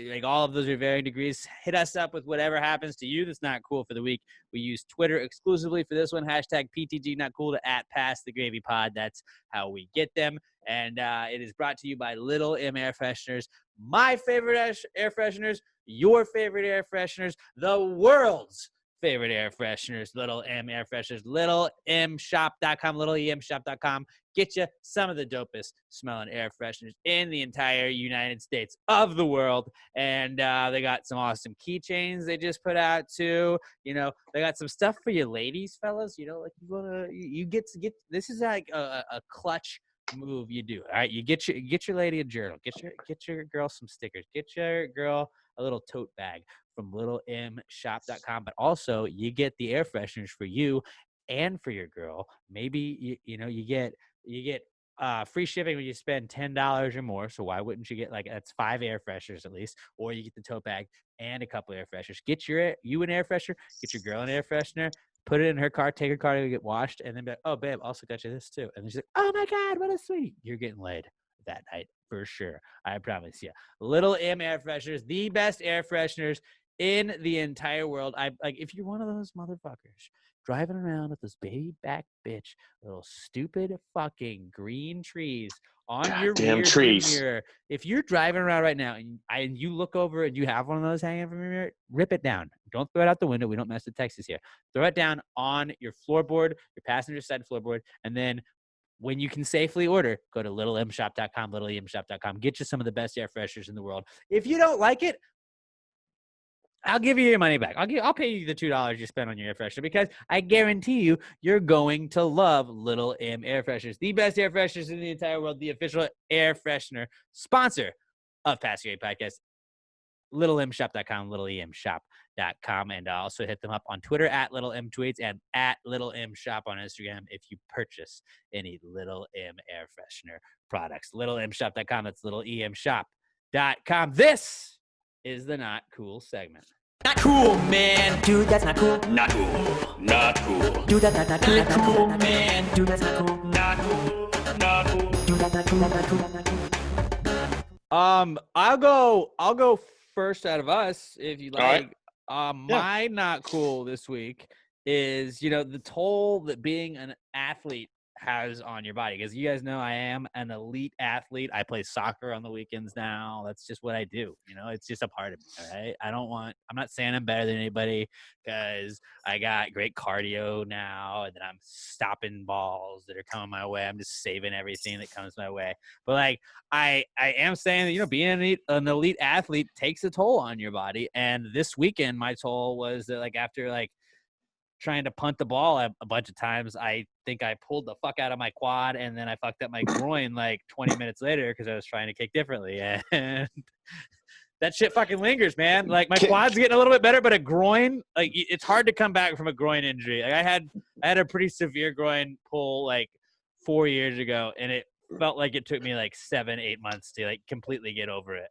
like all of those are varying degrees. Hit us up with whatever happens to you that's not cool for the week. We use Twitter exclusively for this one. Hashtag PTG not cool to @PassTheGravyPod. That's how we get them. And it is brought to you by Little M Air Fresheners. My favorite air fresheners, your favorite air fresheners, the world's favorite air fresheners, Little M Air Fresheners, littlemshop.com, littleemshop.com. Get you some of the dopest smelling air fresheners in the entire United States of the world. And they got some awesome keychains they just put out too. You know, they got some stuff for your ladies, fellas. You know, like you get to get, this is like a clutch move you do. All right, you get your lady a journal, get your girl some stickers, get your girl a little tote bag from littlemshop.com, but also you get the air fresheners for you and for your girl. Maybe you get free shipping when you spend $10 or more. So why wouldn't you get, like, that's 5 air fresheners at least, or you get the tote bag and a couple air fresheners. Get you an air freshener, get your girl an air freshener, put it in her car, take her car to get washed, and then be like, oh babe, also got you this too. And then she's like, oh my God, what a sweet. You're getting laid that night for sure. I promise you. Little M air fresheners, the best air fresheners in the entire world. Like, if you're one of those motherfuckers driving around with this baby back bitch, little stupid fucking green trees on your Goddamn rear trees. mirror. If you're driving around right now and you look over and you have one of those hanging from your mirror, rip it down. Don't throw it out the window. We don't mess with Texas here. Throw it down on your floorboard, your passenger side floorboard, and then when you can safely order, go to littlemshop.com, littlemshop.com. Get you some of the best air fresheners in the world. If you don't like it, I'll give you your money back. I'll pay you the $2 you spent on your air freshener, because I guarantee you're going to love Little M air fresheners, the best air fresheners in the entire world, the official air freshener sponsor of Pass the Gravy Podcast. littlemshop.com, littlemshop.com, and also hit them up on Twitter @littlemtweets and @littlemshop on Instagram if you purchase any Little M air freshener products. littlemshop.com, that's littlemshop.com. This is the not cool segment. Not cool, man. Dude, that's not cool. Not cool. Not cool. Dude, that's not cool. Not cool, man. Dude, that's not cool. Not cool. Not cool. Dude, that's not cool. That's not cool. That's not cool. I'll go first out of us if you All right. like. My not cool this week is, the toll that being an athlete has on your body, because you guys know I am an elite athlete. I play soccer on the weekends now. That's just what I do. It's just a part of me. All right. I'm not saying I'm better than anybody, because I got great cardio now, and then I'm stopping balls that are coming my way. I'm just saving everything that comes my way. But like, I am saying that, being an elite athlete takes a toll on your body. And this weekend, my toll was that, like, after like trying to punt the ball a bunch of times, I think I pulled the fuck out of my quad, and then I fucked up my groin like 20 minutes later because I was trying to kick differently, and that shit fucking lingers, man. Like, my quad's getting a little bit better, but a groin, like, it's hard to come back from a groin injury. Like, I had a pretty severe groin pull like 4 years ago, and it felt like it took me like 7-8 months to like completely get over it.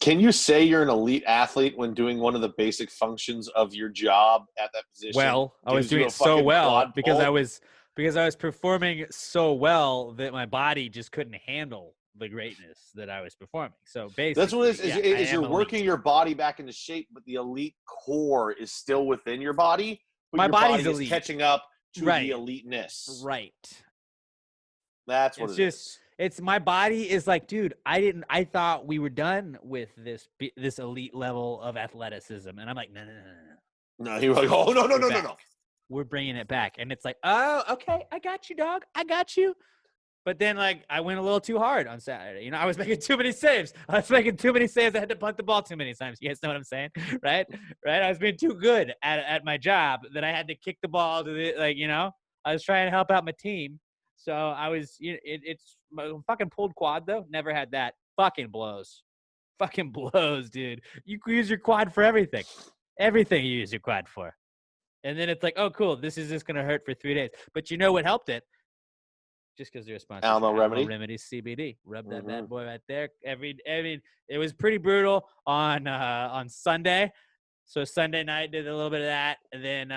Can you say you're an elite athlete when doing one of the basic functions of your job at that position? Well, I was gives you doing a it so fucking well quad because pull? I was performing so well that my body just couldn't handle the greatness that I was performing. So basically, That's what it is. yeah, Is I you're am working elite. your body back into shape, but the elite core is still within your body. But My your body's body is elite. catching up to Right. the eliteness. Right. That's what It's it just- is. It's my body is like, dude, I thought we were done with this elite level of athleticism. And I'm like, no. No, you're like, oh, no. We're bringing it back. And it's like, oh, okay, I got you, dog. I got you. But then, like, I went a little too hard on Saturday. I was making too many saves. I had to punt the ball too many times. You guys know what I'm saying? Right? I was being too good at my job that I had to kick the ball to the, like, I was trying to help out my team. So I was, it's my fucking pulled quad, though. Never had that. Fucking blows, dude. You can use your quad for everything. Everything you use your quad for. And then it's like, oh, cool. This is just going to hurt for 3 days. But you know what helped it? Just because they're a sponsor. Alamo Remedy. Remedies CBD. Rub that bad boy right there. It was pretty brutal on Sunday. So Sunday night did a little bit of that, and then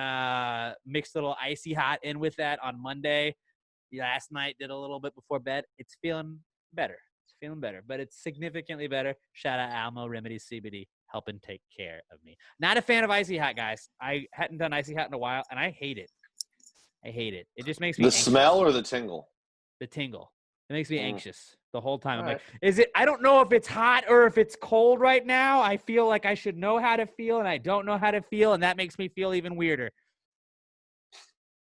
mixed a little icy hot in with that on Monday. Last night did a little bit before bed. It's feeling better. It's feeling better, but it's significantly better. Shout out Almo Remedy CBD, helping take care of me. Not a fan of icy hot, guys. I hadn't done icy hot in a while, and I hate it. I hate it. It just makes me The anxious. smell or the tingle? The tingle. It makes me anxious the whole time. I'm All like, is it? I don't know if it's hot or if it's cold right now. I feel like I should know how to feel, and I don't know how to feel, and that makes me feel even weirder.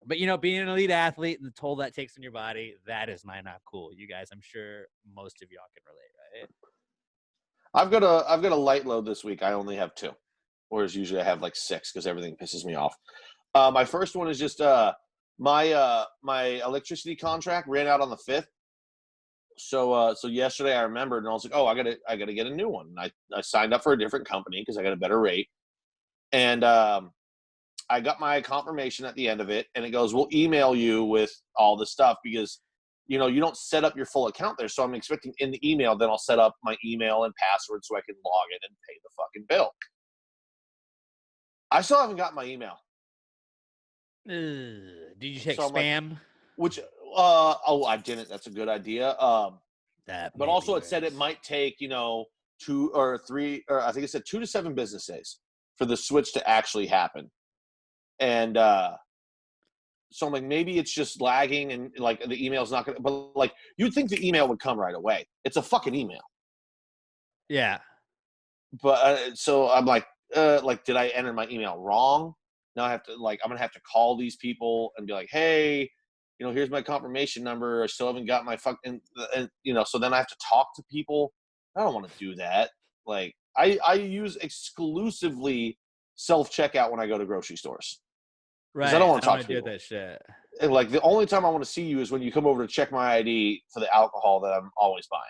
But, you know, being an elite athlete and the toll that takes on your body, that is not cool. You guys, I'm sure most of y'all can relate, right? I've got a light load this week. I only have 2, whereas usually I have like 6 because everything pisses me off. My first one is just my electricity contract ran out on the 5th. So yesterday I remembered and I was like, oh, I gotta get a new one. And I signed up for a different company because I got a better rate. And I got my confirmation at the end of it, and it goes, we'll email you with all the stuff because, you know, you don't set up your full account there. So I'm expecting in the email, then I'll set up my email and password so I can log in and pay the fucking bill. I still haven't got my email. Did you check So I'm like, spam? I didn't. That's a good idea. But also it said it might. might take, 2 or 3, or I think it said 2 to 7 business days for the switch to actually happen. And so I'm like, maybe it's just lagging and like the email's not going to, but like you'd think the email would come right away. It's a fucking email. Yeah. But so I'm like, did I enter my email wrong? Now I have to I'm going to have to call these people and be like, hey, here's my confirmation number. I still haven't got my fucking, and so then I have to talk to people. I don't want to do that. Like I use exclusively self-checkout when I go to grocery stores. Right. I don't want to talk to do people. that shit. And like the only time I want to see you is when you come over to check my ID for the alcohol that I'm always buying.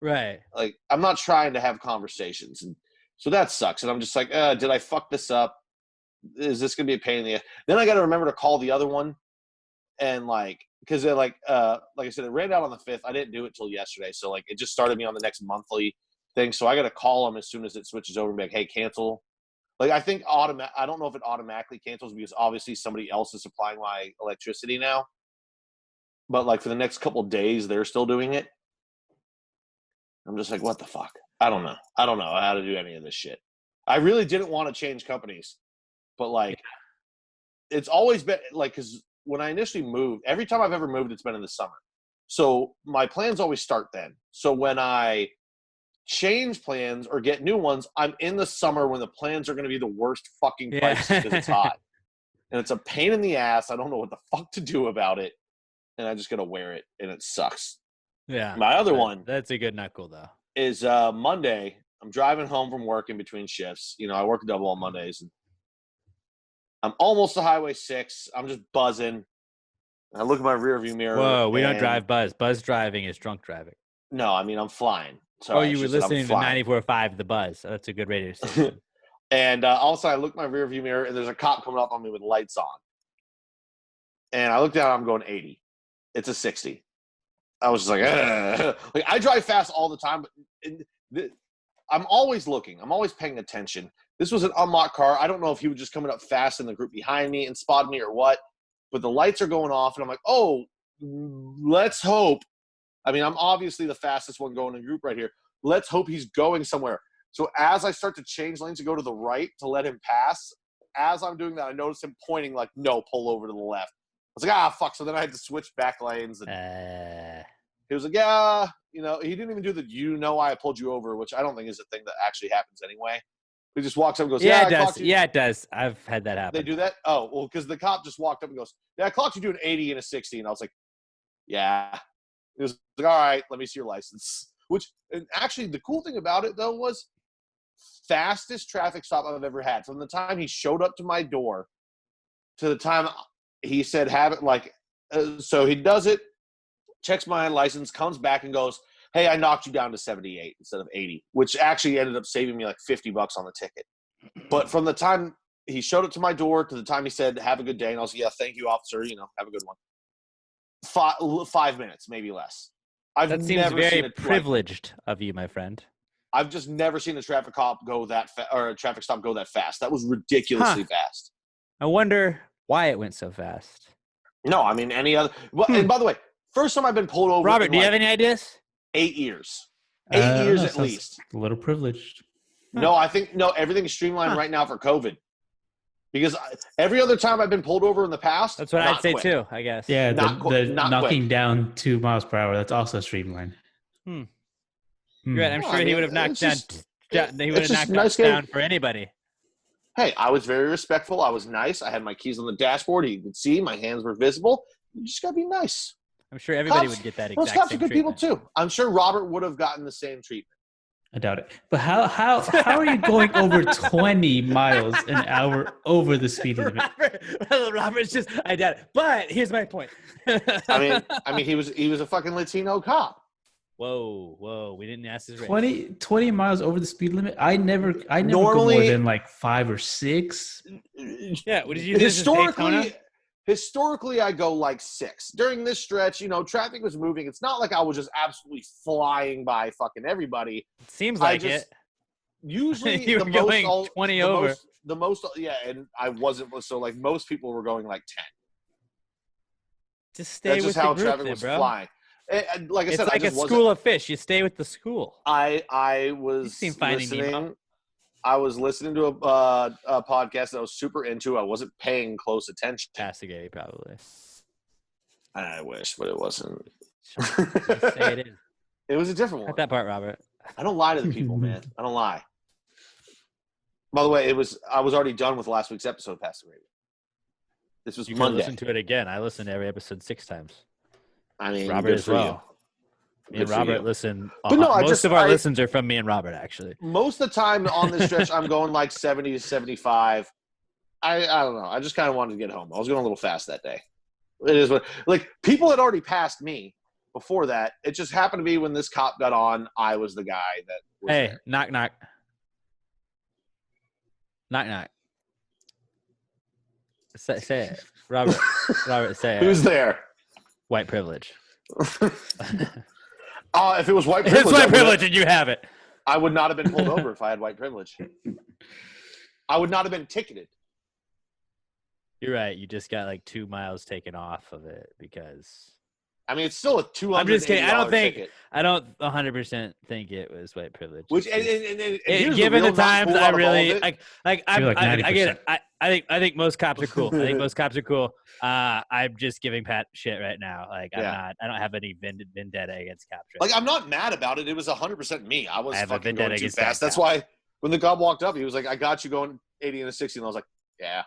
Right. Like I'm not trying to have conversations, and so that sucks. And I'm just like, did I fuck this up? Is this gonna be a pain in the ass? Then I got to remember to call the other one, and because they're like I said, it ran out on the 5th. I didn't do it till yesterday, so like it just started me on the next monthly thing. So I got to call them as soon as it switches over and be like, hey, cancel. Like, I think I don't know if it automatically cancels because obviously somebody else is supplying my electricity now. But, like, for the next couple of days, they're still doing it. I'm just like, what the fuck? I don't know. I don't know how to do any of this shit. I really didn't want to change companies. But, like, it's always been, like, because when I initially moved, every time I've ever moved, it's been in the summer. So my plans always start then. So when I change plans or get new ones, I'm in the summer when the plans are going to be the worst fucking prices because it's hot. And it's a pain in the ass. I don't know what the fuck to do about it. And I just got to wear it, and it sucks. Yeah. My other one. That's a good knuckle, though. Is Monday. I'm driving home from work in between shifts. I work double on Mondays. And I'm almost to Highway 6. I'm just buzzing. I look at my rearview mirror. Whoa, we don't drive buzz. Buzz driving is drunk driving. No, I mean, I'm flying. So you were listening to 94.5 The Buzz. So that's a good radio station. And also, I look at my rearview mirror, and there's a cop coming up on me with lights on. And I look down, I'm going 80. It's a 60. I was just like, ugh. Like I drive fast all the time, but I'm always looking. I'm always paying attention. This was an unlocked car. I don't know if he was just coming up fast in the group behind me and spotted me or what, but the lights are going off, and I'm like, oh, let's hope. I mean, I'm obviously the fastest one going in the group right here. Let's hope he's going somewhere. So as I start to change lanes and go to the right to let him pass, as I'm doing that, I notice him pointing like, no, pull over to the left. I was like, fuck. So then I had to switch back lanes. And he was like, yeah, he didn't even do the, I pulled you over, which I don't think is a thing that actually happens anyway. He just walks up and goes, yeah, it does. Yeah, it does. I've had that happen. They do that? Oh, well, because the cop just walked up and goes, yeah, I clocked you doing 80 and a 60. And I was like, yeah. He was like, all right, let me see your license. And actually, the cool thing about it, though, was fastest traffic stop I've ever had. From the time he showed up to my door to the time he said, have it, so he does it, checks my license, comes back and goes, hey, I knocked you down to 78 instead of 80, which actually ended up saving me like $50 on the ticket. But from the time he showed up to my door to the time he said, have a good day, and I was like, yeah, thank you, officer, have a good one. 5 minutes, maybe less. That seems very privileged of you, my friend. I've just never seen a traffic cop go that or a traffic stop go that fast. That was ridiculously fast. I wonder why it went so fast. No, I mean any other. Well, and by the way, first time I've been pulled over. Robert, in do you have any ideas? 8 years. 8 years at least. A little privileged. No, I think everything's streamlined right now for COVID. Because every other time I've been pulled over in the past, that's what I'd say quick. too. I guess. Yeah, Not the not knocking quick. down 2 miles per hour. That's also streamlined. You're right. I'm No, sure I he mean, would have knocked it's down. just- He would have it's just knocked nice us down for anybody. Hey, I was very respectful. I was nice. I had my keys on the dashboard. You could see my hands were visible. You just gotta be nice. I'm sure everybody Cops- would get that Those exact cops are same good treatment. people too. I'm sure Robert would have gotten the same treatment. I doubt it. But how are you going over 20 miles an hour over the speed limit? Robert's just I doubt it. But here's my point. I mean, he was a fucking Latino cop. Whoa! We didn't ask his race. 20 miles over the speed limit. I never go Normally- more than like 5 or 6. Yeah. What did you do? Historically, I go like 6. During this stretch, traffic was moving. It's not like I was just absolutely flying by fucking everybody. It seems like just- it. Usually, You the were most, going 20 over. The most, yeah, and I wasn't. So like most people were going like 10. Just stay That's with just how the group, traffic then, was bro. flying. And like I It's said, like I a just school of fish. You stay with the school. I was seen Finding Nemo. listening. I was listening to a podcast that I was super into. I wasn't paying close attention. Castigate, probably. I wish, but it wasn't. Just say it is. It was a different one. Cut that part, Robert. I don't lie to the people, man. I don't lie. By the way, I was already done with last week's episode, Pastor Raven. This was You can Monday. listen to it again. I listened to every episode 6 times. I mean, Robert good as for well. Me Good and for Robert you. listen. But no, most of our listens are from me and Robert, actually. Most of the time on this stretch, I'm going like 70 to 75. I don't know. I just kind of wanted to get home. I was going a little fast that day. It is what like people had already passed me before that. It just happened to be when this cop got on, I was the guy that was Hey, there. knock, knock. Knock, knock. Say it. Robert, say it. Who's there? White privilege. If it was white privilege, It's white privilege and you have it. I would not have been pulled over if I had white privilege. I would not have been ticketed. You're right. You just got like 2 miles taken off of it because I mean, it's still a $200. I'm just kidding. I don't think ticket. I don't 100% think it was white privilege. Which It's and just- here's given real the not times, cool I out of all really of it. I You're like I get 90%. it. I think most cops are cool. I think most cops are cool. I'm just giving Pat shit right now. Like Yeah. I don't have any vendetta against cops. Right Like now. I'm not mad about it. It was 100% me. I was I have a fucking vendetta going too against fast. that That's cop. why when the cop walked up, he was like, "I got you going 80 and a 60," and I was like, "Yeah."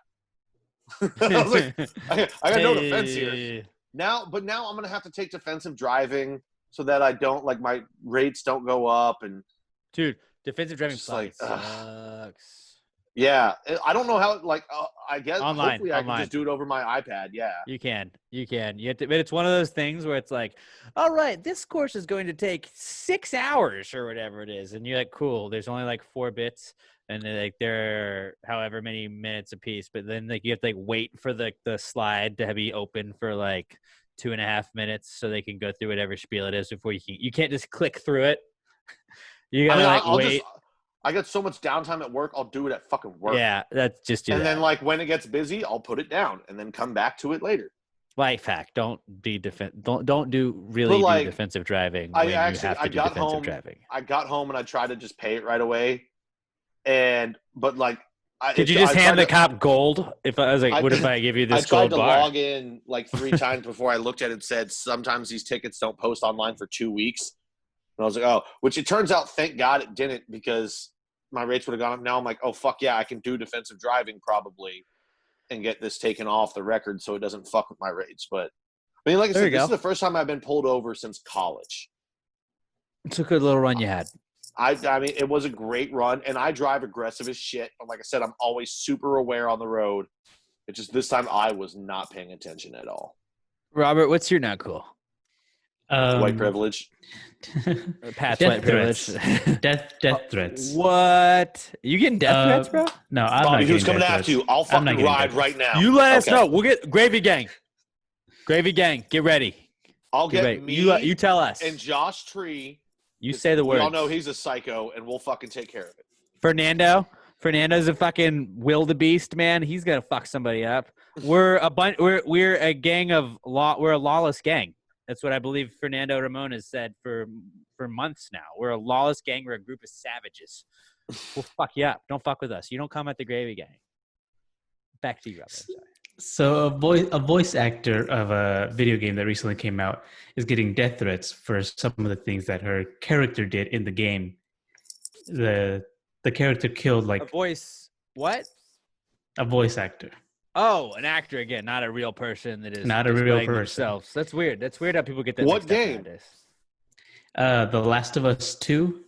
I was like, I got no defense here. Hey. Now I'm gonna have to take defensive driving so that I don't like my rates don't go up and Dude, defensive driving Just like, sucks. yeah. I don't know how like I guess Online, hopefully I online. can just do it over my iPad. Yeah. You can. You have to, but it's one of those things where it's like, all right, this course is going to take 6 hours or whatever it is, and you're like, cool. There's only like 4 bits, and they're however many minutes a piece. But then like you have to like wait for the slide to be open for like 2.5 minutes so they can go through whatever spiel it is before you can't just click through it. You gotta like wait. I got so much downtime at work. I'll do it at fucking work. Yeah, that's just do And that. then like when it gets busy, I'll put it down and then come back to it later. Life hack: don't do really like, do defensive driving I when you actually- have I to do got defensive home- driving. I got home and I tried to just pay it right away. But like, Could you just hand the cop gold? If I was like, I- what if I give you I this tried gold to bar? log in like 3 times before I looked at it and said, sometimes these tickets don't post online for 2 weeks. And I was like, oh, which it turns out, thank God it didn't because my rates would have gone up. Now I'm like, oh, fuck yeah, I can do defensive driving probably and get this taken off the record so it doesn't fuck with my rates. But I mean, like I There said, you this go. is the first time I've been pulled over since college. It's a good little run you had. I mean, it was a great run, and I drive aggressive as shit. But like I said, I'm always super aware on the road. It's just this time I was not paying attention at all. Robert, what's your not cool? White privilege. Pat's Death white privilege. threats. death threats. What? You getting death threats, bro? No, I'm Bobby, not who's getting coming death after threats. you? I'll I'm not fucking getting ride death right now. You let us Okay. know. We'll get Gravy Gang. Gravy Gang, get ready. I'll Get get ready. me You tell us. and Josh Tree You say the We words. all know he's a psycho, and we'll fucking take care of it. Fernando's a fucking wildebeest, man. He's gonna fuck somebody up. We're a gang of we're a lawless gang. That's what I believe Fernando Ramon has said for months now. We're a lawless gang. We're a group of savages. We'll fuck you up. Don't fuck with us. You don't come at the Gravy Gang. Back to you, Robert. I'm sorry. So a voice actor of a video game that recently came out is getting death threats for some of the things that her character did in the game. The character killed A voice. What? a voice actor. Oh, an actor again, not a real person that is Not a real displaying person. themselves. That's weird. That's weird how people get that. What mixed up game? nowadays. The Last of Us 2.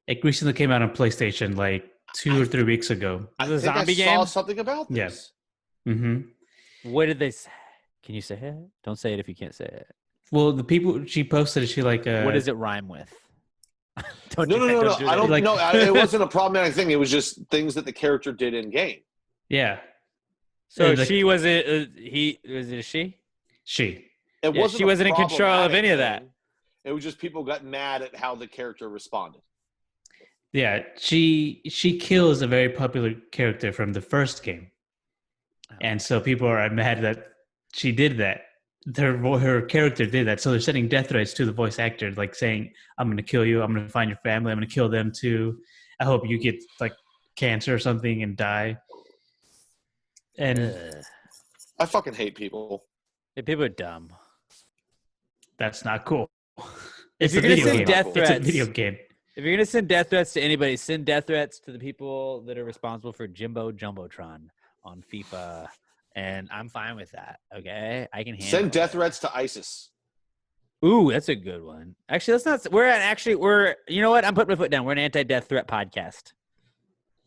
It recently came out on PlayStation like 2 or 3 weeks ago. Is it a think zombie I saw game? something about this. Yes. Mm-hmm. What did they say? Can you say it? Don't say it if you can't say it. Well, the people she posted, she like What does it rhyme with? Don't No. do that. I don't Like- know. It wasn't a problematic thing. It was just things that the character did in game. Yeah, So the- she was it. He was it. A she? she. It Yeah, she a wasn't in control of problematic any of that. thing. It was just people got mad at how the character responded. Yeah, she kills a very popular character from the first game, and so people are mad that she did that. Her character did that, so they're sending death threats to the voice actor, like saying, "I'm going to kill you. I'm going to find your family. I'm going to kill them too. I hope you get like cancer or something and die." And I fucking hate people. Yeah, people are dumb. that's not cool. If It's you're a gonna video send game. death It's a threats, video game. if you're gonna send death threats to anybody, send death threats to the people that are responsible for Jimbo Jumbotron on FIFA, and I'm fine with that. Okay, I can handle. Send death it. threats to ISIS. Ooh, that's a good one. Actually, let's not. We're. You know what? I'm putting my foot down. We're an anti-death threat podcast.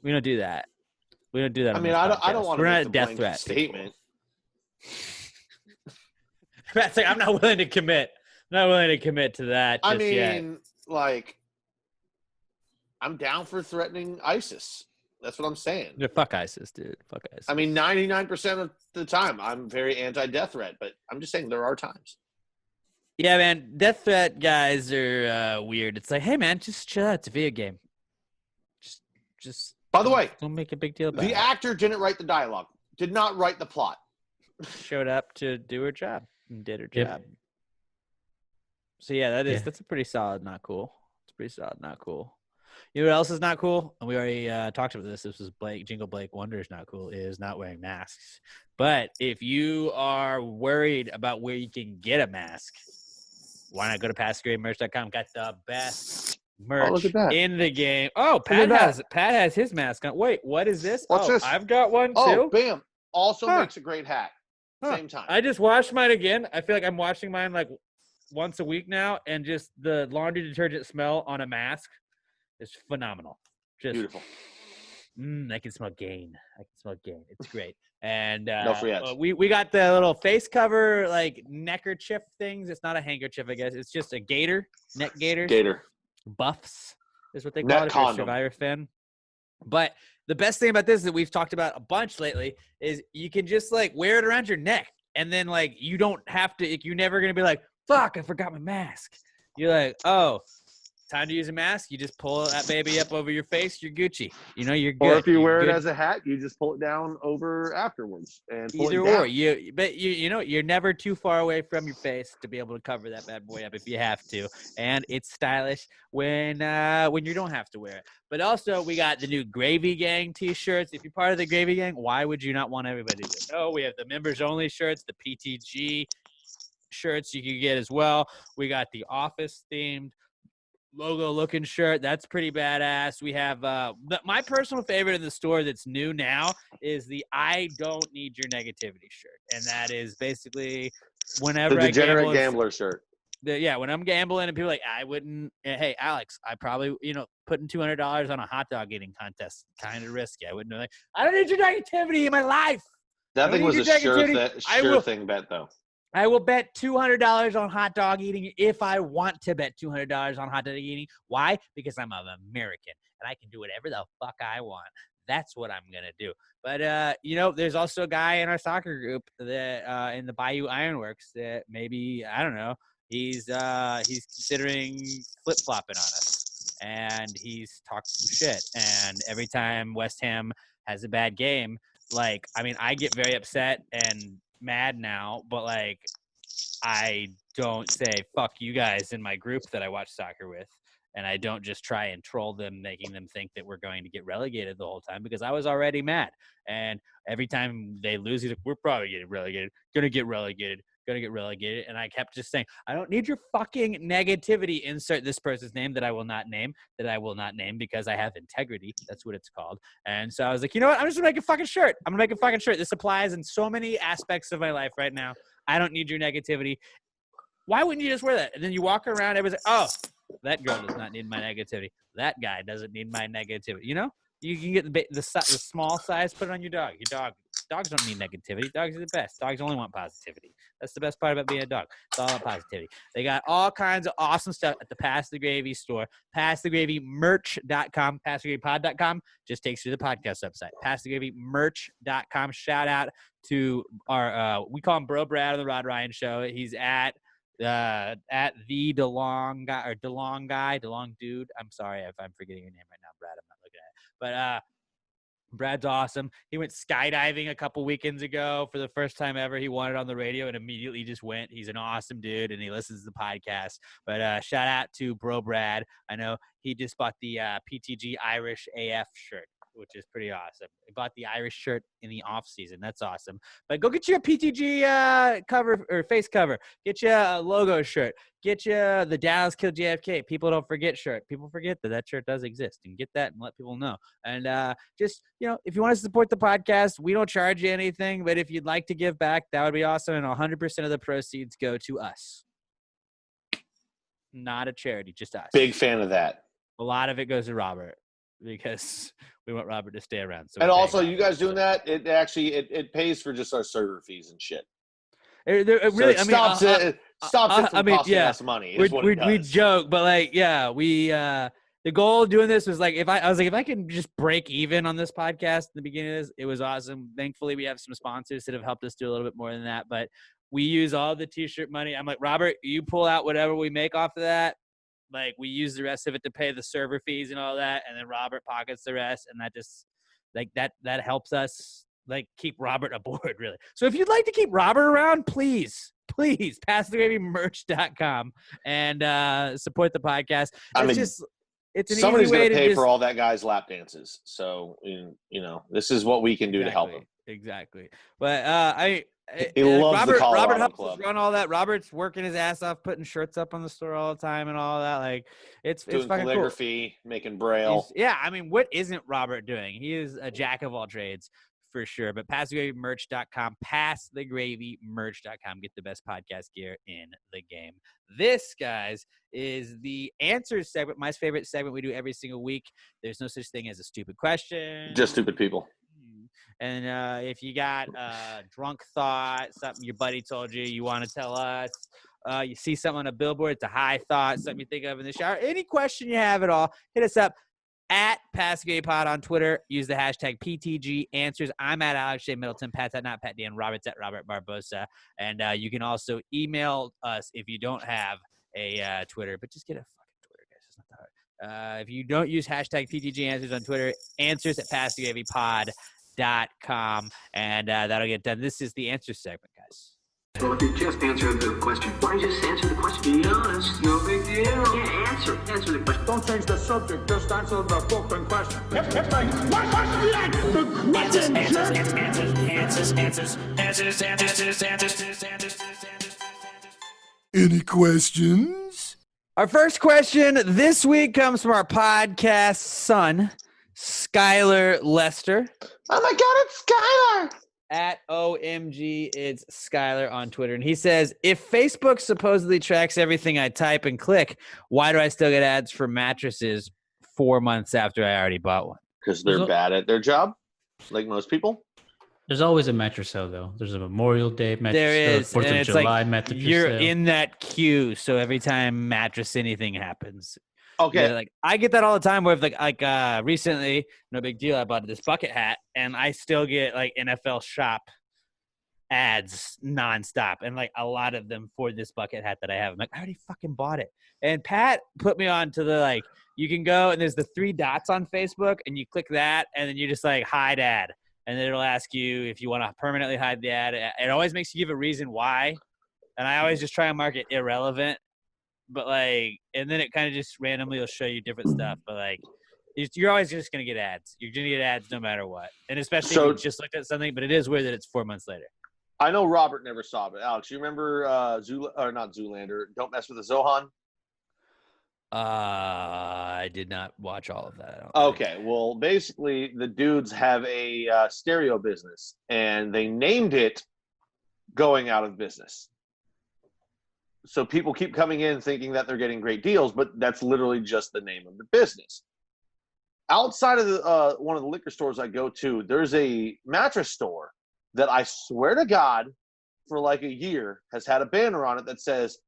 We don't do that. We don't do that. I on mean, this I don't podcast. want to We're make not the a death blanket threat statement. Matt's like, I'm not willing to commit. I'm not willing to commit to that. I Just mean, yet. like, I'm down for threatening ISIS. That's what I'm saying. Yeah, fuck ISIS, dude. Fuck ISIS. I mean, 99% of the time, I'm very anti-death threat, but I'm just saying there are times. yeah, man. Death threat guys are weird. It's like, hey, man, just chill out. It's a video game. Just. By the way, don't make a big deal about the it. actor didn't write the dialogue, did not write the plot. Showed up to do her job and did her Yep. job. So yeah, Yeah. that's a pretty solid not cool. It's pretty solid not cool. You know what else is not cool? And we already talked about this. This was Jingle Blake Wonder is not cool. Is not wearing masks. But if you are worried about where you can get a mask, why not go to PassGradeMerch.com? Got the best merch look at that. in the game. Oh, at that. Pat has his mask on. Wait, what is this? What's this? I've got one too. Oh, bam. Also Huh. makes a great hat. Huh. Same time. I just washed mine again. I feel like I'm washing mine like once a week now, and just the laundry detergent smell on a mask is phenomenal. Just Beautiful. I can smell gain. I can smell gain. It's great. And No free ads. we got the little face cover like neckerchief things. It's not a handkerchief, I guess. It's just a gator, neck gators. Gator. Buffs is what they Neck call it if you're a condom. Survivor fan. But the best thing about this that we've talked about a bunch lately is you can just like wear it around your neck, and then like you don't have to. Like, you're never gonna be like, "Fuck, I forgot my mask." You're like, "Oh, time to use a mask." You just pull that baby up over your face. You're Gucci. You know, you're good. Or if you You're wear it good. as a hat, you just pull it down over afterwards. And pull Either it down. or, you know you're never too far away from your face to be able to cover that bad boy up if you have to, and it's stylish when you don't have to wear it. But also, we got the new Gravy Gang T-shirts. If you're part of the Gravy Gang, why would you not want everybody to know? We have the members only shirts, the PTG shirts you can get as well. We got the Office themed logo looking shirt. That's pretty badass. We have my personal favorite in the store that's new now is the I don't need your negativity shirt. And that is basically whenever The I degenerate gamble, gambler shirt. when I'm gambling and people are like, I wouldn't, hey, Alex, I probably, putting $200 on a hot dog eating contest, kind of risky. I wouldn't be like, I don't need your negativity in my life. That I thing need was your a sure, negativity. I will- sure thing bet, though. I will bet $200 on hot dog eating if I want to bet $200 on hot dog eating. Why? Because I'm an American and I can do whatever the fuck I want. That's what I'm going to do. But, there's also a guy in our soccer group that in the Bayou Ironworks that maybe, I don't know, he's considering flip-flopping on us, and he's talked some shit. And every time West Ham has a bad game, like, I mean, I get very upset and mad now, but like, I don't say fuck you guys in my group that I watch soccer with. And I don't just try and troll them, making them think that we're going to get relegated the whole time, because I was already mad. And every time they lose, he's like, we're probably getting relegated, going to get relegated. And I kept just saying, I don't need your fucking negativity. Insert this person's name that I will not name, because I have integrity. That's what it's called. And so I was like, you know what? I'm just going to make a fucking shirt. I'm going to make a fucking shirt. This applies in so many aspects of my life right now. I don't need your negativity. Why wouldn't you just wear that? And then you walk around, everybody's like, oh, that girl does not need my negativity. That guy doesn't need my negativity. You know, you can get the small size, put it on your dog. Dogs don't need negativity. Dogs are the best. Dogs only want positivity. That's the best part about being a dog. It's all about positivity. They got all kinds of awesome stuff at the Pass the Gravy store. PassTheGravyMerch.com. PassTheGravyPod.com just takes you to the podcast website. PassTheGravyMerch.com. Shout out to our we call him Bro Brad on the Rod Ryan Show. He's at the DeLong dude. I'm sorry if I'm forgetting your name right now, Brad. I'm not looking at it. But Brad's awesome. He went skydiving a couple weekends ago for the first time ever. He won it on the radio and immediately just went. He's an awesome dude, and he listens to the podcast. But shout out to Bro Brad. I know he just bought the PTG Irish AF shirt, which is pretty awesome. He bought the Irish shirt in the off season. That's awesome. But go get you a PTG cover or face cover. Get you a logo shirt. Get you the Dallas Kill JFK. People don't forget shirt. People forget that shirt does exist, and get that and let people know. And just, if you want to support the podcast, we don't charge you anything, but if you'd like to give back, that would be awesome. And 100% of the proceeds go to us. Not a charity, just us. Big fan of that. A lot of it goes to Robert, because we want Robert to stay around. So and also, you guys doing that, it actually it pays for just our server fees and shit. It really, so it stops it from costing us money. We joke, but like, yeah, the goal of doing this was like, if I can just break even on this podcast in the beginning of this, it was awesome. Thankfully, we have some sponsors that have helped us do a little bit more than that, but we use all the t-shirt money. I'm like, Robert, you pull out whatever we make off of that. Like, we use the rest of it to pay the server fees and all that, and then Robert pockets the rest, and that just like that helps us like keep Robert aboard, really. So if you'd like to keep Robert around, please PassTheGravyMerch.com and support the podcast. It's an somebody's going to pay for all that guy's lap dances. So this is what we can do to help him. Exactly. But he loves the Colorado Robert helps Club. us run all that. Robert's working his ass off, putting shirts up on the store all the time and all that. Like, it's doing fucking calligraphy, cool. making braille. I mean, what isn't Robert doing? He is a jack of all trades for sure. But PassTheGravyMerch.com, PassTheGravyMerch.com. Get the best podcast gear in the game. This, guys, is the answers segment, my favorite segment we do every single week. There's no such thing as a stupid question. Just stupid people. And if you got a drunk thought, something your buddy told you, you want to tell us, you see something on a billboard, it's a high thought, something you think of in the shower, any question you have at all, hit us up at PassGayPod on Twitter. Use the hashtag PTG Answers. I'm at Alex J. Middleton. Pat's at Not Pat Dan. Robert's at Robert Barbosa. And you can also email us if you don't have a Twitter, but just get a fucking Twitter, guys. It's not that hard. If you don't use hashtag PTG Answers on Twitter, answers at PassTheGravyPod.com, and that'll get done. This is the answer segment, guys. Well, if you just answer the question, why don't you just answer the question? Be honest, no big deal. Yeah, answer the question. Don't change the subject, just answer the fucking question. Any questions? Our first question this week comes from our podcast son, Skylar Lester. Oh my God, it's Skylar! At OMG, it's Skylar on Twitter. And he says, if Facebook supposedly tracks everything I type and click, why do I still get ads for mattresses 4 months after I already bought one? Because they're bad at their job, like most people. There's always a mattress sale, though. There's a Memorial Day mattress there sale, is, 4th and of it's July like mattress you're sale. in that queue. So every time mattress anything happens. Okay. Yeah, like I get that all the time where if like recently, no big deal, I bought this bucket hat and I still get like NFL shop ads nonstop, and like a lot of them for this bucket hat that I have. I'm like, I already fucking bought it. And Pat put me on to the like, you can go and there's the 3 dots on Facebook, and you click that, and then you just like hide ad, and then it'll ask you if you want to permanently hide the ad. It always makes you give a reason why, and I always just try and mark it irrelevant. But like, and then it kind of just randomly will show you different stuff. But like, you're always just gonna get ads. You're gonna get ads no matter what, and especially if you just looked at something. But it is weird that it's 4 months later. I know Robert never saw it, but Alex, you remember not Zoolander? Don't Mess with the Zohan. I did not watch all of that. I don't think. Okay, well, basically, the dudes have a stereo business, and they named it "Going Out of Business." So people keep coming in thinking that they're getting great deals, but that's literally just the name of the business. Outside of the one of the liquor stores I go to, there's a mattress store that I swear to God, for like a year, has had a banner on it that says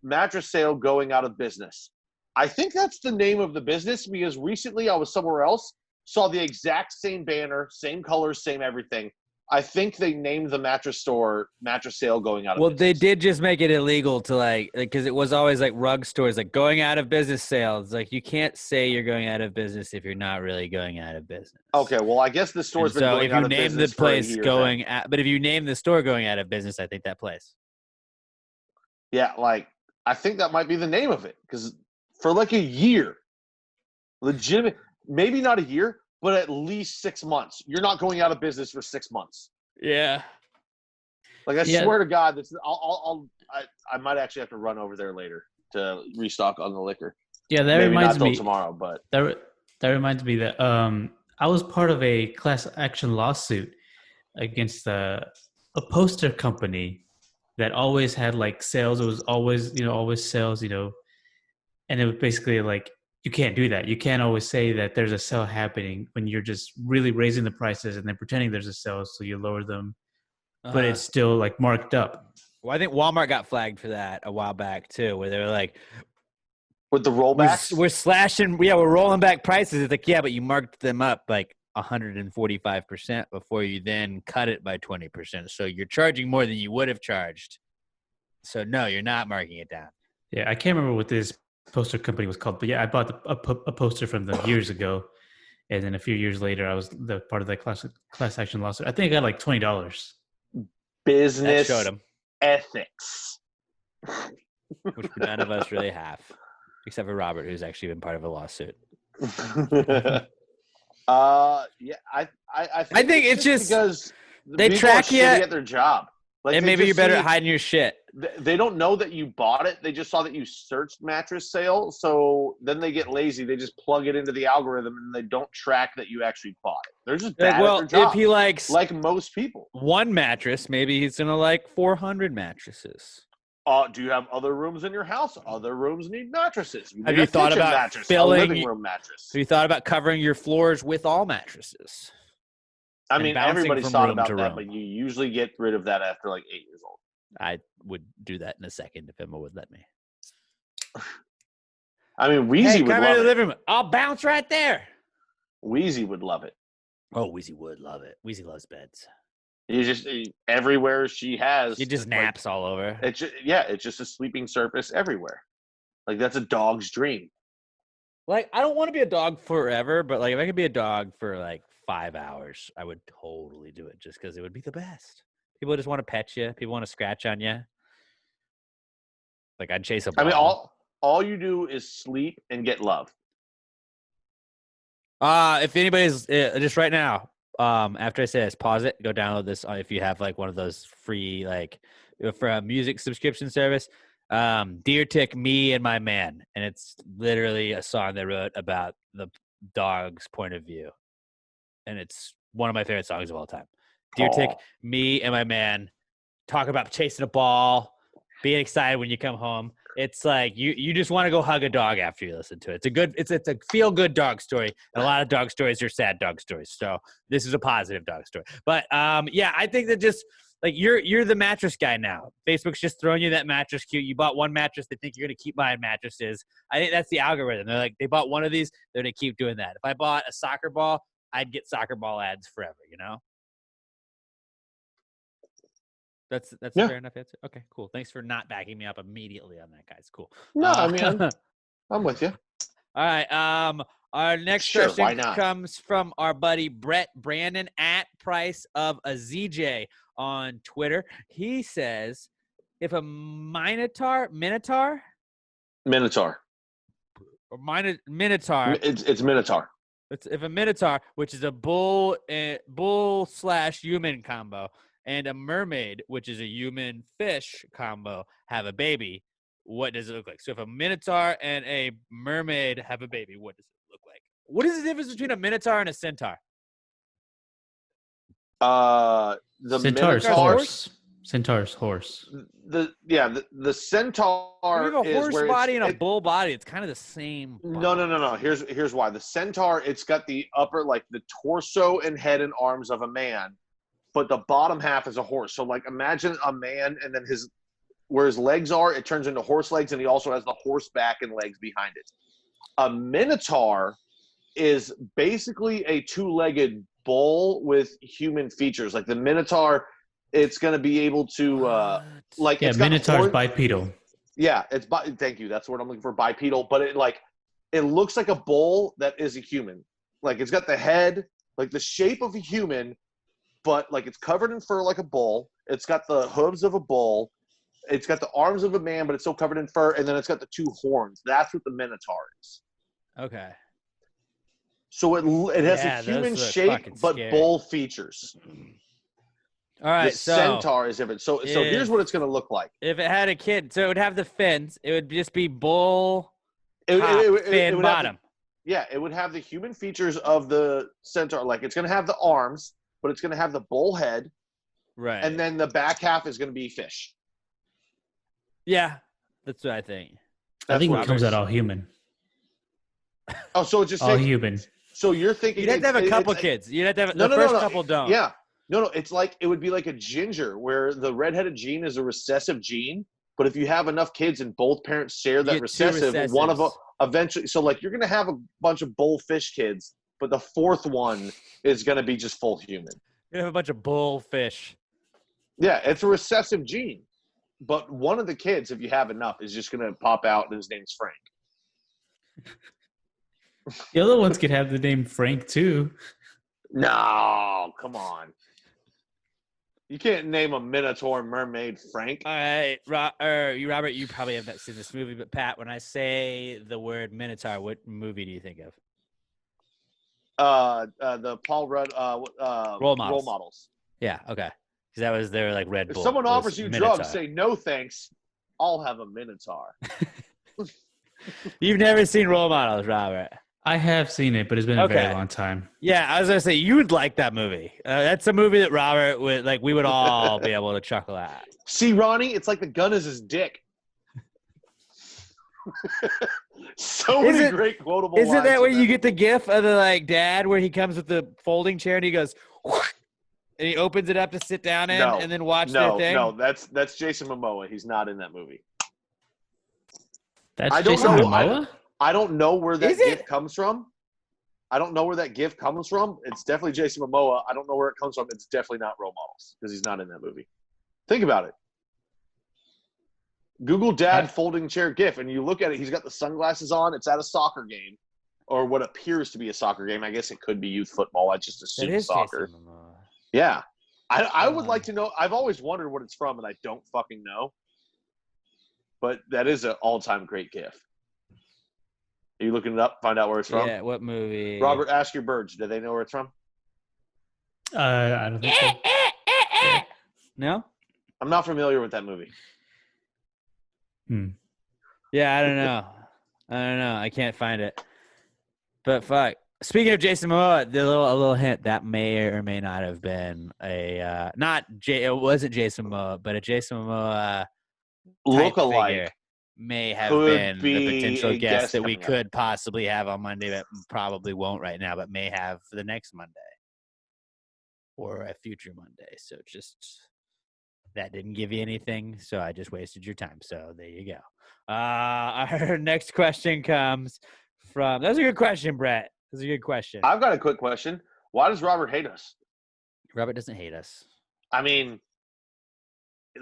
"Mattress Sale Going Out of Business." I think that's the name of the business because recently I was somewhere else, saw the exact same banner, same colors, same everything. I think they named the mattress store "Mattress Sale Going Out of Business." Well, they did just make it illegal to like, because it was always like rug stores, like going out of business sales. Like you can't say you're going out of business if you're not really going out of business. Okay, well, I guess the store's been going out of business. So if you name the place going out, but if you name the store going out of business, I think that place. Yeah, like I think that might be the name of it because for like a year, legitimate, maybe not a year, but at least 6 months. You're not going out of business for 6 months. Yeah. Like I swear to God, this I might actually have to run over there later to restock on the liquor. Yeah, that maybe reminds not till me tomorrow, but that reminds me that I was part of a class action lawsuit against a poster company that always had like sales. It was always sales, and it was basically like, you can't do that. You can't always say that there's a sale happening when you're just really raising the prices and then pretending there's a sale, so you lower them, but it's still like marked up. Well, I think Walmart got flagged for that a while back too, where they were like, with the rollbacks, we're slashing, we're rolling back prices. It's like, yeah, but you marked them up like 145% before you then cut it by 20%. So you're charging more than you would have charged. So no, you're not marking it down. Yeah, I can't remember what this poster company was called, but yeah, I bought a poster from them years ago, and then a few years later, I was the part of that class action lawsuit. I think I got like $20. Business showed him. Ethics, which none of us really have, except for Robert, who's actually been part of a lawsuit. Yeah, I think it's just because they track you at their job. Like, and maybe you're better at hiding your shit. They don't know that you bought it. They just saw that you searched mattress sale. So then they get lazy. They just plug it into the algorithm and they don't track that you actually bought it. They're just bad at their job. If he likes like most people, one mattress, maybe he's going to like 400 mattresses. Do you have other rooms in your house? Other rooms need mattresses. Have you thought about filling a living room mattress? Have you thought about covering your floors with all mattresses? I mean, everybody's thought about that, but you usually get rid of that after like 8 years old. I would do that in a second if Emma would let me. I mean, Wheezy would love it. The living room. I'll bounce right there. Wheezy would love it. Oh, Wheezy would love it. Wheezy loves beds. Everywhere she has. He just naps all over. It's just a sleeping surface everywhere. Like, that's a dog's dream. Like, I don't want to be a dog forever, but like if I could be a dog for like 5 hours, I would totally do it just because it would be the best. People just want to pet you. People want to scratch on you. Like, I'd chase a ball. I mean, all you do is sleep and get love. If anybody's just right now, after I say this, pause it, go download this if you have like one of those free like for a music subscription service. Deer Tick, Me and My Man, and it's literally a song they wrote about the dog's point of view, and it's one of my favorite songs of all time. Deer Tick, Me and My Man talk about chasing a ball, being excited when you come home. It's like you just want to go hug a dog after you listen to it. It's a feel good dog story. And a lot of dog stories are sad dog stories. So this is a positive dog story. But yeah, I think that just like you're the mattress guy now. Facebook's just throwing you that mattress cute. You bought one mattress, they think you're gonna keep buying mattresses. I think that's the algorithm. They're like, they bought one of these, they're gonna keep doing that. If I bought a soccer ball, I'd get soccer ball ads forever, you know? That's a Yeah. fair enough answer. Okay, cool. Thanks for not backing me up immediately on that, guys. Cool. No, I mean, I'm with you. All right. Our next Sure, question why not? comes from our buddy Brett Brandon at Price of a ZJ on Twitter. He says, if a minotaur Minotaur. or minotaur, It's Minotaur. if a minotaur, which is a bull / human combo, and a mermaid, which is a human fish combo, have a baby, what does it look like? So if a minotaur and a mermaid have a baby, what does it look like? What is the difference between a minotaur and a centaur? The Centaur's Minotaur. horse. Centaur's horse. The centaur You have a is horse where body and a bull body. It's kind of the same. No. Here's why. The centaur, it's got the upper, like the torso and head and arms of a man, but the bottom half is a horse. So like imagine a man and then where his legs are, it turns into horse legs, and he also has the horse back and legs behind it. A minotaur is basically a two-legged bull with human features. Like the minotaur, it's going to be able to like Yeah, it's got Minotaur's bipedal. Yeah, thank you. That's what I'm looking for, bipedal. But it looks like a bull that is a human. Like it's got the head, like the shape of a human, but like it's covered in fur like a bull. It's got the hooves of a bull. It's got the arms of a man, but it's still covered in fur, and then it's got the two horns. That's what the minotaur is. Okay. So it has Yeah, a human those look shape, fucking but scary. bull features. All right. The So centaur is different. So here's what it's going to look like. if it had a kid, so it would have the fins. It would just be bull It- top, it- it- fin it would have bottom. Yeah, it would have the human features of the centaur. Like it's going to have the arms, but it's going to have the bull head, Right. and then the back half is going to be fish. yeah, that's what I think. I think what it comes is. out all human. Oh, so it just All takes, human. so you're thinking You'd have to have a it's- couple it's- kids. You'd have to have No, the no, no, first no. couple don't. Yeah. No, it's like it would be like a ginger where the redheaded gene is a recessive gene, but if you have enough kids and both parents share You that get two recessive, one of them recessives. eventually, so like you're going to have a bunch of bullfish kids, but the fourth one is going to be just full human. You have a bunch of bullfish. Yeah, it's a recessive gene. But one of the kids, if you have enough, is just going to pop out and his name's Frank. The other ones could have the name Frank too. No, come on. You can't name a Minotaur mermaid Frank. All right, Robert, you probably have not seen this movie, but Pat, when I say the word Minotaur, what movie do you think of? The Paul Rudd Role Models. Role Models. Yeah, okay. Because that was their like Red If Bull. someone was offers you Minotaur. drugs, say no thanks. I'll have a Minotaur. You've never seen Role Models, Robert. I have seen it, but it's been a very long time. Yeah, I was gonna say you would like that movie. That's a movie that Robert would like. We would all be able to chuckle at. See, Ronnie, it's like the gun is his dick. So Is many it- great quotable Isn't lines that in where you get the gif of the like dad where he comes with the folding chair and he goes, and he opens it up to sit down in No, and then watch their No, thing? no, that's Jason Momoa. He's not in that movie. That's I don't Jason know. Momoa? I don't know where that Is it? gift comes from. I don't know where that gift comes from. It's definitely Jason Momoa. I don't know where it comes from. It's definitely not Role Models because he's not in that movie. Think about it. Google dad folding chair gif, and you look at it. He's got the sunglasses on. It's at a soccer game, or what appears to be a soccer game. I guess it could be youth football. I just That assume is soccer. Jason Momoa. Yeah. I would like to know. I've always wondered what it's from, and I don't fucking know. But that is an all-time great gif. Are you looking it up? Find out where it's from? Yeah, what movie? Robert, ask your birds. Do they know where it's from? I don't think so. No? I'm not familiar with that movie. Yeah, I don't know. I can't find it. But fuck. Speaking of Jason Momoa, a little hint that may or may not have been a it wasn't Jason Momoa, but a Jason Momoa type Look-alike. figure may have Could been the be potential a guest guest that we coming up. could possibly have on Monday, but probably won't right now, but may have for the next Monday or a future Monday. So just that didn't give you anything, so I just wasted your time. So there you go. Our next question comes from. That's a good question, Brett. That's a good question. I've got a quick question. Why does Robert hate us? Robert doesn't hate us. I mean,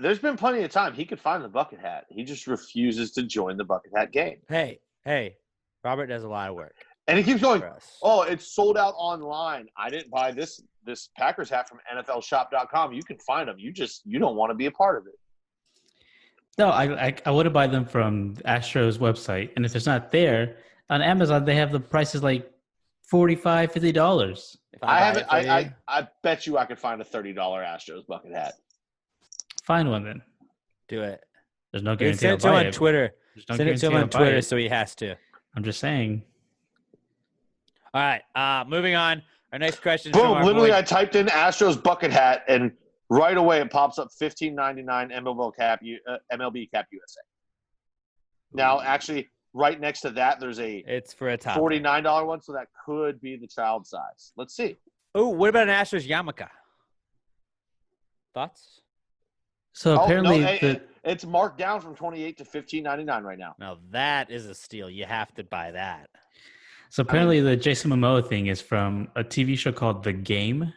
there's been plenty of time he could find the bucket hat. He just refuses to join the bucket hat game. Hey, Robert does a lot of work And he keeps going, for us. oh, it's sold out online. I didn't buy this Packers hat from NFLshop.com. You can find them. You don't want to be a part of it. No, I would buy them from Astro's website, and if it's not there on Amazon, they have the prices like $45, $50. If I buy haven't. it for you, I bet you I could find a $30 Astros bucket hat. Find one then. do it. There's no Dude, guarantee send I'll it to him buy on it. Twitter. There's no Send it to him guarantee on I'll buy Twitter it. so he has to. I'm just saying. All right, moving on. Our next question is from Boom! our Literally, boy- I typed in Astros bucket hat, and right away it pops up $15.99 MLB cap USA. Now, actually, right next to that, there's a It's for a top. $49 one, so that could be the child size. Let's see. Oh, what about an Astros yarmulke? Thoughts? So apparently, It's marked down from $28 to $15.99 right now. Now that is a steal. You have to buy that. the Jason Momoa thing is from a TV show called The Game.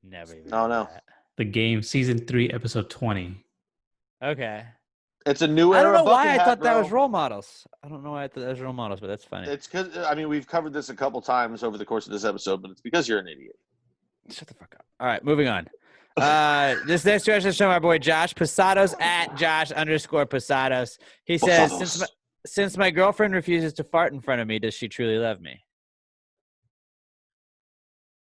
Never even. Oh, heard no. of that. The Game, season 3, episode 20. Okay. It's a new I era don't know why bucket I hat, thought that bro. was role models. I don't know why I thought that was role models, but that's funny. It's because we've covered this a couple times over the course of this episode, but it's because you're an idiot. Shut the fuck up. All right, moving on. This next question is from our boy Josh Posados at Josh_Posados. He says, Posados. since my girlfriend refuses to fart in front of me, does she truly love me?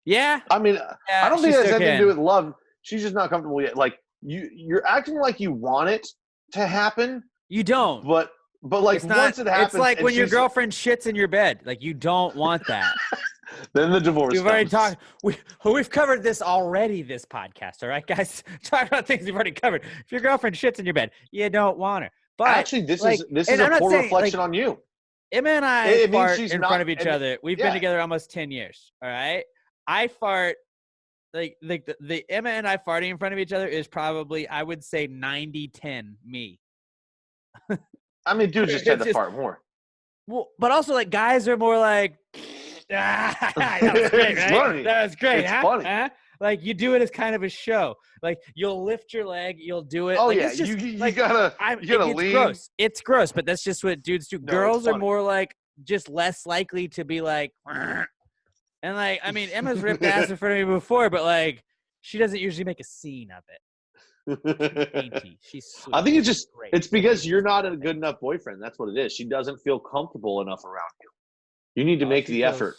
Yeah. I mean, Yeah, I don't think she it has still anything to can. do with love. She's just not comfortable yet. Like you're acting like you want it to happen, You don't. but like It's not, once it happens, it's like and when your she's- girlfriend shits in your bed. Like, you don't want that. then the divorce. We've already comes. talked. We've covered this already. This podcast, all right, guys. Talk about things we've already covered. If your girlfriend shits in your bed, you don't want her. But Actually, this like, is and a I'm not poor saying, reflection like, on you. Emma and I It means fart she's in not- front of each and- other. We've yeah. been together almost 10 years. All right. I fart like the Emma and I farting in front of each other is probably, I would say, 90-10 me. I mean, dudes just It's tend to just- fart more. Well, but also like guys are more like, that was great, It's right? funny. That was great. It's huh? funny. Huh? Like you do it as kind of a show. Like you'll lift your leg, you'll do it. Oh like, yeah, it's just, you like, gotta it's lean. gross. It's gross, but that's just what dudes do. No, it's Girls are funny. more like just less likely to be like, and like I mean, Emma's ripped ass in front of me before, but like she doesn't usually make a scene of it. Dainty. She's sweet. I think it's just Great. it's because you're not a good enough boyfriend. That's what it is. She doesn't feel comfortable enough around you. You need to Oh, make she the feels- effort.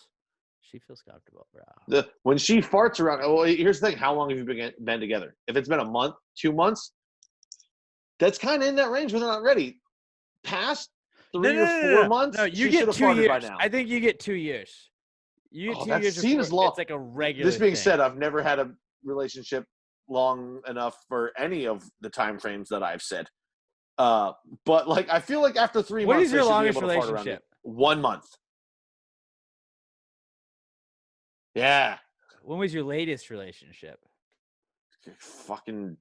She feels comfortable, bro. When she farts around, well, here's the thing: how long have you been together? If it's been a month, 2 months, that's kind of in that range when they're not ready. Past 3 or 4 months, No, you she get should have 2 farted by years. now. I think you get 2 years. You get Oh, 2 that years. seems before- long. It's like a regular. This being thing. said, I've never had a relationship long enough for any of the time frames that I've said. But like, I feel like after 3 What months, is your they should be longest able to fart around relationship? me. 1 month. Yeah, When was your latest relationship? fucking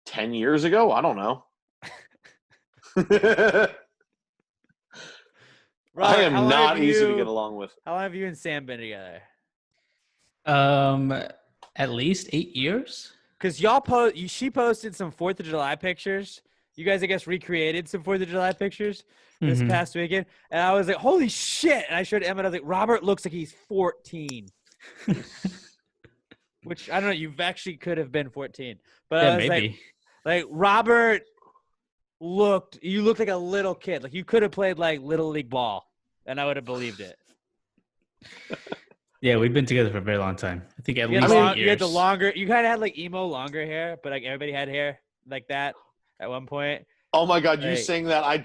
10 years ago. I don't know. Robert, I am how long not have easy to you- get along with. How long have you and Sam been together? At least 8 years. Because she posted some 4th of July pictures. You guys, I guess, recreated some 4th of July pictures this Mhm. past weekend. And I was like, holy shit. And I showed Emma, and I was like, Robert looks like he's 14. Which, I don't know, you actually could have been 14. But Yeah, I was maybe. like, Robert you looked like a little kid. Like, you could have played, like, Little League ball. And I would have believed it. Yeah, we've been together for a very long time. I think at You least had, 8 years. you had the longer – you kind of had, like, emo longer hair. But, like, everybody had hair like that at one point. Oh my God, you Right. saying that? I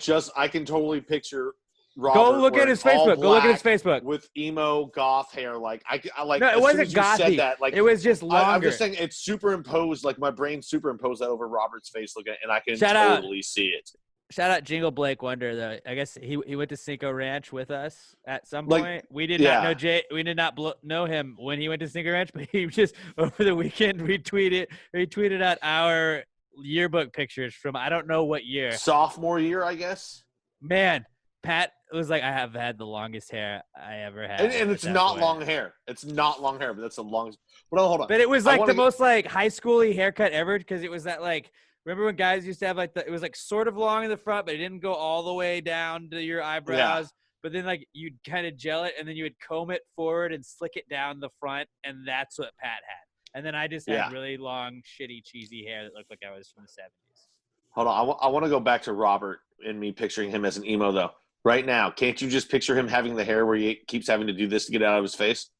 can totally picture Robert. Go look at wearing his all Facebook. Go look at his black Facebook. with emo goth hair. Like I like. No, it as soon wasn't as you gothy. said that, like It was just longer. I'm just saying it's superimposed. Like my brain superimposed that over Robert's face, looking, and I can Shout out. totally see it. Shout out Jingle Blake Wonder though. I guess he went to Cinco Ranch with us at some Like, point. We did yeah. not know Jay. We did not know him when he went to Cinco Ranch, but he just over the weekend retweeted out our yearbook pictures from I don't know what year. Sophomore year, I guess. Man, Pat was like, I have had the longest hair I ever had, And at it's that not point. long hair. It's not long hair, but that's the longest. But hold on. But it was I like wanna the get- most like high schooly haircut ever because it was that like Remember when guys used to have like it was like sort of long in the front, but it didn't go all the way down to your eyebrows. But then like you'd kind of gel it, and then you would comb it forward and slick it down the front, and that's what Pat had. And then I just had really long, shitty, cheesy hair that looked like I was from the 70s. Hold on, I want to go back to Robert and me picturing him as an emo though. Right now, can't you just picture him having the hair where he keeps having to do this to get it out of his face?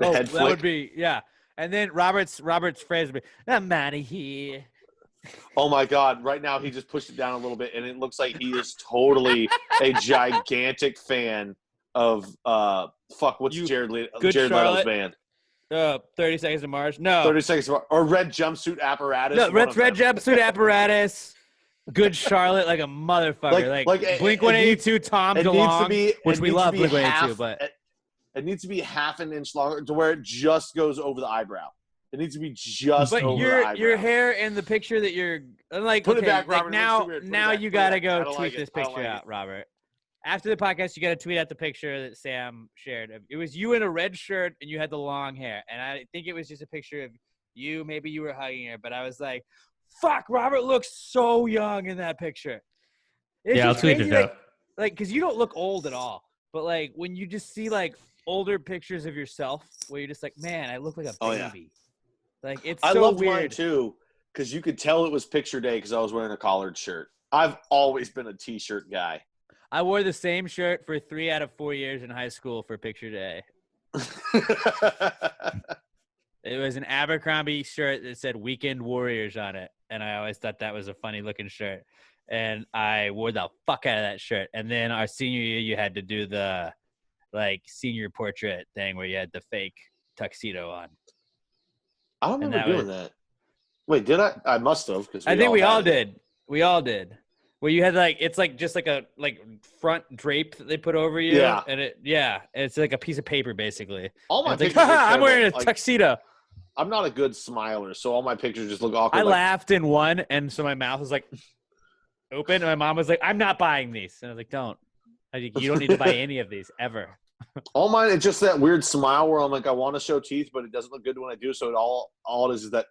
The head that flick. would be And then Robert's phrase would be, "I'm out of here." Oh my God! Right now, he just pushed it down a little bit, and it looks like he is totally a gigantic fan of what's Jared Leto's band? 30 Seconds to Mars. No, 30 Seconds to Mars, or Red Jumpsuit Apparatus. No, red jumpsuit apparatus. Good Charlotte, like a motherfucker. Like Blink 182, Tom DeLonge, which we love Blink 182, but it needs to be half an inch longer to where it just goes over the eyebrow. It needs to be just over the eyebrow. Your hair in the picture that you're like. Put it back, Robert. Now you gotta go tweet this picture out, Robert. After the podcast, you gotta tweet out the picture that Sam shared. It was you in a red shirt and you had the long hair, and I think it was just a picture of you. Maybe you were hugging her, but I was like, "Fuck, Robert looks so young in that picture." I'll tweet it out. Like, because you don't look old at all, but like when you just see like older pictures of yourself, where you're just like, "Man, I look like a baby." Oh, yeah. Like it's I so loved weird mine too, because you could tell it was picture day because I was wearing a collared shirt. I've always been a t-shirt guy. I wore the same shirt for 3 out of 4 years in high school for picture day. It was an Abercrombie shirt that said Weekend Warriors on it, and I always thought that was a funny looking shirt. And I wore the fuck out of that shirt. And then our senior year, you had to do the like senior portrait thing where you had the fake tuxedo on. I don't remember doing that. Wait, did I? I must have. I think we all did. We all did. Where you had like it's like just like a front drape that they put over you. Yeah. And it's like a piece of paper basically. All my pictures. pictures. Like, I'm wearing a tuxedo. I'm not a good smiler, so all my pictures just look awkward. I laughed in one, and so my mouth was like open, and my mom was like, "I'm not buying these," and I was like, "Don't. You don't need to buy any of these ever." All mine, it's just that weird smile where I'm like, I want to show teeth, but it doesn't look good when I do. So all it is that,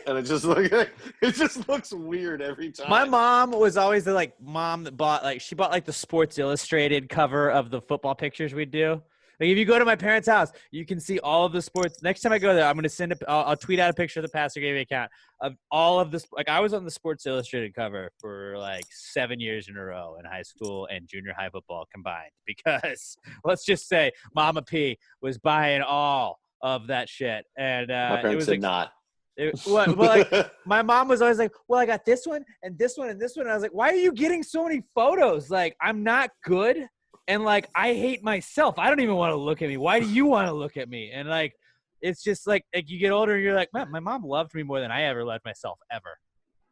and it just looks weird every time. My mom was always the mom that bought she bought the Sports Illustrated cover of the football pictures we'd do. Like if you go to my parents' house, you can see all of the sports. Next time I go there, I'm gonna I'll tweet out a picture of the Pastor Gravy account of all of this. Like I was on the Sports Illustrated cover for 7 years in a row in high school and junior high football combined. Because let's just say Mama P was buying all of that shit, and my parents did not. My mom was always like, "Well, I got this one and this one and this one." And I was like, "Why are you getting so many photos? Like I'm not good." And I hate myself. I don't even want to look at me. Why do you want to look at me? And it's just like you get older and you're like, man, my mom loved me more than I ever loved myself ever.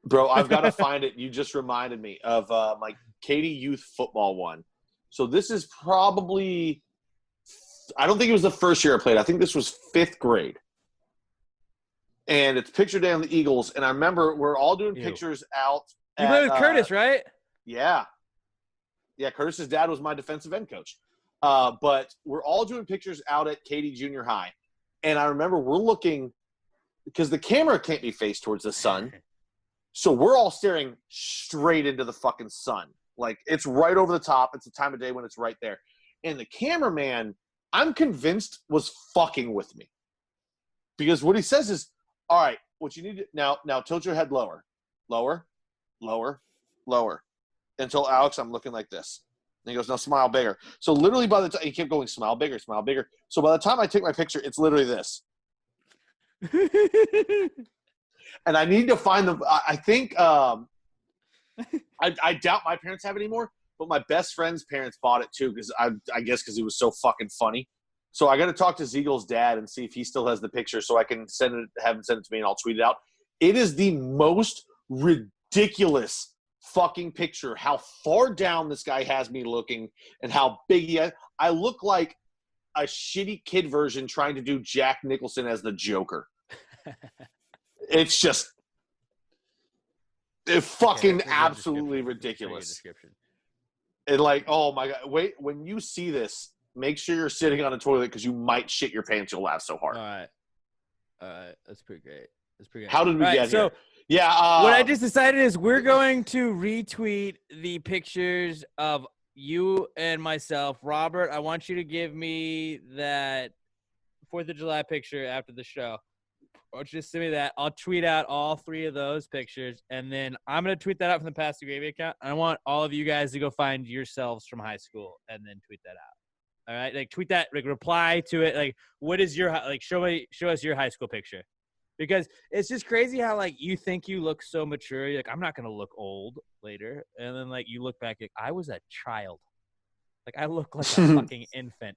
Bro, I've got to find it. You just reminded me of my Katy youth football one. So this is probably, I don't think it was the first year I played. I think this was 5th grade. And it's picture day on the Eagles. And I remember we're all doing pictures out. You played with Curtis, right? Yeah. Yeah, Curtis's dad was my defensive end coach. But we're all doing pictures out at Katy Junior High. And I remember we're looking – because the camera can't be faced towards the sun. So we're all staring straight into the fucking sun. Like, it's right over the top. It's the time of day when it's right there. And the cameraman, I'm convinced, was fucking with me. Because what he says is, all right, what you need to – now tilt your head lower. Lower, lower, lower. Until Alex, I'm looking like this. And he goes, no, smile bigger. So literally by the time – he kept going, smile bigger, smile bigger. So by the time I take my picture, it's literally this. And I need to find them. I think I doubt my parents have it anymore, but my best friend's parents bought it too because I guess because it was so fucking funny. So I got to talk to Zeagle's dad and see if he still has the picture so I can have him send it to me and I'll tweet it out. It is the most ridiculous fucking picture how far down this guy has me looking and how big he is. I look like a shitty kid version trying to do Jack Nicholson as the Joker. It's just fucking absolutely ridiculous. And oh my God, wait, when you see this, make sure you're sitting on a toilet because you might shit your pants. You'll laugh so hard. All right, that's pretty great. It's pretty good. How did we All right, get so here? Yeah. what I just decided is we're going to retweet the pictures of you and myself. Robert, I want you to give me that 4th of July picture after the show. Or just send me that. I'll tweet out all 3 of those pictures, and then I'm going to tweet that out from the Pass the Gravy account. I want all of you guys to go find yourselves from high school and then tweet that out. All right? Like, tweet that, like, reply to it. Like, what is your, like, show us your high school picture. Because it's just crazy how, like, you think you look so mature. You're like, I'm not going to look old later. And then, like, you look back, like, I was a child. Like, I look like a fucking infant.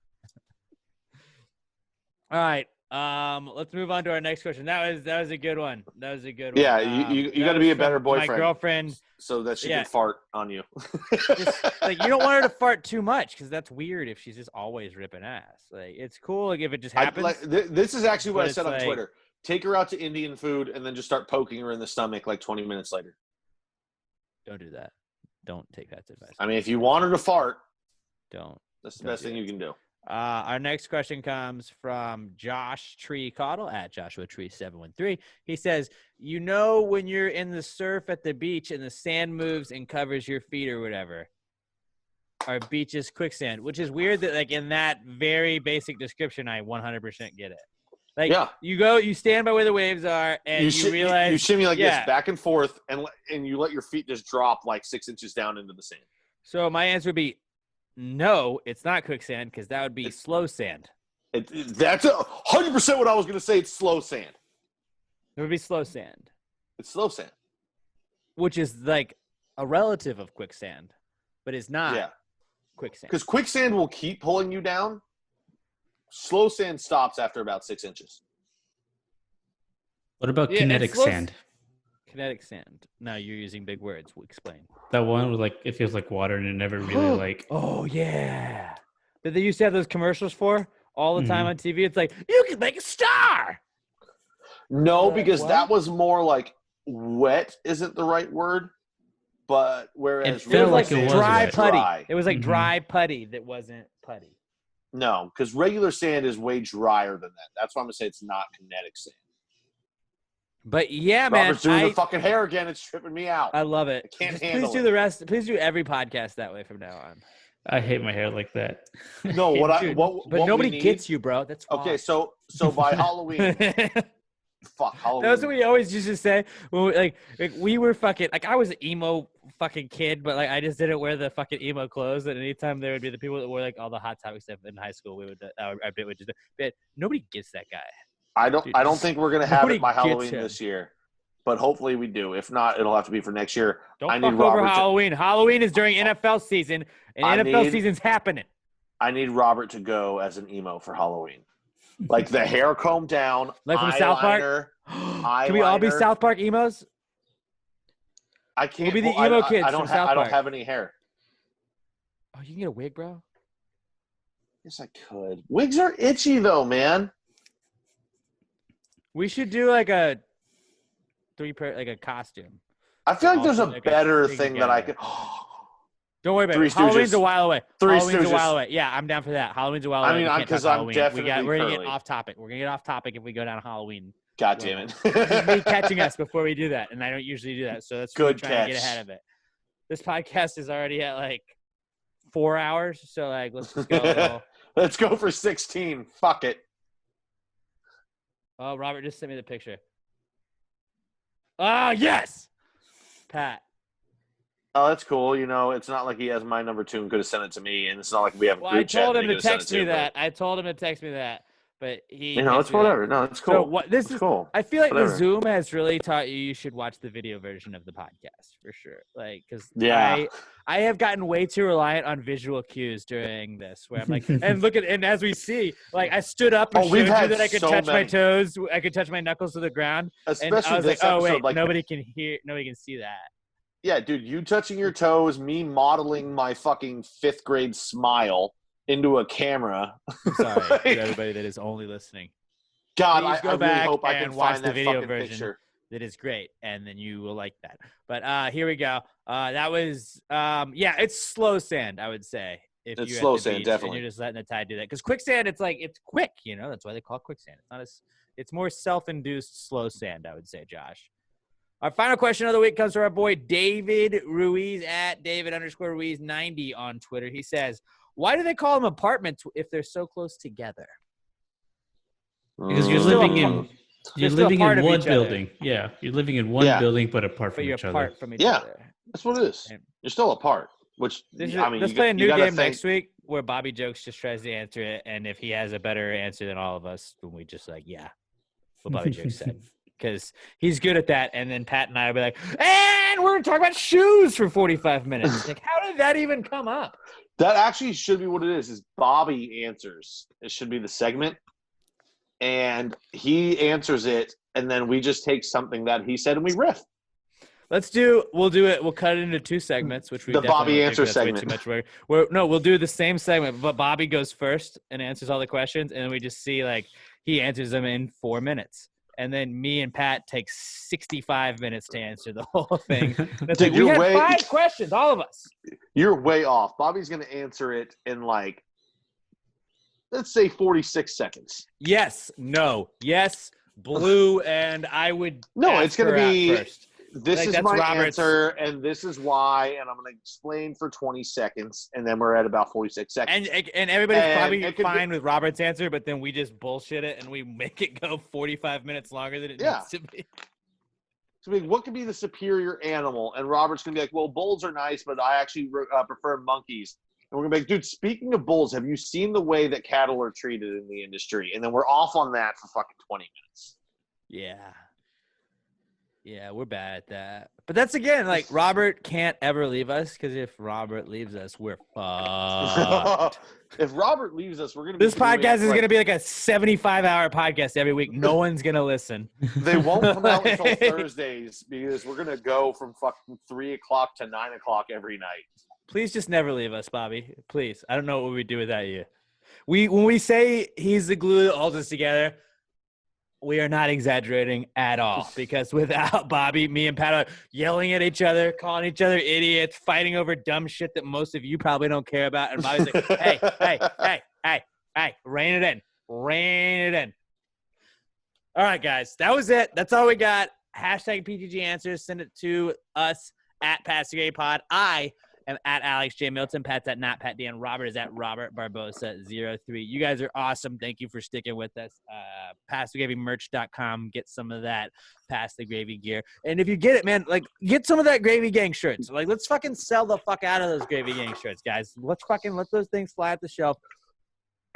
All right. Let's move on to our next question. That was a good one. That was a good one. Yeah, you got to be a better boyfriend. My girlfriend. So that she can fart on you. Just, like, you don't want her to fart too much because that's weird if she's just always ripping ass. Like, it's cool like if it just happens. This is actually what I said on like, Twitter. Take her out to Indian food and then just start poking her in the stomach like 20 minutes later. Don't do that. Don't take that advice. I mean, if you want her to fart, that's the best thing you can do. Our next question comes from Josh Tree Cottle at Joshua Tree 713. He says, you know when you're in the surf at the beach and the sand moves and covers your feet or whatever. Our beach is quicksand, which is weird that, like, in that very basic description, I 100% get it. Like, you stand by where the waves are, and you realize you shimmy like this back and forth, and you let your feet just drop like 6 inches down into the sand. So my answer would be no, it's not quicksand because that would be slow sand. That's 100% what I was going to say. It's slow sand. It would be slow sand. It's slow sand, which is like a relative of quicksand, but it's not quicksand. Because quicksand will keep pulling you down. Slow sand stops after about 6 inches. What about kinetic sand? Kinetic sand. Now you're using big words. We'll explain. That one was like, it feels like water and it never really like. Oh, yeah. That they used to have those commercials for all the time on TV. It's like, you can make a star. No, because that was more like wet isn't the right word. But whereas it felt like it was dry wet. putty. It was like dry putty that wasn't putty. No, because regular sand is way drier than that. That's why I'm going to say it's not kinetic sand. But yeah, man. Robert's doing the fucking hair again. It's tripping me out. I love it. I can't handle Please do the rest. Please do every podcast that way from now on. I hate my hair like that. No, but nobody gets you, bro. That's why. Okay. So by Halloween, fuck Halloween. That's what we always used to say. Like we were fucking like I was an emo fucking kid, but like I just didn't wear the fucking emo clothes. And anytime there would be the people that wore like all the Hot Topic stuff in high school, we would just. But nobody gets that guy. I don't think we're gonna have it by Halloween this year, but hopefully we do. If not, it'll have to be for next year. Don't fuck over Halloween. Halloween is during NFL season, and NFL season's happening. I need Robert to go as an emo for Halloween, like the hair combed down, like from South Park. Can we all be South Park emos? I can't. We'll be the emo kids from South Park. I don't have any hair. Oh, you can get a wig, bro. Yes, I could. Wigs are itchy though, man. We should do like a like a costume. I feel like there's a better thing that I could. Don't worry about it. Halloween's a while away. Halloween's a while away. Yeah, I'm down for that. Halloween's a while away. I mean, because I'm definitely we're gonna get off topic. We're gonna get off topic if we go down Halloween. God damn it! It's me catching us before we do that, and I don't usually do that, so that's good. Trying to get ahead of it. This podcast is already at like 4 hours, so like let's just go. Let's go for 16. Fuck it. Oh, Robert just sent me the picture. Ah, yes, Pat. Oh, that's cool. You know, it's not like he has my number 2 and could have sent it to me, and it's not like we have a group chat. I told him to text me that. I told him to text me that, but he. You know, it's whatever. No, it's cool. So what? This is cool. I feel like the Zoom has really taught you should watch the video version of the podcast for sure. Like, because I have gotten way too reliant on visual cues during this, where I'm like, and as we see, like I stood up and showed you that I could touch my toes, I could touch my knuckles to the ground, especially and I was this like, oh episode, wait, nobody can see that. Yeah, dude, you touching your toes, me modeling my fucking 5th grade smile into a camera. I'm sorry to everybody that is only listening. God, Please go back really hope I can and watch find the that video fucking version. picture. That is great, and then you will like that. But here we go. That was it's slow sand, I would say, if It's you're slow at the sand, beach definitely. and you're just letting the tide do that. Because quicksand, it's like it's quick, you know. That's why they call it quicksand. It's not as it's more self-induced slow sand, I would say, Josh. Our final question of the week comes from our boy David Ruiz at David_Ruiz90 on Twitter. He says, "Why do they call them apartments if they're so close together?" Because you're Still living apart. in you're They're still living part in of one each other. building. Yeah, you're living in one Yeah. building, but apart But from you're each other. apart from each Yeah. other. That's what it is. And You're still apart. Which let's you play a new gotta game think, next week where Bobby Jokes just tries to answer it, and if he has a better answer than all of us, then we just like, yeah, what Bobby Jokes said. Because he's good at that, and then Pat and I will be like, and we're going to talk about shoes for 45 minutes. Like, how did that even come up? That actually should be what it is Bobby answers. It should be the segment. And he answers it, and then we just take something that he said and we riff. We'll do it. We'll cut it into 2 segments, which we The definitely Bobby won't do answer 'cause that's way segment. too much work. We'll do the same segment, but Bobby goes first and answers all the questions, and then we just see like he answers them in 4 minutes, and then me and Pat take 65 minutes to answer the whole thing. That's like, Dude, we had 5 questions, all of us. You're way off. Bobby's going to answer it in like, let's say 46 seconds. Yes, no, yes, blue, and I would. No, ask it's going her to out be, first. this Like, is that's my Robert's- answer, and this is why, and I'm going to explain for 20 seconds, and then we're at about 46 seconds. And everybody's And probably it could fine with Robert's answer, but then we just bullshit it and we make it go 45 minutes longer than it Yeah. needs to be. So, I mean, what could be the superior animal? And Robert's going to be like, well, bulls are nice, but I actually prefer monkeys. And we're going to be like, dude, speaking of bulls, have you seen the way that cattle are treated in the industry? And then we're off on that for fucking 20 minutes. Yeah. Yeah, we're bad at that. But that's again, like Robert can't ever leave us because if Robert leaves us, we're fucked. If Robert leaves us, we're going to be This podcast is doing, going to be like a 75-hour podcast every week. No one's going to listen. They won't come out until Thursdays because we're going to go from fucking 3 o'clock to 9 o'clock every night. Please just never leave us, Bobby. Please. I don't know what we'd do without you. When we say he's the glue that holds us together, we are not exaggerating at all because without Bobby, me and Pat are yelling at each other, calling each other idiots, fighting over dumb shit that most of you probably don't care about. And Bobby's like, hey, rein it in. Rein it in. All right, guys. That was it. That's all we got. Hashtag PTG Answers. Send it to us at Pass the Gravy Pod. I am at Alex J. Milton. Pat's at Not Pat Dan. Robert is at Robert Barbosa03. You guys are awesome. Thank you for sticking with us. PassTheGravyMerch.com. Get some of that Pass the Gravy gear. And if you get it, man, like get some of that Gravy Gang shirts. Like let's fucking sell the fuck out of those Gravy Gang shirts, guys. Let's fucking let those things fly at the shelf.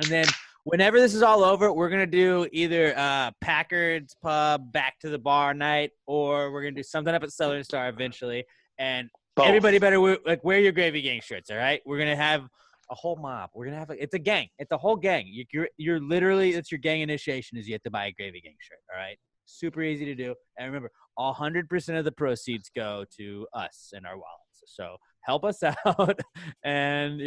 And then whenever this is all over, we're going to do either Packard's Pub, Back to the Bar night, or we're going to do something up at Southern Star eventually. And Both. everybody better wear your Gravy Gang shirts, all right? We're going to have a whole mob. We're going to have it's a gang. It's a whole gang. You're literally, it's your gang initiation is you have to buy a Gravy Gang shirt, all right? Super easy to do. And remember, 100% of the proceeds go to us and our wallets. So help us out and,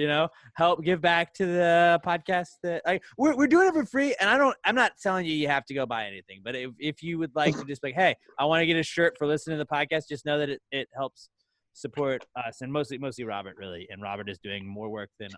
help give back to the podcast that we're doing it for free. And I'm not telling you have to go buy anything, but if you would like to just be like, hey, I want to get a shirt for listening to the podcast, just know that it helps support us and mostly Robert really. And Robert is doing more work than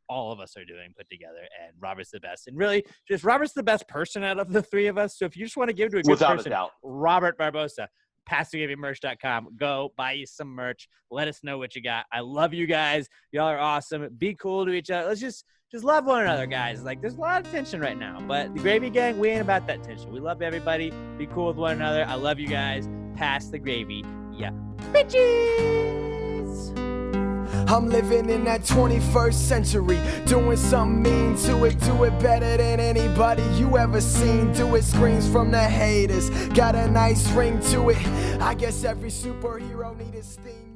all of us are doing put together. And Robert's the best. And really just Robert's the best person out of the 3 of us. So if you just want to give to a good Without person, a doubt. Robert Barbosa, PassTheGravyMerch.com. Go buy you some merch. Let us know what you got. I love you guys. Y'all are awesome. Be cool to each other. Let's just love one another, guys. Like there's a lot of tension right now, but the Gravy Gang, we ain't about that tension. We love everybody. Be cool with one another. I love you guys. Pass the gravy. Yeah. Bitches. I'm living in that 21st century, doing something mean to it, do it better than anybody you ever seen. Do it, screams from the haters, got a nice ring to it. I guess every superhero need his theme.